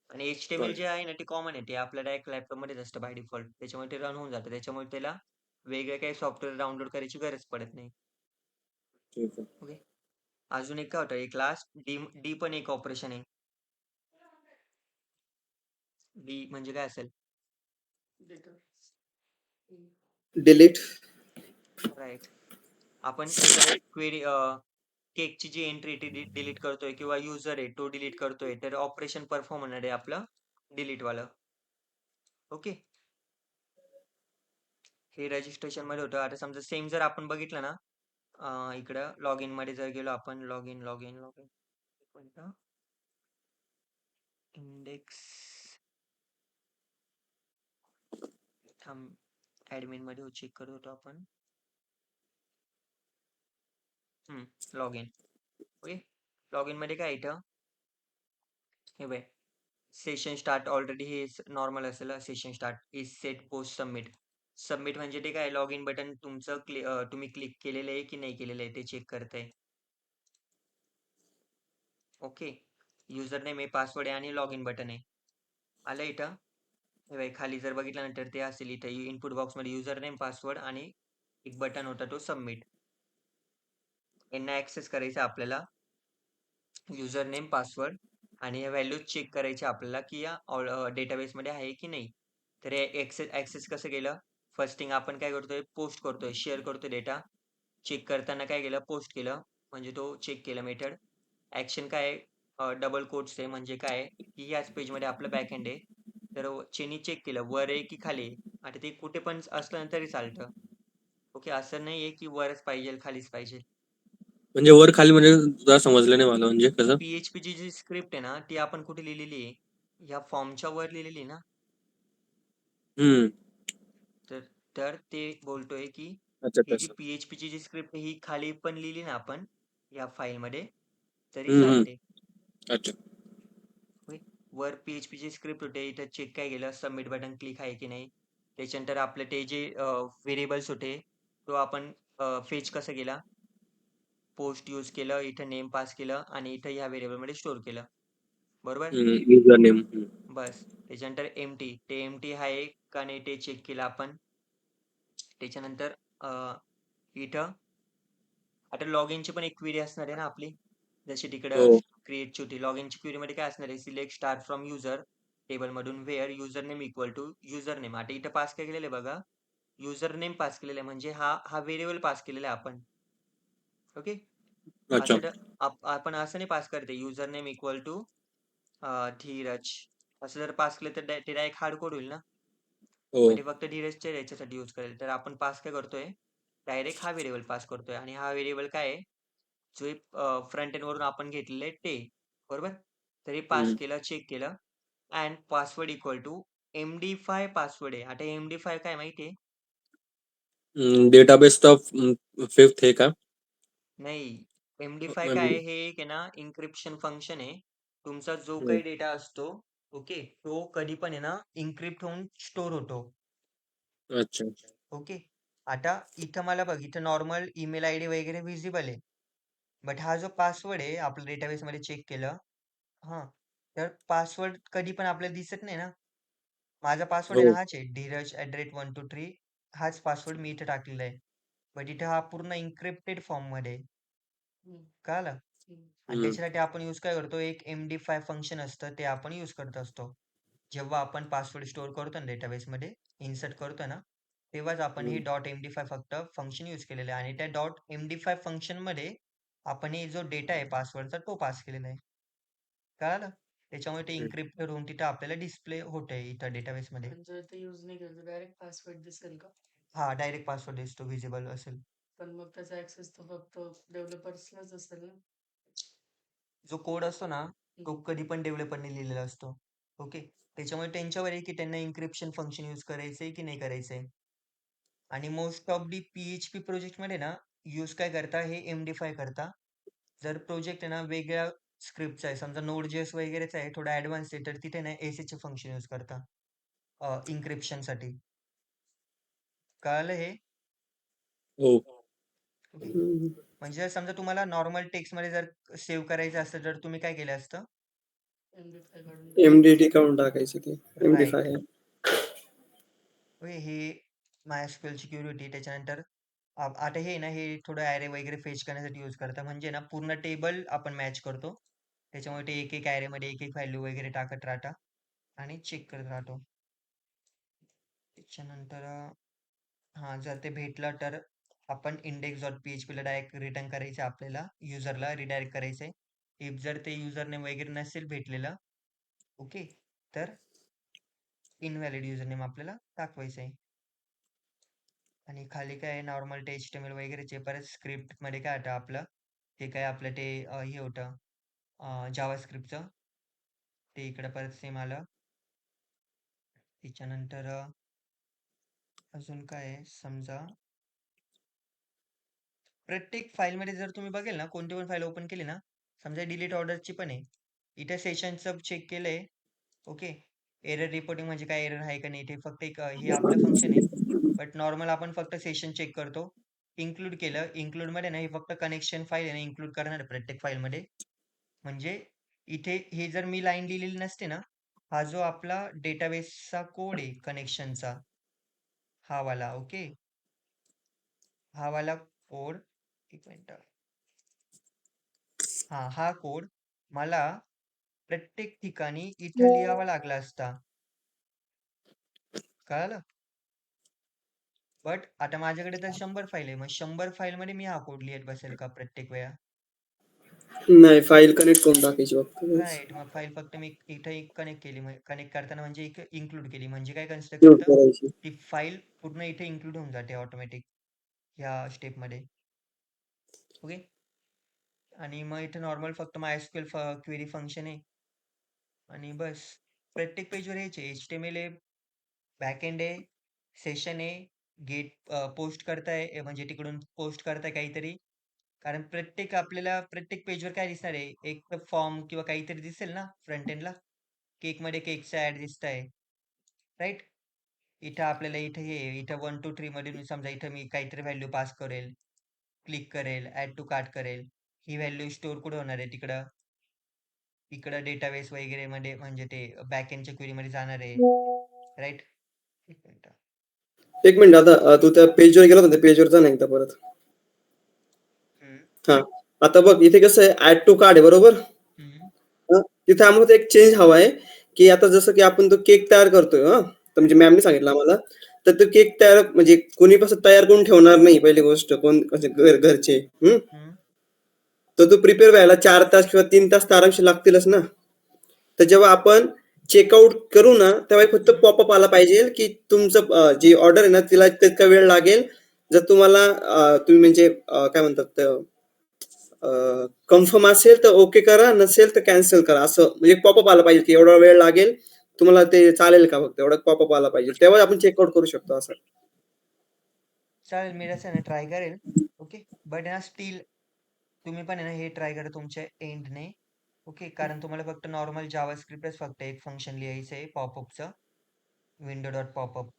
Speaker 1: आणि HTML
Speaker 3: चालेल.
Speaker 1: जे आहे ना, ते कॉमन आहे. ते आपल्या डायरेक्ट लॅपटॉपमध्येच असतं बाय डिफॉल्ट. त्याच्यामुळे ते रन होऊन जातं. त्याच्यामुळे त्याला वेगळे काही सॉफ्टवेअर डाउनलोड करायची गरज पडत नाही.
Speaker 3: ठीक आहे.
Speaker 1: ओके. अजून एक काय होतं, एक लास्ट डी पण एक ऑपरेशन आहे. डी म्हणजे काय असेल?
Speaker 2: डिलीट.
Speaker 1: राईट. आपण एखाद्या क्वेरी केकची जी एंट्री डिलीट करतोय किंवा युजर आहे तो डिलीट करतोय, तर ऑपरेशन परफॉर्म होणार आहे आपलं डिलीट वालं. ओके. हे रजिस्ट्रेशन मध्ये होतं. आता समजा सेम जर आपण बघितलं ना, इकडं लॉग इन मध्ये जर गेलो आपण, लॉग इन एक मिनिट, इंडेक्स थांब, ऍडमिन मध्ये चेक करत होतो आपण. Log in. Okay. Log in मध्ये काय इथं हे बघ, सेशन स्टार्ट ऑलरेडी हे नॉर्मल असेल. Session start is set post submit. Submit म्हणजे ते काय, लॉग इन बटन तुमचं तुम्ही क्लिक केलेलं आहे की नाही केलेलं आहे ते चेक करतंय. ओके. युजर नेम आहे, पासवर्ड आहे आणि लॉग इन बटन आहे. आलं इथं. हे बघ, खाली जर बघितलं ना तर ते असेल इथं इनपुट बॉक्स मध्ये युजर नेम, पासवर्ड आणि एक बटन होता तो सबमिट. यांना ऍक्सेस करायचं आपल्याला, युजर नेम, पासवर्ड आणि या व्हॅल्यू चेक करायच्या आपल्याला की या डेटाबेस मध्ये आहे की नाही. तर हे ऍक्सेस कसं केलं, फर्स्ट थिंग आपण काय करतोय, पोस्ट करतोय, शेअर करतोय डेटा. चेक करताना काय केलं, पोस्ट केलं म्हणजे तो चेक केलं मेथड. ऍक्शन काय आहे, डबल कोट्स आहे म्हणजे काय आहे, की याच पेजमध्ये आपलं बॅकएंड आहे. तर चेनी चेक केलं वर आहे की खाली आहे. आता ते कुठे पण असलं तरी चालतं. ओके. असं नाही आहे की वरच पाहिजे खालीच पाहिजे.
Speaker 3: म्हणजे वर खाली म्हणजे तुला समजलं नाही मला, म्हणजे कसं?
Speaker 1: PHP ची जी स्क्रिप्ट आहे ना, ती आपण कुठे लिहिलेली आहे, ह्या फॉर्मच्या वर लिहिलेली आहे ना.
Speaker 3: हम्म.
Speaker 1: तर तर ते बोलतोय की
Speaker 3: अच्छा,
Speaker 1: ही जी
Speaker 3: तसं.
Speaker 1: PHP ची जी स्क्रिप्ट ही खाली पण लिहिली ना आपण या फाईल मध्ये तरी
Speaker 3: हम्म.
Speaker 1: चालते.
Speaker 3: अच्छा.
Speaker 1: होय. वर PHP ची स्क्रिप्ट होते, इथं चेक काय केलं, सबमिट बटन क्लिक आहे की नाही. त्याच्यानंतर आपलं ते जे व्हेरिएबल्स होते तो आपण फेच कसं केला, पोस्ट यूज केलं, इथं नेम पास केलं आणि इथं ह्या व्हेरिएबल मध्ये स्टोअर केलं. बरोबर.
Speaker 3: User name.
Speaker 1: बस. त्याच्यानंतर एम्प्टी, ते एम्प्टी आहे का नाही ते चेक केलं आपण. त्याच्यानंतर इथं आता लॉग इनची पण एक क्वेरी असणार आहे ना आपली, जशी तिकडं
Speaker 3: हो.
Speaker 1: क्रिएटची होती. लॉग इनची क्वेरी मध्ये काय असणार आहे, select star from user table मधून where user name equal to user name. आता इथं पास काय केलेलं आहे बघा, युजर नेम पास केलेलं आहे म्हणजे हा हा व्हेरिएबल पास केलेला आहे आपण. ओके.
Speaker 3: अच्छा.
Speaker 1: असं आपण असं नाही पास करते user name equal to Dheeraj. असं जर पास केलं तर ते डायरेक्ट हार्ड कोड होईल ना.
Speaker 3: हो.
Speaker 1: म्हणजे फक्त धीरजच्या याच्यासाठी यूज करेल. तर आपण पास काय करतोय, डायरेक्ट हा व्हेरिएबल पास करतोय आणि हा व्हेरिएबल काय आहे, जो फ्रंट एंड वरून आपण घेतलेले आहे ते. बरोबर. तरी पास
Speaker 3: हम्म.
Speaker 1: केलं, चेक केलं and password equal to MD5 password आहे. आता MD5 काय माहिती आहे?
Speaker 3: डेटाबेस ऑफ फिफ्थ आहे का?
Speaker 1: नाही. MD5 काय आहे,
Speaker 3: म्हणजे
Speaker 1: हे एक आहे ना इन्क्रिप्शन फंक्शन आहे. तुमचा जो
Speaker 3: हम्म.
Speaker 1: काही डेटा असतो, ओके, तो कधी पण आहे ना इन्क्रिप्ट होऊन स्टोर होतो.
Speaker 3: अच्छा.
Speaker 1: ओके. आता इथं मला बघ, इथं नॉर्मल ईमेल आयडी वगैरे विजिबल आहे. बट हा जो पासवर्ड आहे आपल्या डेटाबेस मध्ये चेक केलं, हा, तर पासवर्ड कधी पण आपल्याला दिसत नाही ना. माझा पासवर्ड आहे
Speaker 3: हो.
Speaker 1: ना हाच आहे, धीरज@123. हाच पासवर्ड मी इथे टाकलेला आहे. बट इथे हा पूर्ण इन्क्रिप्टेड फॉर्म मध्ये आहे. कळालं? आणि
Speaker 3: हम्म.
Speaker 1: त्याच्यासाठी आपण यूज काय करतो, एक MD5 फंक्शन असतं ते आपण यूज करत असतो. जेव्हा आपण पासवर्ड स्टोअर करतो ना डेटाबेस मध्ये, इन्सर्ट करतो ना, तेव्हाच आपण हे
Speaker 3: हम्म.
Speaker 1: .md5 फक्त फंक्शन यूज केलेलं आहे आणि त्या .md5 फंक्शन मध्ये आपण हे जो डेटा आहे पासवर्डचा तो पास केलेला आहे. कळालं? त्याच्यामुळे ते इन्क्रिप्टेड होऊन तिथं आपल्याला डिस्प्ले होतंय इथं डेटाबेस मध्ये.
Speaker 4: पण जर ते यूज नाही केलं तर डायरेक्ट पासवर्ड दिसेल का?
Speaker 1: हा, डायरेक्ट पासवर्ड दिसतो, विजिबल असेल.
Speaker 4: पण मग त्याचा ऍक्सेस तर फक्त डेव्हलपर्सलाच असेल ना.
Speaker 1: जो कोड असतो ना, तो कधी पण डेव्हलपरने लिहिलेला असतो. ओके. त्याच्यामुळे त्यांच्यावर आहे की त्यांना इन्क्रिप्शन फंक्शन यूज करायचंय की नाही करायचंय. आणि मोस्ट ऑफ दी PHP प्रोजेक्टमध्ये ना यूज काय करता हे MD5 करता. जर प्रोजेक्ट आहे ना वेगळ्या स्क्रिप्टचा आहे समजा Node.js वगैरेचा आहे थोडा ॲडव्हान्स आहे तर तिथे ना SH फंक्शन यूज करता एन्क्रिप्शनसाठी. कळालं हे?
Speaker 3: हो.
Speaker 1: ओके.
Speaker 2: हम्म.
Speaker 1: म्हणजे जर समजा तुम्हाला नॉर्मल टेक्स्टमध्ये जर सेव्ह करायचं असतं तर तुम्ही काय केलं असतं?
Speaker 4: MD5 काढून टाक.
Speaker 2: MDT काढून टाकायचं ते
Speaker 1: राईट.
Speaker 2: MD5
Speaker 1: ओके हे MySQL सिक्युरिटी त्याच्यानंतर आता हे ना हे थोडं ॲरे वगैरे फेच करण्यासाठी यूज करता म्हणजे ना पूर्ण टेबल आपण मॅच करतो. त्याच्यामुळे ते एक ॲरेमध्ये एक व्हॅल्यू वगैरे टाकत राहता आणि चेक करत राहतो. त्याच्यानंतर हां जर ते भेटलं तर आपण index.php ला डायरेक्ट रिटर्न करायचं आपल्याला युजरला रिडायरेक्ट करायचंय. इफ जर ते युजरनेम वगैरे नसेल भेटलेलं ओके तर इनव्हॅलिड युजरनेम आपल्याला दाखवायचं आहे. आणि खाली काय आहे नॉर्मल ते HTML वगैरेचे परत स्क्रिप्टमध्ये काय होतं आपलं ते काय आपलं ते हे होतं जावास्क्रिप्टचं ते इकडं परत सेम आलं. त्याच्यानंतर अजून काय आहे समजा प्रत्येक फाईलमध्ये जर तुम्ही बघेल ना कोणती पण फाईल ओपन केली ना समजा डिलीट ऑर्डरची पण आहे. इथे सेशनचं चेक केलंय ओके. एरर रिपोर्टिंग म्हणजे काय एरर आहे का नाही ते फक्त एक हे आपलं फंक्शन आहे. बट नॉर्मल आपण फक्त सेशन चेक करतो. इन्क्लूड केलं इन्क्लूडमध्ये ना हे फक्त कनेक्शन फाईल आहे ना इन्क्लूड करणार आहे प्रत्येक फाईलमध्ये. म्हणजे इथे हे जर मी लाईन लिहिलेली नसते ना हा जो आपला डेटाबेसचा कोड आहे कनेक्शनचा हा वाला ओके. हा वाला कोड एक मिनिट हा कोड मला प्रत्येक ठिकाणी इथं लिहावा लागला असता. कळालं? बट आता माझ्याकडे तर 100 फाईल आहे. मग 100 फाईलमध्ये मी हा कोड लिहत बसेल का प्रत्येक वेळा?
Speaker 2: नाही फाईल कनेक्ट करून टाकायची फक्त बस.
Speaker 1: राईट. मग फाईल फक्त मी इथं कनेक्ट केली. कनेक्ट करताना म्हणजे इन्क्लूड केली. म्हणजे काय कन्सिडर
Speaker 2: Note
Speaker 1: करतं?
Speaker 2: करायची.
Speaker 1: ती फाईल पूर्ण इथे इन्क्लूड होऊन जाते ऑटोमॅटिक ह्या स्टेपमध्ये. ओके. आणि मग इथे नॉर्मल फक्त MySQL क्वेरी फंक्शन आहे. आणि बस. प्रत्येक पेजवर हेच आहे. HTML आहे, बॅकएंड आहे, सेशन आहे, गेट पोस्ट करताय म्हणजे तिकडून पोस्ट करताय काहीतरी. कारण आपल्याला प्रत्येक पेजवर काय दिसणार आहे? एक फॉर्म किंवा काहीतरी दिसेल ना फ्रंट एंडला? केकमध्ये केकचा ॲड दिसतंय. राईट? इथं आपल्याला इथं हे इथं 1, 2, 3 मध्ये मी समजा इथं मी काहीतरी व्हॅल्यू पास करेल, क्लिक करेल, ॲड टू कार्ट करेल. ही व्हॅल्यू स्टोअर कुठे होणार आहे? तिकडं इकडं डेटाबेस वगैरे मध्ये म्हणजे ते बॅकएंडच्या क्वेरीमध्ये जाणार आहे. राईट? एक मिनिट.
Speaker 2: एक मिनिट आता तू त्या पेजवर गेला होता त्या पेजवर जा ना एकदा परत. हा आता बघ इथे कसं आहे ऍड टू कार्ड आहे बरोबर. तिथे आम्हाला एक चेंज हवा आहे की आता जसं की आपण तो केक तयार करतोय तर म्हणजे मॅमने सांगितलं आम्हाला तर तो केक तयार म्हणजे कोणी कसं तयार करून ठेवणार नाही पहिली गोष्ट कोण घरचे तर तो प्रिपेअर व्हायला 4 तास किंवा 3 तास तर आरामशीर लागतीलच ना. तर जेव्हा आपण चेकआउट करू ना तेव्हा फक्त पॉपअप आला पाहिजे की तुमचं जी ऑर्डर आहे ना तिला तितका वेळ लागेल. जर तुम्हाला तुम्ही म्हणजे काय म्हणतात कन्फर्म असेल तर ओके करा नसेल तर कॅन्सल करा असं म्हणजे पॉपअप आला पाहिजे की एवढा वेळ लागेल तुम्हाला ते चालेल का फक्त एवढा पॉपअप आला पाहिजे तेव्हा आपण चेकआउट करू शकतो असं.
Speaker 1: चालेल मी तसं ना ट्राय करेल. ओके. बट ना स्टील तुम्ही पण आहे ना हे ट्राय करा तुमच्या एंडने. ओके. कारण तुम्हाला फक्त नॉर्मल जावास्क्रिप्टच फक्त एक फंक्शन लिहायचं आहे पॉपअपचं. window.popup.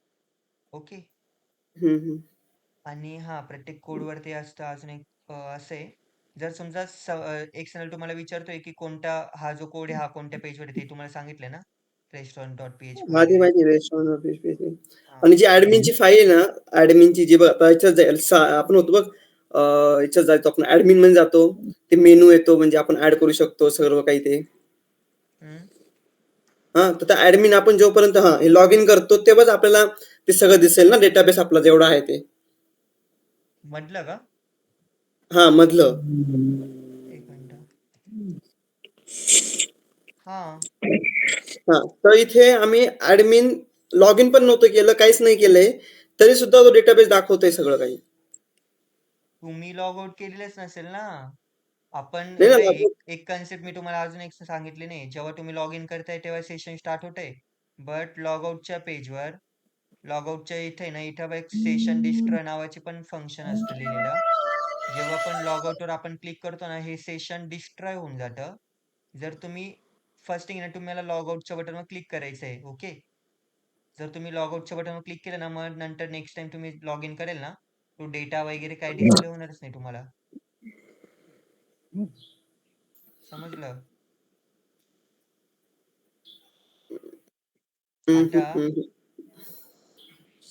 Speaker 1: ओके. आणि प्रत्येक कोडवरती असतं अजून एक असं आहे. जर समजा एक्सटर्नल तुम्हाला विचारतोय की कोणता हा जो कोड आहे हा कोणत्या पेजवर आहे ते तुम्हाला सांगितलं ना? restaurant.php
Speaker 2: आधी
Speaker 1: वगैरे.
Speaker 2: माहिती रेस्टॉरंट
Speaker 1: हां.
Speaker 2: आणि जी ऍडमिनची फाईल आहे ना ऍडमिनची जी आता ह्याच्यात जाईल आपण होतो बघ ह्याच्यात जायचो आपण ऍडमिन मध्ये जातो ते मेनू येतो म्हणजे आपण ऍड करू शकतो सर्व काही ते. तर त्या ऍडमिन आपण जोपर्यंत हे लॉग इन करतो तेव्हाच आपल्याला ते सगळं दिसेल ना डेटाबेस आपला जेवढा आहे ते.
Speaker 1: म्हटलं का?
Speaker 2: मधलं.
Speaker 1: एक मिनिट. हां.
Speaker 2: तर इथे आम्ही ऍडमिन लॉग इन पण नव्हतं केलं काहीच नाही केलंय तरी सुद्धा तो डेटाबेस दाखवतोय सगळं काही.
Speaker 1: तुम्ही लॉग आउट केलेलंच नसेल ना? आपण
Speaker 2: नाही
Speaker 1: हे
Speaker 2: ना
Speaker 1: बघा
Speaker 2: log out.
Speaker 1: एक कन्सेप्ट मी तुम्हाला अजून एक सांगितली नाही. जेव्हा तुम्ही लॉग इन करताय तेव्हा सेशन स्टार्ट होतंय. बट लॉग आउटच्या पेजवर लॉगआउटच्या इथे ना इथं बघ सेशन डिस्ट्रॉय नावाचे पण फंक्शन असतं लिहिलेलं. जेव्हा पण लॉगआउटवर आपण क्लिक करतो ना हे सेशन डिस्ट्रॉय होऊन जातं. जर तुम्ही फर्स्ट थिंग ना तुम्हाला लॉगआउटच्या बटनवर क्लिक करायचं आहे. ओके. जर तुम्ही लॉगआउटच्या बटनवर क्लिक केलं ना मग नंतर नेक्स्ट टाइम तुम्ही लॉग इन करेल ना तो डेटा वगैरे काही डिस्प्ले होणारच नाही तुम्हाला. समजलं? आता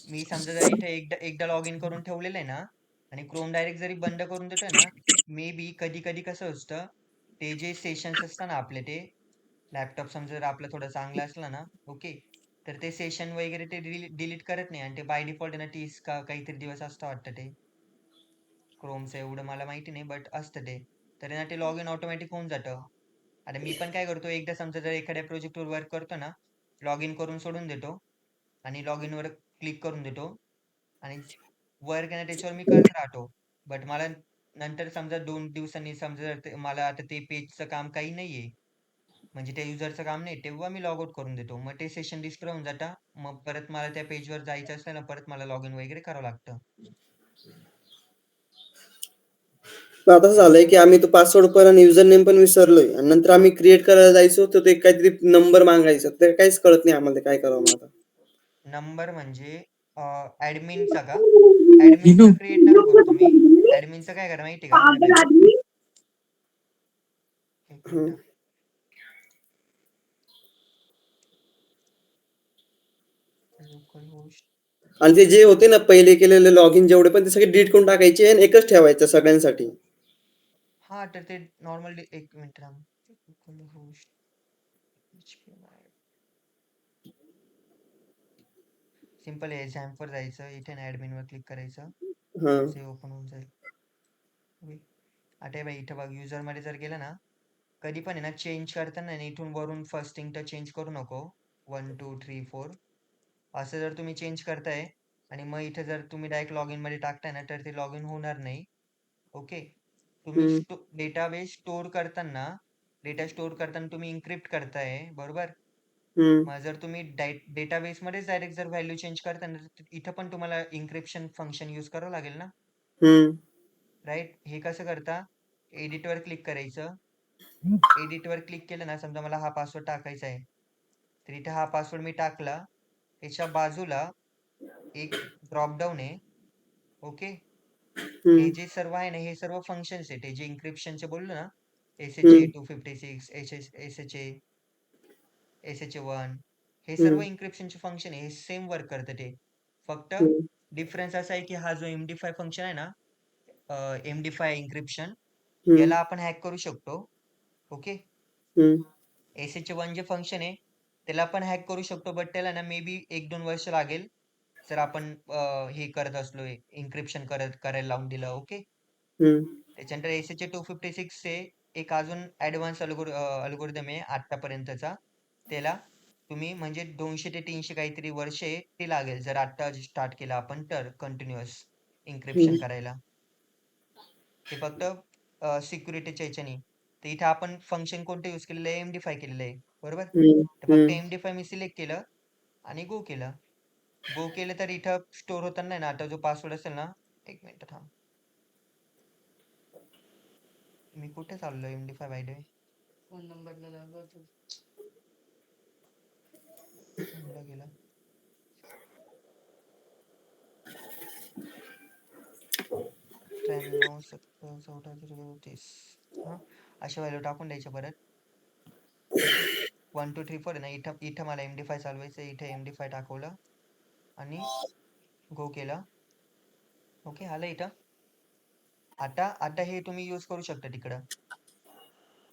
Speaker 1: मी समजा जर इथे एकदा लॉग इन करून ठेवलेलं आहे ना आणि क्रोम डायरेक्ट जरी बंद करून देतोय ना मे बी कधी कधी कसं असतं ते जे सेशन्स असतात ना आपले ते लॅपटॉप समजा जर आपलं थोडं चांगलं असलं ना ओके तर ते सेशन वगैरे ते डिलीट करत नाही आणि ते बाय डिफॉल्ट ना 30 का काहीतरी दिवस असतं वाटतं ते क्रोमचं एवढं मला माहिती नाही बट असतं ते तर ना ते लॉग इन ऑटोमॅटिक होऊन जातं. आता मी पण काय करतो एकदा समजा जर एखाद्या प्रोजेक्टवर वर्क करतो ना लॉग इन करून सोडून देतो आणि लॉग इनवर क्लिक करून देतो आणि वर्क आहे ना त्याच्यावर मी करत राहतो. बट मला नंतर समजा 2 दिवसांनी समजा जर मला आता ते पेजचं काम काही नाहीये म्हणजे त्या युजरचं काम नाही तेव्हा मी लॉग आउट करून देतो. मग ते सेशन डिस्ट्रॉय होऊन जातं. मग परत मला त्या पेजवर जायचं असलं ना परत मला लॉग इन वगैरे करावं लागतं.
Speaker 2: पण आता असं झालंय की आम्ही तो पासवर्ड पण आणि युजर नेम पण विसरलोय आणि नंतर आम्ही क्रिएट करायला जायचो तर ते काहीतरी नंबर मागायचा तर काहीच कळत नाही आम्हाला ते काय करावं मग आता.
Speaker 1: नंबर म्हणजे ऍडमिनचा का? ऍडमिनचा क्रिएट नका करू तुम्ही. ऍडमिनचं काय करा माहिती का? हे बघ. एक
Speaker 2: हं.
Speaker 1: मिनिट. लोकल होस्ट
Speaker 2: आणि ते जे होते ना पहिले केलेले लॉग इन जेवढे पण ते सगळे डिलीट करून टाकायचे आणि एकच ठेवायचं सगळ्यांसाठी.
Speaker 1: हा तर ते नॉर्मल एक मिनिट थांब. लोकल होस्ट सिंपल आहे झॅम्पवर जायचं इथे ना ऍडमिनवर क्लिक करायचं
Speaker 2: हां.
Speaker 1: सेव्ह ओपन होऊन जाईल. ओके. आता हे बघ इथं बघ युजर मध्ये जर गेलं ना कधी पण आहे ना चेंज करताना ना इथून वरून फर्स्ट थिंग तर चेंज करू नको 1 2 3 4 असं जर तुम्ही चेंज करताय आणि मग इथे जर तुम्ही डायरेक्ट लॉग इन मध्ये टाकताय ना तर ते लॉग इन होणार नाही. ओके. तुम्ही
Speaker 2: हं.
Speaker 1: डेटाबेस स्टोअर करताना तुम्ही इन्क्रिप्ट करताय बरोबर.
Speaker 2: हं.
Speaker 1: मग जर तुम्ही डेटाबेस मध्येच डायरेक्ट जर व्हॅल्यू चेंज करता ना तर इथं पण तुम्हाला इन्क्रिप्शन फंक्शन यूज करावं लागेल ना
Speaker 2: हं.
Speaker 1: राईट. हे कसं करता एडिटवर क्लिक करायचं. एडिटवर क्लिक केलं ना समजा मला हा पासवर्ड टाकायचा आहे तर इथे हा पासवर्ड मी टाकला त्याच्या बाजूला एक ड्रॉप डाऊन आहे. ओके. हे
Speaker 2: हं.
Speaker 1: जे सर्व आहे ना हे सर्व फंक्शन्स आहेत हे जे इन्क्रिप्शनचे बोललो ना SHA
Speaker 2: हं.
Speaker 1: 256 SHA SHA1 हे सर्व
Speaker 2: हं.
Speaker 1: इन्क्रिप्शनचे फंक्शन आहे हे सेम वर्क करतं ते फक्त
Speaker 2: हं.
Speaker 1: डिफरन्स असा आहे की हा जो MD5 फंक्शन आहे ना MD5 इन्क्रिप्शन
Speaker 2: हं.
Speaker 1: याला आपण हॅक करू शकतो. ओके.
Speaker 2: हं.
Speaker 1: SHA1 जे फंक्शन आहे त्याला आपण हॅक करू शकतो बट त्याला ना मे बी 1-2 वर्ष लागेल जर आपण हे करत असलो इन्क्रिप्शन करायला लावून दिलं. ओके.
Speaker 2: हं.
Speaker 1: त्याच्यानंतर SHA 256 चे एक अजून ऍडव्हान्स अल्गोरिदम आहे आतापर्यंतचा त्याला तुम्ही म्हणजे 200 ते 300 काहीतरी वर्षे ते लागेल जर आता स्टार्ट केलं आपण तर कंटिन्युअस
Speaker 2: हं.
Speaker 1: इन्क्रिप्शन करायला. ते फक्त सिक्युरिटीच्या ह्याच्याने. तर इथे आपण फंक्शन कोणतं यूज केलेलं आहे MD5 केलेलं आहे बरोबर.
Speaker 2: हं.
Speaker 1: तर फक्त
Speaker 2: हं.
Speaker 1: MD5 मी सिलेक्ट केलं आणि गो केलं. गो केलं तर इथं स्टोअर होताना नाही ना आता जो पासवर्ड असेल ना एक मिनिट थांब. मी कुठे चाललोय MD5 by the way
Speaker 4: phone नंबरला लागतो.
Speaker 1: होमला गेला. 93 70 14 34 हा अशा व्हॅल्यू टाकून द्यायच्या परत. ओके. 1 2 3 4 आहे ना इथं इथं मला MD5 चालवायचं इथे MD5 टाकवलं आणि गो केला. ओके आलं इथं. आता आता हे तुम्ही यूज करू शकता तिकडं.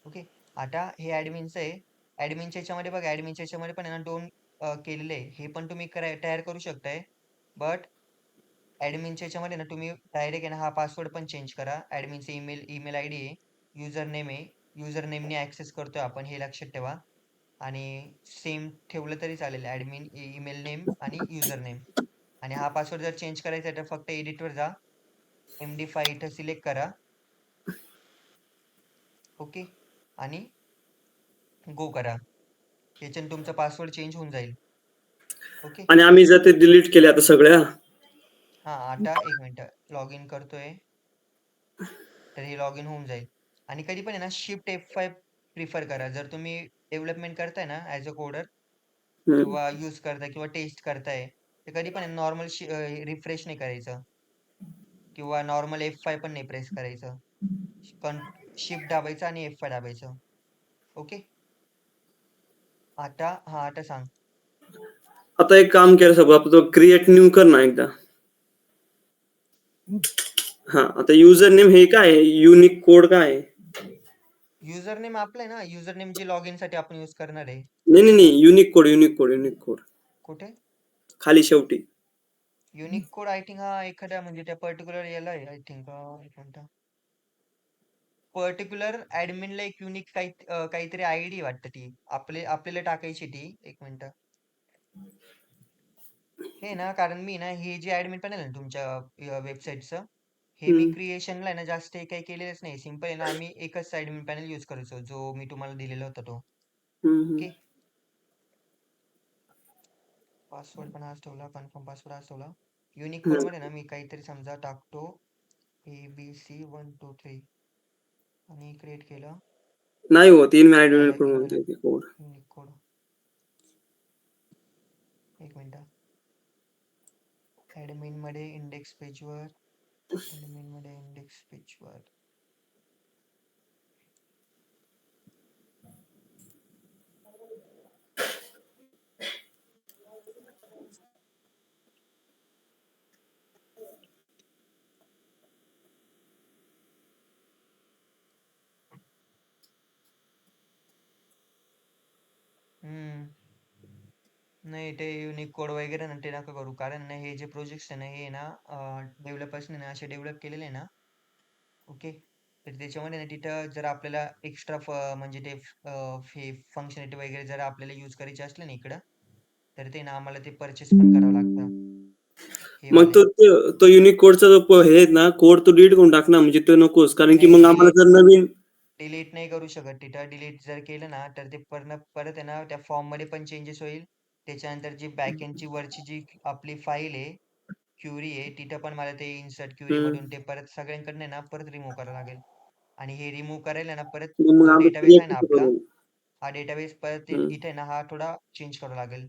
Speaker 1: ओके. आता हे ऍडमिनचं आहे. ऍडमिनच्या याच्यामध्ये बघा ऍडमिनच्या याच्यामध्ये पण आहे ना 2 केलेले आहे. हे पण तुम्ही तयार करू शकताय. बट ऍडमिनच्या याच्यामध्ये ना तुम्ही डायरेक्ट आहे ना हा पासवर्ड पण चेंज करा. ऍडमिनचा ईमेल आयडी आहे. युजर नेम आहे. युजर नेमने ऍक्सेस करतोय आपण हे लक्षात ठेवा. आणि सेम ठेवलं तरी चालेल ऍडमिन ईमेल नेम आणि युजर नेम. आणि हा पासवर्ड जर चेंज करायचा आहे तर फक्त एडिटवर जा. MD5 इथं सिलेक्ट करा. ओके. आणि गो करा. याच्याने तुमचा पासवर्ड चेंज होऊन जाईल. ओके.
Speaker 2: आणि आम्ही जर ते डिलीट केले आता सगळ्या,
Speaker 1: आता 1 मिनिट लॉग इन करतोय. तर हे लॉग इन होऊन जाईल. आणि कधी पण आहे ना शिफ्ट F5 प्रिफर करा. जर तुम्ही डेव्हलपमेंट करताय ना ॲज अ कोडर
Speaker 2: हम्म,
Speaker 1: किंवा यूज करताय किंवा टेस्ट करताय, तर कधी पण नॉर्मल रिफ्रेश नाही करायचं किंवा नॉर्मल F5 पण नाही प्रेस करायचं. शिफ्ट दाबायचं आणि F5 दाबायचं. ओके. आता सांग.
Speaker 2: आता एक काम केलं सगळं आपण तो क्रिएट न्यू कर ना एकदा. हा आता युजर नेम हे काय आहे? युनिक कोड काय आहे?
Speaker 1: युजर नेम आपलं आहे ना, युजर नेम जे लॉग साठी आपण यूज करणार आहे.
Speaker 2: नाही, युनिक कोड
Speaker 1: कुठे?
Speaker 2: खाली शेवटी.
Speaker 1: युनिक कोड आय थिंक हा एखाद्या म्हणजे त्या पर्टिक्युलर याला आहे आय थिंक. एक मिनिट. पर्टिक्युलर ऍडमिनला एक युनिक काहीतरी आयडी वाटतं ती आपल्याला टाकायची ती. एक मिनिट. हे ना कारण मी ना हे जे ऍडमिन पॅनल आहे ना तुमच्या वेबसाईटचं, हे मी
Speaker 2: हम्म,
Speaker 1: क्रिएशनला आहे ना जास्त काही केलेलंच नाही. सिंपल आहे ना आम्ही एकच ऍडमिन पॅनल यूज करायचो जो मी तुम्हाला दिलेला होता तो.
Speaker 2: हम्म,
Speaker 1: ओके. पासवर्ड पण हाच ठेवला, कन्फर्म पासवर्ड हाच ठेवला. युनिक कोड
Speaker 2: हम्म.
Speaker 1: मध्ये ना मी काहीतरी समजा टाकतो ABC123 आणि क्रिएट केलं.
Speaker 2: नाही होत
Speaker 1: झालं
Speaker 2: invalid
Speaker 1: invalid
Speaker 2: code.
Speaker 1: Unique code. एक मिनिट. ऍडमिन मध्ये इंडेक्स पेजवर नाही ते युनिक कोड वगैरे ना ते नका करू. कारण ना हे जे प्रोजेक्ट्स आहे ना हे ना डेव्हलपर्सने ना असे डेव्हलप केलेले आहे ना. ओके. तर त्याच्यामध्ये ना तिथं जर आपल्याला एक्स्ट्रा म्हणजे ते हे फंक्शनॅलिटी वगैरे जर आपल्याला यूज करायची असले ना इकडं, तर ते ना आम्हाला ते परचेस पण करावं लागतं. हे
Speaker 2: मग
Speaker 1: वाले.
Speaker 2: तो युनिक कोडचा जो हे आहे ना कोड तो डिलीट करून टाक ना, म्हणजे तो नकोस. कारण की
Speaker 1: नाही
Speaker 2: मग आम्हाला जर नवीन
Speaker 1: डिलीट नाही करू शकत. तिथं डिलीट जर केलं ना तर ते परत आहे ना त्या फॉर्म मध्ये पण चेंजेस होईल. त्याच्यानंतर जी बॅकएंडची वरची जी आपली फाईल आहे, क्युरी आहे, तिथं पण मला ते इन्सर्ट क्युरी
Speaker 2: हम्म,
Speaker 1: मधून ते परत सगळ्यांकडनं ना परत रिमूव्ह करावं लागेल. आणि हे रिमूव्ह करायला ना परत
Speaker 2: मग
Speaker 1: जो
Speaker 2: आम्ही
Speaker 1: डेटाबेस आहे
Speaker 2: क्रिएट
Speaker 1: ना
Speaker 2: कसं
Speaker 1: आपला,
Speaker 2: करू?
Speaker 1: हा डेटाबेस परत
Speaker 2: हम्म.
Speaker 1: इथे ना हा थोडा चेंज करावा लागेल.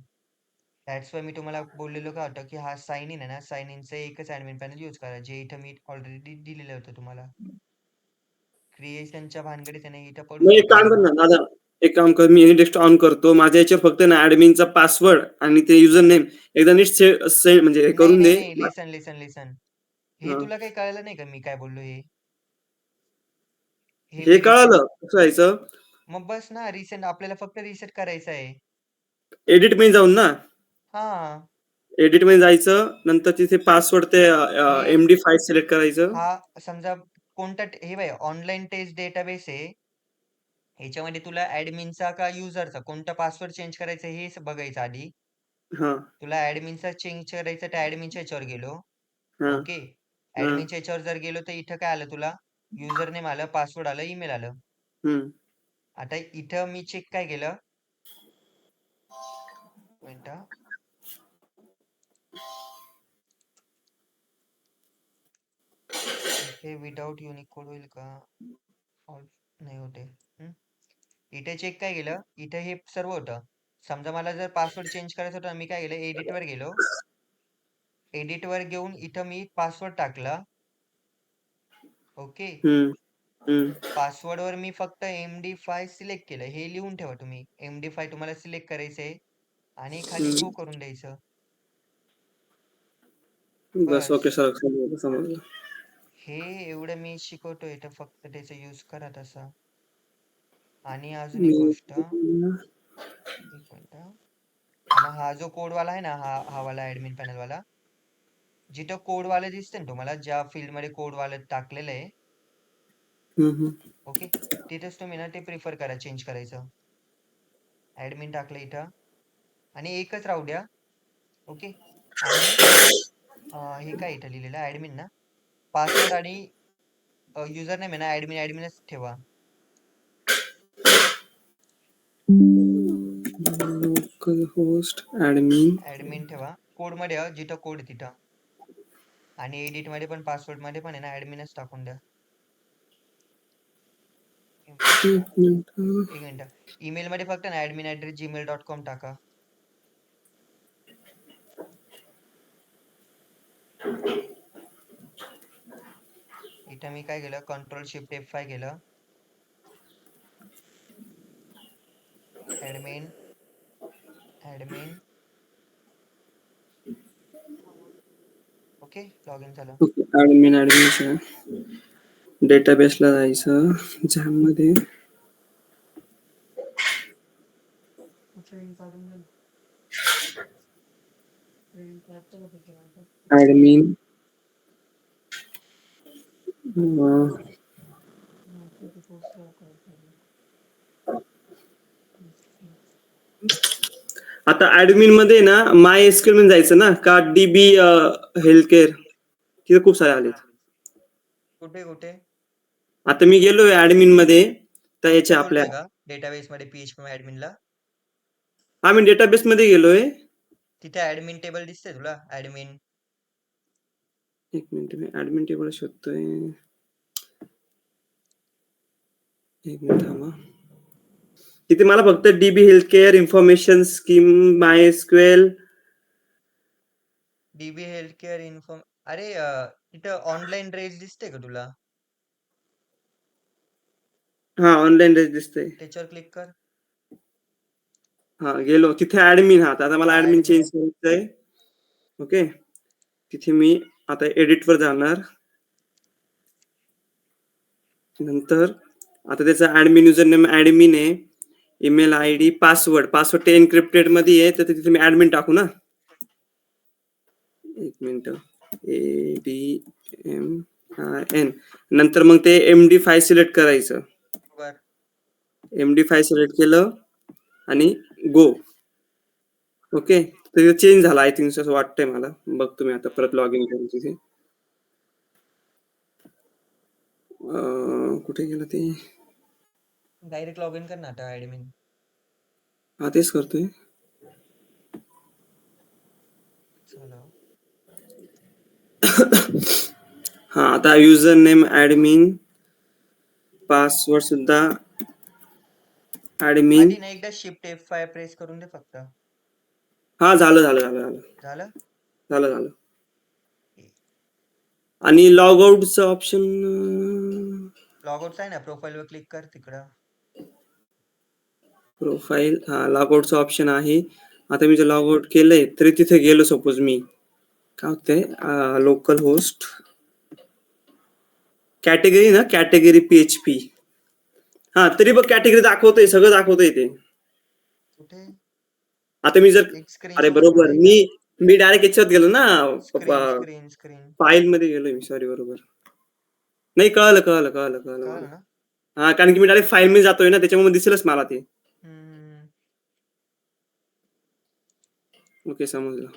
Speaker 1: दॅट्स वाय मी तुम्हाला बोललेलो का होतं की हा साइन इन आहे ना, साइन इनचं एकच ऍडमिन पॅनल यूज करा, जे इथं मी ऑलरेडी दिलेलं होतं तुम्हाला. क्रिएशनच्या भानगडीत आहे ना इथं पडू
Speaker 2: मग एक
Speaker 1: नका
Speaker 2: काम कर
Speaker 1: जाऊ.
Speaker 2: ना दादा, एक काम कर, मी डेस्क ऑन करतो. माझ्या याच्यावर फक्त ना ऍडमिनचा पासवर्ड आणि ते युजर नेम एकदा नीट म्हणजे हे
Speaker 1: नाही
Speaker 2: करून
Speaker 1: नाही
Speaker 2: दे.
Speaker 1: नाही लिसन. हे
Speaker 2: हा.
Speaker 1: तुला काही कळलं नाही का मी काय बोललो हे? हे
Speaker 2: हे
Speaker 1: मी रिसेट.
Speaker 2: कळालं कसं व्हायचं.
Speaker 1: मग बस ना रिसेट आपल्याला फक्त रिसेट करायचं आहे.
Speaker 2: एडिट मध्ये जाऊन ना,
Speaker 1: हा.
Speaker 2: एडिट मध्ये जायचं, नंतर तिथे पासवर्ड ते
Speaker 1: हे
Speaker 2: MD5 सिलेक्ट करायचं.
Speaker 1: हा समजा कोणता हे बाय ऑनलाईन टेस्ट डेटाबेस आहे. ह्याच्यामध्ये तुला ऍडमिनचा का युजरचा कोणता पासवर्ड चेंज करायचा हे बघायचं आधी.
Speaker 2: हा
Speaker 1: तुला ऍडमिनचा चेंज करायचा त्या ऍडमिनच्या याच्यावर गेलो.
Speaker 2: हा
Speaker 1: ओके.
Speaker 2: हा.
Speaker 1: ऍडमिनच्या याच्यावर जर गेलो तर इथं काय आलं तुला? युजर नेम आलं, पासवर्ड आलं, ईमेल आलं.
Speaker 2: हम्म.
Speaker 1: आता इथं मी चेक काय केलं? मिनिट. इथे विदाउट युनिक कोड होईल का? नाही होते. इथे चेक काय केलं? इथे हे सर्व होतं. समजा मला जर पासवर्ड चेंज करायचा होता, मी काय केलं एडिटवर गेलो. एडिटवर घेऊन इथं मी पासवर्ड टाकला. ओके.
Speaker 2: हम्म. हम्म.
Speaker 1: पासवर्डवर मी फक्त MD5 सिलेक्ट केलं. हे लिहून ठेवा तुम्ही. MD5 तुम्हाला सिलेक्ट करायचं आहे आणि खाली गो
Speaker 2: हम्म.
Speaker 1: करून द्यायचं.
Speaker 2: बस
Speaker 1: बस.
Speaker 2: ओके सर, समजलं.
Speaker 1: हे एवढं मी शिकवतोय तर फक्त त्याचा यूज करा तसा. आणि अजून एक गोष्ट, एक मिनिट. आणि हा जो कोडवाला आहे ना, हा वाला ऍडमिन पॅनल वाला, जिथं कोडवाले दिसते ना तुम्हाला, ज्या फील्ड मध्ये कोडवाले टाकलेलं आहे,
Speaker 2: हम्म.
Speaker 1: ओके, तिथेच तुम्ही ना ते प्रिफर करा चेंज करायचं. ऍडमिन टाकलं इथं आणि एकच राहू द्या. ओके. आणि हे काय इथं लिहिलेलं ऍडमिन ना, पासवर्ड आणि युजर नेम आहे ना ऍडमिनच ठेवा.
Speaker 2: लोकल होस्ट ऍडमिन
Speaker 1: ऍडमिन ठेवा. कोडमध्ये जिथं कोड तिथं. आणि एडिटमध्ये पण पासवर्डमध्ये पण आहे ना ऍडमिनच टाकून द्या.
Speaker 2: एक मिनिट.
Speaker 1: एक मिनिट. ईमेलमध्ये फक्त ना admin@gmail.com टाका. इथं मी काय केलं कंट्रोल शिफ्ट F5 केलं. ऍडमिन ओके लॉग इन झालं.
Speaker 2: ओके ऍडमिन डेटाबेसला जायचं ज्यामध्ये
Speaker 4: ट्रेन काढून घे. ट्रेन काढतो का त्याच्या नंतर?
Speaker 2: ऍडमिन
Speaker 4: किती पोस्ट काढतो.
Speaker 2: आता ऍडमिन मध्ये ना माय एसक्यूएल मध्ये जायचं ना का डीबी हेल्थ केअर तिथे खूप सारे आलेत.
Speaker 1: कुठे
Speaker 2: आता मी गेलोय ऍडमिन मध्ये तर याच्या
Speaker 1: इथं
Speaker 2: आपल्या
Speaker 1: बोलतोय का डेटाबेस मध्ये PHP ऍडमिनला?
Speaker 2: आम्ही डेटाबेस मध्ये गेलोय.
Speaker 1: तिथे ऍडमिन टेबल दिसतंय तुला ऍडमिन?
Speaker 2: एक मिनिट मी ऍडमिन टेबल शोधतोय. एक मिनिट थांबा. तिथे मला फक्त DB health care information scheme my SQL
Speaker 1: DB health care inform अरे तिथं ऑनलाईन ड्रेस दिसते का तुला?
Speaker 2: हा ऑनलाईन रेज दिसतंय.
Speaker 1: त्याच्यावर क्लिक कर.
Speaker 2: हा गेलो तिथे ऍडमिन हा आता मला ऍडमिन
Speaker 1: ऍडमिन
Speaker 2: चेंज करायचंय. ओके तिथे मी आता एडिट वर जाणार. नंतर आता त्याचा ऍडमिन युजर नेम ऍडमिन आहे. ईमेल आयडी पासवर्ड ते एन्क्रिप्टेड मध्ये आहे तर तिथे मी ऍडमिन टाकू ना. एक मिनिट ADMIN नंतर मग ते MD5 सिलेक्ट करायचं.
Speaker 1: बर
Speaker 2: MD5 सिलेक्ट केलं आणि गो. ओके तर चेंज झाला आय थिंक असं वाटतंय मला. बघ तुम्ही आता परत लॉग इन करून तिथे कुठे गेलं ते
Speaker 1: डायरेक्ट लॉग इन कर ना आता ऍडमिन.
Speaker 2: हा तेच करतोय.
Speaker 1: चला
Speaker 2: हा आता युजर नेम ऍडमिन पासवर्ड सुद्धा ऍडमिन.
Speaker 1: आधी ना एकदा शिफ्ट F5 प्रेस करून दे फक्त.
Speaker 2: हा झालं
Speaker 1: झालं?
Speaker 2: आणि लॉग आउटचं ऑप्शन
Speaker 1: लॉग आउटचा आहे ना प्रोफाईल वर क्लिक कर तिकडं.
Speaker 2: प्रोफाईल हा लॉग आउटचं ऑप्शन आहे. आता मी जर लॉग आउट केलंय तरी तिथे गेलो सपोज मी काय होतंय लोकल होस्ट कॅटेगरी ना कॅटेगरी PHP हा तरी बघ कॅटेगरी दाखवतोय सगळं दाखवतोय ते.
Speaker 1: कुठे?
Speaker 2: आता मी जर
Speaker 1: एक
Speaker 2: अरे
Speaker 1: स्क्रीनशॉट
Speaker 2: बरोबर
Speaker 1: मारायचा.
Speaker 2: मी डायरेक्ट याच्यात गेलो ना
Speaker 1: स्क्रीन
Speaker 2: फाईल मध्ये गेलोय मी सॉरी बरोबर नाही कळलं मला.
Speaker 1: कळलं ना?
Speaker 2: हा कारण की मी डायरेक्ट फाईल मध्ये जातोय ना त्याच्यामुळे दिसेलच मला ते.
Speaker 1: हम्म
Speaker 2: ओके समजलं.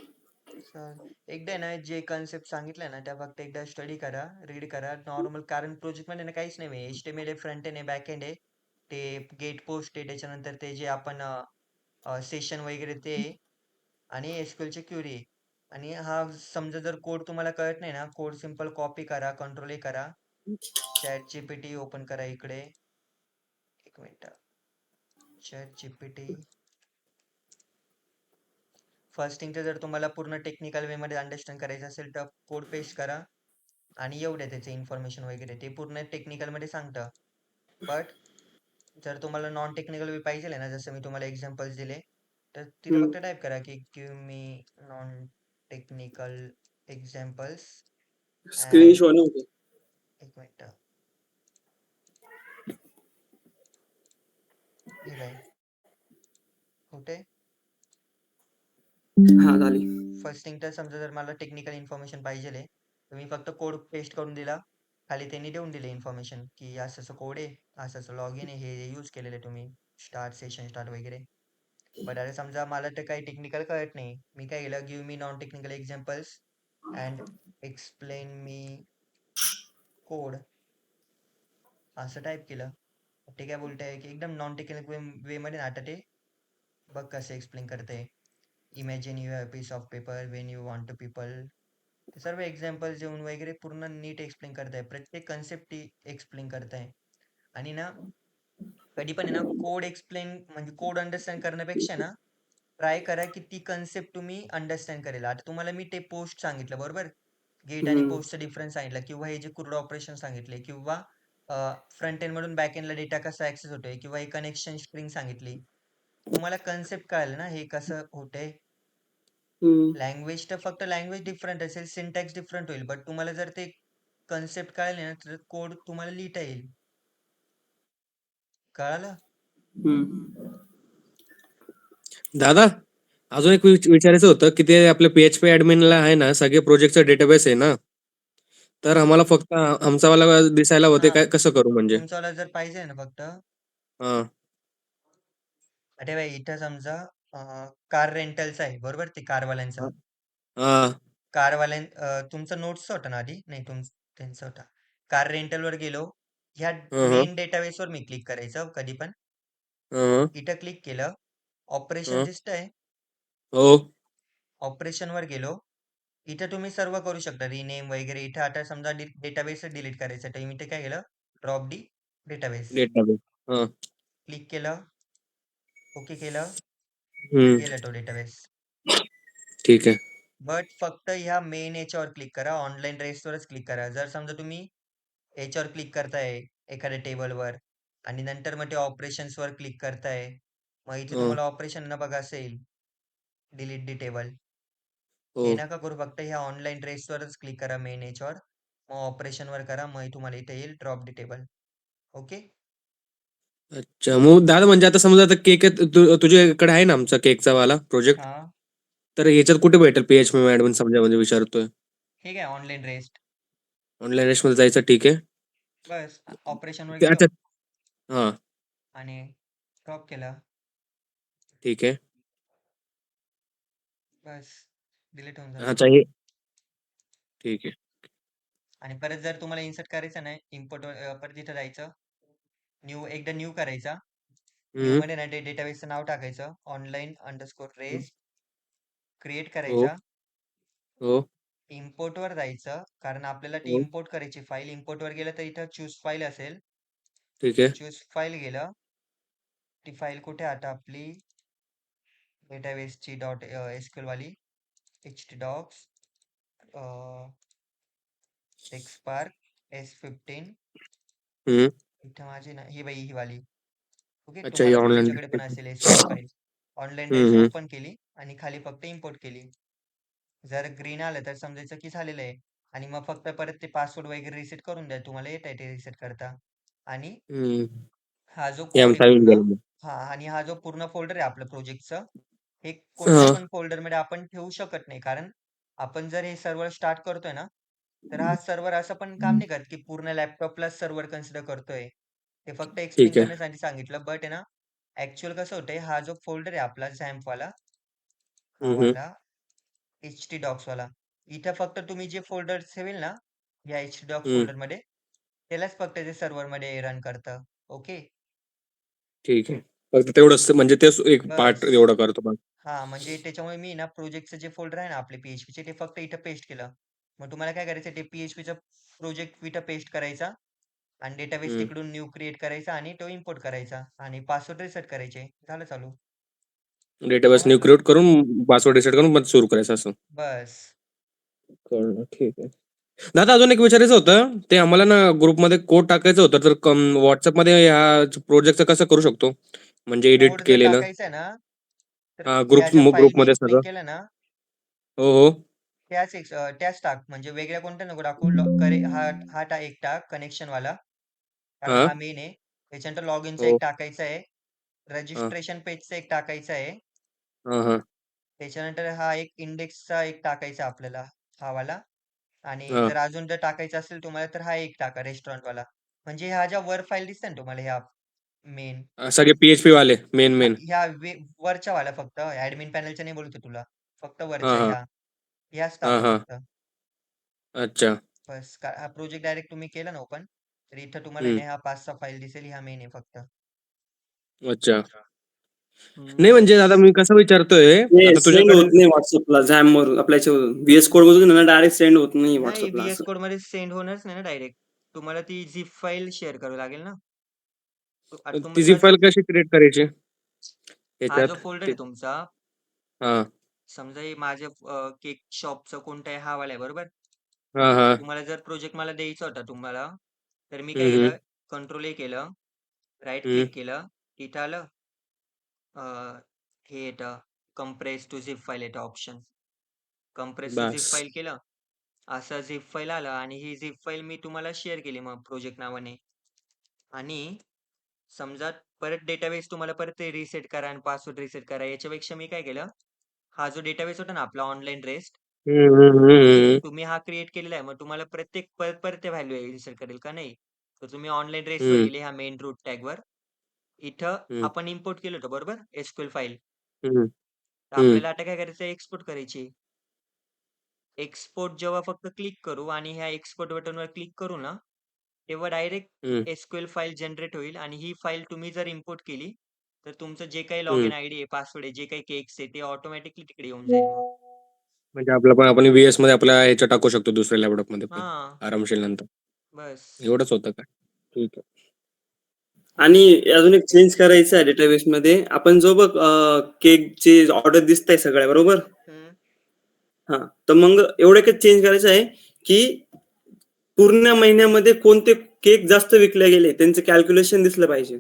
Speaker 1: एकदा ना जे कन्सेप्ट सांगितलं ना त्या फक्त एकदा स्टडी करा रीड करा नॉर्मल कारण प्रोजेक्ट मध्ये ना काहीच नाही HTML फ्रंट एंड आहे बॅक एंड आहे. ते गेट पोस्ट आहे त्याच्यानंतर ते जे आपण सेशन वगैरे ते आणि SQL ची क्वेरी आणि हा समजा जर कोड तुम्हाला कळत नाही ना कोड सिंपल कॉपी करा कंट्रोल A करा. ChatGPT ओपन करा इकडे. एक मिनिट. ChatGPT फर्स्ट थिंग तर जर तुम्हाला पूर्ण टेक्निकल वे मध्ये अंडरस्टँड करायचं असेल तर कोड पेस्ट करा आणि एवढ्या त्याचे इन्फॉर्मेशन वगैरे ते पूर्ण टेक्निकल मध्ये सांगतं. बट जर तुम्हाला नॉन टेक्निकल वे पाहिजे ना जसं मी तुम्हाला एक्झाम्पल्स दिले तर तिथे फक्त टाईप करा की give me non technical examples
Speaker 2: screen
Speaker 1: and
Speaker 2: shot नव्हते.
Speaker 1: एक मिनिट हे बाय कुठे
Speaker 2: हा झाली.
Speaker 1: फर्स्ट थिंग तर समजा जर मला टेक्निकल इन्फॉर्मेशन पाहिजे तर मी फक्त कोड पेस्ट करून दिला खाली त्यांनी देऊन दिले इन्फॉर्मेशन की असं कोड आहे असं लॉग इन आहे हे यूज केलेलं आहे तुम्ही सेशन स्टार्ट वगैरे. बट अरे समजा मला तर काही टेक्निकल कळत नाही मी काय केलं give me non technical examples and explain me code असं टाईप केलं. ते काय बोलतंय की एकदम नॉन टेक्निकल वे मध्ये ना आता ते बघ कसं एक्सप्लेन करते. Imagine you have piece of paper when you want to people. ते सर्व एक्झाम्पल्स देऊन वगैरे पूर्ण नीट एक्सप्लेन करताय. प्रत्येक कन्सेप्ट एक्सप्लेन करताय. आणि ना कधी पण आहे ना कोड एक्सप्लेन म्हणजे कोड अंडरस्टँड करण्यापेक्षा ना ट्राय करा की ती कन्सेप्ट तुम्ही अंडरस्टँड करेल. आता तुम्हाला मी ते पोस्ट सांगितलं बरोबर. गेट आणि
Speaker 2: हम्म.
Speaker 1: पोस्टचा डिफरन्स सांगितला किंवा हे जे कुर्ड ऑपरेशन सांगितले किंवा फ्रंट एंड मधून बॅक एंडला डेटा कसा ऍक्सेस होतोय किंवा हे कनेक्शन स्ट्रिंग सांगितली. तुम्हाला कन्सेप्ट कळालं ना हे कसं होतंय.
Speaker 2: हम्म.
Speaker 1: लँग्वेज तर फक्त लँग्वेज डिफरंट असेल, सिंटॅक्स डिफरंट होईल, बट तुम्हाला जर ते कन्सेप्ट कळले ना तर कोड तुम्हाला लिहिता येईल. कळालं?
Speaker 2: हम्म.
Speaker 3: दादा, अजून एक विचारायचं होतं की ते आपल्या PHP ऍडमिनला आहे ना सगळे प्रोजेक्टचा डेटाबेस आहे ना, तर आम्हाला फक्त आमचावाला दिसायला होते
Speaker 1: हा
Speaker 3: काय कसं करू म्हणजे?
Speaker 1: तुमच्याला जर पाहिजे ना फक्त
Speaker 3: हा.
Speaker 1: अरे भाई इथं समजा कार रेंटलचं आहे बरोबर ते कारवाल्यांचं.
Speaker 3: हा.
Speaker 1: तुमचा नोट्सचा होता ना आधी? नाही त्यांचा होता. कार रेंटलवर गेलो. ह्या
Speaker 3: हा.
Speaker 1: मेन डेटाबेसवर मी क्लिक करायचं कधी पण.
Speaker 3: हा.
Speaker 1: इथं क्लिक केलं. ऑपरेशन
Speaker 3: हा.
Speaker 1: दिसतंय.
Speaker 3: हो.
Speaker 1: ऑपरेशनवर गेलो. इथं तुम्ही सर्व करू शकता. रिनेम वगैरे. इथं आता समजा डेटाबेस डिलीट करायचं तर मी इथे काय केलं? Drop D database.
Speaker 3: डेटाबेस. हा.
Speaker 1: क्लिक केलं. ओके केलं.
Speaker 3: हम्म.
Speaker 1: गेला तो डेटाबेस.
Speaker 3: ठीक आहे.
Speaker 1: बट फक्त ह्या मेन याच्यावर क्लिक करा. ऑनलाईन रेसवरच क्लिक करा. जर समजा तुम्ही याच्यावर क्लिक करताय एखाद्या टेबलवर आणि नंतर मग ते ऑपरेशन्सवर क्लिक करताय. मग इथे
Speaker 3: हा.
Speaker 1: तुम्हाला ऑपरेशन न बघा असेल डिलीट दी टेबल.
Speaker 3: हो.
Speaker 1: हे नका करू. फक्त ह्या ऑनलाईन रेसवरच क्लिक करा मेन याच्यावर. मग ऑपरेशनवर करा. मग तुम्हाला इथे येईल ड्रॉप दी टेबल. ओके.
Speaker 3: अच्छा, मग दादा म्हणजे आता समजा आता केक तुझ्याकडे आहे ना आमचा केकचा वाला प्रोजेक्ट,
Speaker 1: हा
Speaker 3: तर याच्यात कुठे भेटेल PHP ऍडमिन समजा म्हणजे विचारतोय.
Speaker 1: हे काय ऑनलाईन रेस्ट.
Speaker 3: ऑनलाईन रेशमध्ये जायचं, ठीक आहे.
Speaker 1: बस ऑपरेशनवर
Speaker 3: ते
Speaker 1: गेलो
Speaker 3: अच्छा. हा.
Speaker 1: आणि ड्रॉप केला.
Speaker 3: ठीक आहे.
Speaker 1: बस डिलीट होऊन जातो.
Speaker 3: अच्छा, हे ठीक आहे.
Speaker 1: आणि परत जर तुम्हाला इन्सर्ट करायचं नाही इम्पोर्ट परत इथं जायचं. एकदा न्यू करायचा. न्यू
Speaker 3: हम्म.
Speaker 1: मध्ये ना डेटाबेसचं नाव टाकायचं. ऑनलाईन अंडरस्कोर रेस्ट क्रिएट
Speaker 3: हो.
Speaker 1: करायचा.
Speaker 3: हो.
Speaker 1: इम्पोर्ट वर जायचं कारण आपल्याला ती
Speaker 3: हो.
Speaker 1: इम्पोर्ट करायची फाईल. इम्पोर्ट वर गेलं तर इथं चूज फाईल असेल.
Speaker 3: ठीक आहे.
Speaker 1: चूज फाईल गेलं. ती फाईल कुठे आता आपली डेटाबेसची .sql वाली htdocs टेक्स्पार्क S15.
Speaker 3: हम्म.
Speaker 1: इथं माझी ना ही बाई ही वाली. ओके
Speaker 3: अच्छा, हे
Speaker 1: तुम्हाला पण
Speaker 3: ऑनलाईन.
Speaker 1: तुमच्याकडे पण असेल SQL फाईल. ऑनलाईन
Speaker 3: हम्म.
Speaker 1: रेस
Speaker 3: हम्म.
Speaker 1: ओपन केली आणि खाली फक्त इम्पोर्ट केली. जर ग्रीन आलं तर समजायचं की झालेलं आहे. आणि मग फक्त परत ते पासवर्ड वगैरे रिसेट करून द्या. तुम्हाला येत आहे ते रिसेट करता. आणि
Speaker 3: हम्म.
Speaker 1: हा जो
Speaker 3: हे
Speaker 1: कोड आहे
Speaker 3: आमचा येऊन
Speaker 1: पूर्ण.
Speaker 3: गेला मग.
Speaker 1: हा आणि हा जो पूर्ण फोल्डर आहे आपलं प्रोजेक्टचं. हे
Speaker 3: हा.
Speaker 1: कोणत्या पण फोल्डर मध्ये आपण ठेवू शकत नाही कारण आपण जर हे सर्व्हर स्टार्ट करतोय ना तर हा सर्व्हर असं पण काम नाही करत की पूर्ण लॅपटॉपला सर्व्हर कन्सिडर करतोय. ते फक्त एक्सप्लेन
Speaker 3: ठीक आहे.
Speaker 1: करण्यासाठी सांगितलं. बट आहे ना ऍक्च्युअल कसं होतंय हा जो फोल्डर आहे आपला झॅम्प वाला हा
Speaker 3: हम्म.
Speaker 1: वाला htdocs वाला. इथं फक्त तुम्ही जे फोल्डर ठेवेल ना या htdocs
Speaker 3: हम्म.
Speaker 1: फोल्डर मध्ये त्यालाच फक्त ते सर्व्हर मध्ये रन करतं. ओके.
Speaker 3: ठीक आहे. फक्त तेवढंच म्हणजे ते एक पार्ट
Speaker 1: बस.
Speaker 3: एवढं करतो पण.
Speaker 1: हा म्हणजे त्याच्यामुळे मी ना प्रोजेक्टचं जे फोल्डर आहे ना आपले PHP ते फक्त इथं पेस्ट केलं. मग तुम्हाला काय करायचं ते PHP प्रोजेक्ट इथं पेस्ट करायचा आणि डेटाबेस
Speaker 3: हम्म.
Speaker 1: तिकडून न्यू क्रिएट करायचा आणि तो इम्पोर्ट करायचा आणि पासवर्ड रिसेट करायचे. झालं चालू.
Speaker 3: डेटाबेस न्यू
Speaker 1: समजलं?
Speaker 3: क्रिएट करून पासवर्ड रिसेट करून मग सुरू करायचं असं.
Speaker 1: बस.
Speaker 3: कळलं, ठीक आहे. दादा अजून एक विचारायचं होतं, ते आम्हाला ना ग्रुपमध्ये कोड टाकायचं होतं, तर व्हॉट्सअपमध्ये ह्या प्रोजेक्टचं कसं करू शकतो म्हणजे एडिट
Speaker 1: कोड जर
Speaker 3: केलेलं?
Speaker 1: टाकायचा आहे ना तर
Speaker 3: हा,
Speaker 1: ह्या ज्या फाईल मी
Speaker 3: ग्रुपमध्ये
Speaker 1: एक्सप्लेन
Speaker 3: सगळं.
Speaker 1: केलं ना
Speaker 3: हो. हो.
Speaker 1: त्याच टाक म्हणजे वेगळ्या कोणत्या नको टाकू. हा हा एक टाक कनेक्शन वाला कारण
Speaker 3: हा.
Speaker 1: हा मेन आहे. त्याच्यानंतर लॉग इनचा
Speaker 3: हो.
Speaker 1: एक टाकायचा आहे.
Speaker 3: हा.
Speaker 1: रजिस्ट्रेशन पेजचा एक टाकायचा आहे.
Speaker 3: हा. हा.
Speaker 1: त्याच्यानंतर हा एक इंडेक्सचा एक टाकायचा आपल्याला हा वाला. आणि
Speaker 3: हा.
Speaker 1: जर अजून जर टाकायचा असेल तुम्हाला तर हा एक टाका रेस्टॉरंट वाला. म्हणजे ह्या ज्या वर फाईल दिसतात ना तुम्हाला ह्या मेन
Speaker 3: सगळे PHP वाले मेन मेन.
Speaker 1: ह्या वरच्या वाल्या फक्त ऍडमिन पॅनलच्या नाही बोलतो तुला. फक्त
Speaker 3: हा.
Speaker 1: वरच्या
Speaker 3: हा.
Speaker 1: ह्याच
Speaker 3: हा.
Speaker 1: टाका
Speaker 3: हा.
Speaker 1: फक्त.
Speaker 3: अच्छा.
Speaker 1: बस हा प्रोजेक्ट डायरेक्ट तुम्ही केला ना ओपन तर इथं तुम्हाला आहे
Speaker 3: हम्म.
Speaker 1: ना ह्या 5-6 फाईल दिसेल. ह्या मेन आहे फक्त.
Speaker 3: अच्छा. नाही म्हणजे आता मी कसं विचारतोय,
Speaker 2: ते
Speaker 3: आता
Speaker 2: सेंड
Speaker 3: तुझ्याकडे
Speaker 2: होत नाही व्हॉट्सअपला झॅम वरून आपल्या याच्यावरून व्हीएस कोड मधून ना डायरेक्ट सेंड होत नाही
Speaker 1: नाही
Speaker 2: व्हॉट्सअपला
Speaker 1: व्हीएस
Speaker 2: असं.
Speaker 1: कोड मध्ये सेंड होणारच नाही ना डायरेक्ट. तुम्हाला ती झिप फाईल शेअर करावी लागेल ना. आता
Speaker 3: ती झिप
Speaker 1: तुमचा
Speaker 3: फाईल कशी क्रिएट करायची
Speaker 1: हा जो
Speaker 3: याच्यात?
Speaker 1: फोल्डर
Speaker 3: ते
Speaker 1: आहे तुमचा,
Speaker 3: हां.
Speaker 1: समजा हे माझ्या केक शॉपचा कोणता आहे हा वाला आहे बरोबर.
Speaker 3: हां, हां.
Speaker 1: तुम्हाला जर प्रोजेक्ट मला द्यायचा होता तुम्हाला, तर मी काय
Speaker 3: हं, हं.
Speaker 1: केलं, कंट्रोल ए केलं, राईट
Speaker 3: हं.
Speaker 1: क्लिक केलं, इथं आलं, हे येतं कम्प्रेस टू झिप फाईल येतं ऑप्शन. कम्प्रेस टू झिप
Speaker 3: बास.
Speaker 1: फाईल केलं, असं झिप फाईल आलं आणि ही झिप फाईल मी तुम्हाला शेअर केली मग प्रोजेक्ट नावाने. आणि समजा परत डेटाबेस तुम्हाला परत ते रिसेट करा आणि पासवर्ड रिसेट करा, याच्यापेक्षा मी काय केलं, हा जो डेटाबेस होता ना आपला ऑनलाईन रेस्ट,
Speaker 3: हं, हं, हं, हं.
Speaker 1: तुम्ही हा क्रिएट केलेला आहे, मग तुम्हाला प्रत्येक परत परत ते व्हॅल्यू इन्सर्ट करेल का नाही. तर तुम्ही ऑनलाईन रेस्टवर
Speaker 3: हं,
Speaker 1: गेले ह्या मेन रूट टॅगवर, इथं
Speaker 3: हं,
Speaker 1: आपण इम्पोर्ट केलं होतं बरोबर एसक्यूएल फाईल.
Speaker 3: हं,
Speaker 1: तर
Speaker 3: हं,
Speaker 1: आपल्याला आता काय करायचं, एक्सपोर्ट करायची. एक्सपोर्ट जेव्हा फक्त क्लिक करू आणि ह्या एक्सपोर्ट बटनवर क्लिक करू ना, तेव्हा
Speaker 3: हं,
Speaker 1: डायरेक्ट एसक्यूएल फाईल जनरेट होईल आणि ही फाईल तुम्ही जर इम्पोर्ट केली, तर तुमचं जे काही लॉग
Speaker 3: हं.
Speaker 1: इन आयडी आहे, पासवर्ड आहे, जे काही केक्स आहे, ते ऑटोमॅटिकली तिकडे येऊन जाईल मग.
Speaker 3: म्हणजे आपण व्हीएस मध्ये आपल्या ह्याच्या टाकू शकतो दुसऱ्या लॅपटॉपमध्ये पण
Speaker 1: हां,
Speaker 3: आरामशीर नंतर.
Speaker 1: बस.
Speaker 3: एवढंच होतं का? ठीक आहे.
Speaker 2: आणि अजून एक चेंज करायचं आहे डेटाबेस मध्ये. आपण जो बघ केकचे ऑर्डर दिसताय सगळ्या बरोबर.
Speaker 1: हं.
Speaker 2: हा तर मग एवढं चेंज करायचं आहे की पूर्ण महिन्यामध्ये कोणते केक जास्त विकले गेले त्यांचं कॅल्क्युलेशन दिसलं पाहिजे.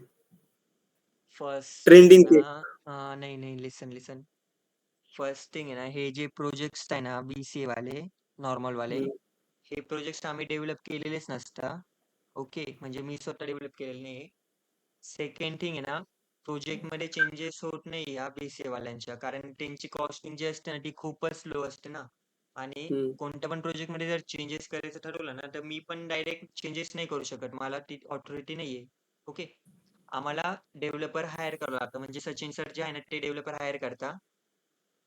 Speaker 1: फर्स्ट थिंग
Speaker 2: ट्रेंडिंग
Speaker 1: ना,
Speaker 2: केक.
Speaker 1: नाही, नाही. लिसन. फर्स्ट थिंग आहे ना, हे जे प्रोजेक्ट्स आहे ना, BCA वाले, नॉर्मल वाले, हे प्रोजेक्ट्स आम्ही डेव्हलप केलेलेच नसतात. ओके. म्हणजे मी स्वतः डेव्हलप केलेले नाही. सेकंड थिंग आहे ना, प्रोजेक्टमध्ये चेंजेस होत नाही या BCA वाल्यांच्या. कारण त्यांची कॉस्टिंग जी असते ना, ती खूपच लो असते ना. आणि कोणत्या पण प्रोजेक्टमध्ये जर चेंजेस करायचं ठरवलं ना, तर मी पण डायरेक्ट चेंजेस नाही करू शकत. मला ती ऑथॉरिटी नाहीये. ओके. आम्हाला डेव्हलपर हायर करावं लागतं. म्हणजे सचिन सर जे आहे ना, ते डेव्हलपर हायर करतात.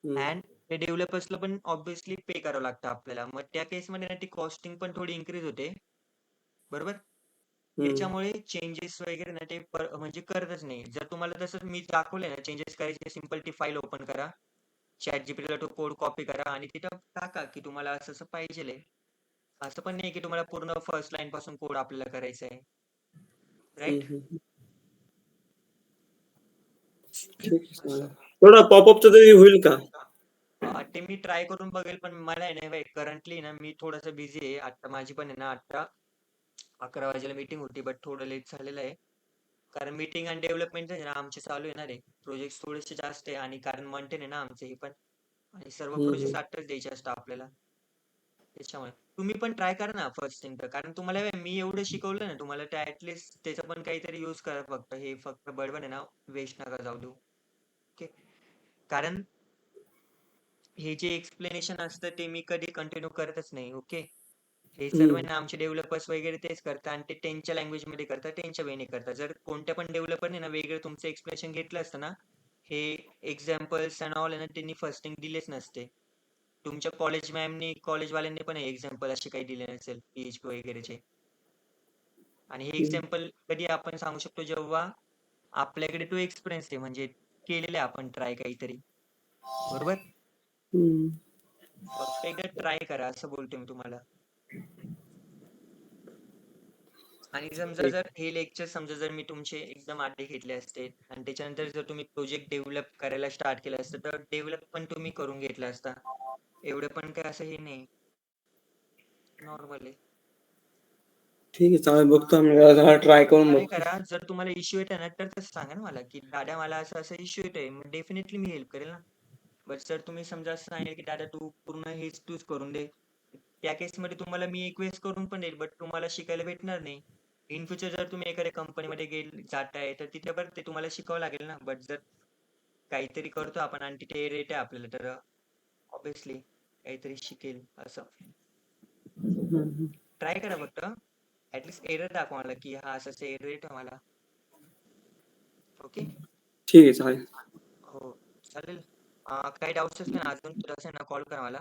Speaker 1: अँड ते डेव्हलपर्सला पण ऑब्व्हियसली पे करावं लागतं आपल्याला. मग त्या केसमध्ये ना ती कॉस्टिंग पण थोडी इन्क्रीज होते. बरोबर? त्याच्यामुळे चेंजेस वगैरे ना ते म्हणजे करतच नाही. जर तुम्हाला तसं मी दाखवलंय ना चेंजेस करायचे, सिंपल ती फाईल ओपन करा. ChatGPTला तो कोड कॉपी करा आणि तिथं टाका, की तुम्हाला असं-असं पाहिजेल. असं पण नाही की तुम्हाला पूर्ण फर्स्ट लाईन पासून कोड आपल्याला करायचा आहे. राइट?
Speaker 2: ठीक आहे.
Speaker 1: असं.
Speaker 2: थोडं पॉपअपचं तरी होईल का?
Speaker 1: ते मी ट्राय करून बघेल, पण मला आहे ना करंटली ना मी थोडंसं बिझी आहे. आता माझी पण आहे ना आता 11 वाजेला मीटिंग होती, बट थोडं लेट झालेलं आहे. कारण मीटिंग आणि डेव्हलपमेंट आहे ना आमचे चालू आहे ना रे. प्रोजेक्ट थोडेसे जास्त आहे आणि कारण मंथन आहे ना आमचं हे पण. आणि सर्व प्रोजेक्ट आत्ताच द्यायचे असतात आपल्याला. त्याच्यामुळे तुम्ही पण ट्राय करा ना फर्स्ट थिंग तर. कारण तुम्हाला मी एवढं शिकवलं ना तुम्हाला, तर ऍटलीस्ट त्याचा पण काहीतरी यूज करा फक्त. हे फक्त बडबड आहे ना वेस्ट नका जाऊ देऊ. ओके. कारण हे जे एक्सप्लेनेशन असतं ते मी कधी कंटिन्यू करतच नाही. ओके. हे सर्व ना आमचे डेव्हलपर्स वगैरे तेच करतात आणि ते त्यांच्या लँग्वेजमध्ये करतात, त्यांच्या वेने करतात. जर कोणत्या पण डेव्हलपरने ना वेगळं तुमचं एक्सप्लेनेशन घेतलं असतं ना, हे एक्झाम्पल्स अँड ऑल आहे ना त्यांनी फर्स्ट थिंग दिलेच नसते. तुमच्या कॉलेजवाल्यांनी पण एक्झाम्पल असे काही दिले नसेल PHP वगैरेचे. आणि हे एक्झाम्पल कधी आपण सांगू शकतो जेव्हा आपल्याकडे तो एक्सपिरियन्स आहे, म्हणजे केलेलं आहे आपण ट्राय काहीतरी. बरोबर? फक्त एकदा ट्राय करा असं बोलतो मी तुम्हाला. आणि समजा जर हे लेक्चर समजा जर मी तुमचे एकदम आधी घेतले असते आणि त्याच्यानंतर जर तुम्ही प्रोजेक्ट डेव्हलप करायला स्टार्ट केलं असतं, तर डेव्हलप पण तुम्ही करून घेतला असता. एवढं पण काय असं हे नाही. नॉर्मल आहे.
Speaker 2: ठीक आहे, चालेल. बघतो आम्ही ट्राय करून
Speaker 1: ट्राय
Speaker 2: बघतो.
Speaker 1: करा. जर तुम्हाला इश्यू येत ना, तर तसं सांगा ना मला, की दादा मला असं इश्यू येतोय. मग डेफिनेटली मी हेल्प करेल ना. बट सर तुम्ही समजा असं सांगितलं, की दादा तू पूर्ण हेच तूच करून दे. त्या केसमध्ये तुम्हाला मी एक वेळेस करून पण देईल, बट तुम्हाला शिकायला भेटणार नाही. इन फ्युचर जर तुम्ही एखाद्या कंपनीमध्ये जाताय, तर तिथे पण ते तुम्हाला शिकावं लागेल ना. बट जर काहीतरी करतो आपण आणि तिथे रेट आहे आपल्याला, तर ऑब्व्हियसली काहीतरी शिकेल असं. ट्राय करा फक्त. ऍटलीस्ट एरर दाखवा मला, की हा असं एरर येतो मला. ओके.
Speaker 2: ठीक आहे, चालेल.
Speaker 1: हो चालेल. काही डाऊट्स असले ना अजून तर असेल ना कॉल करा मला.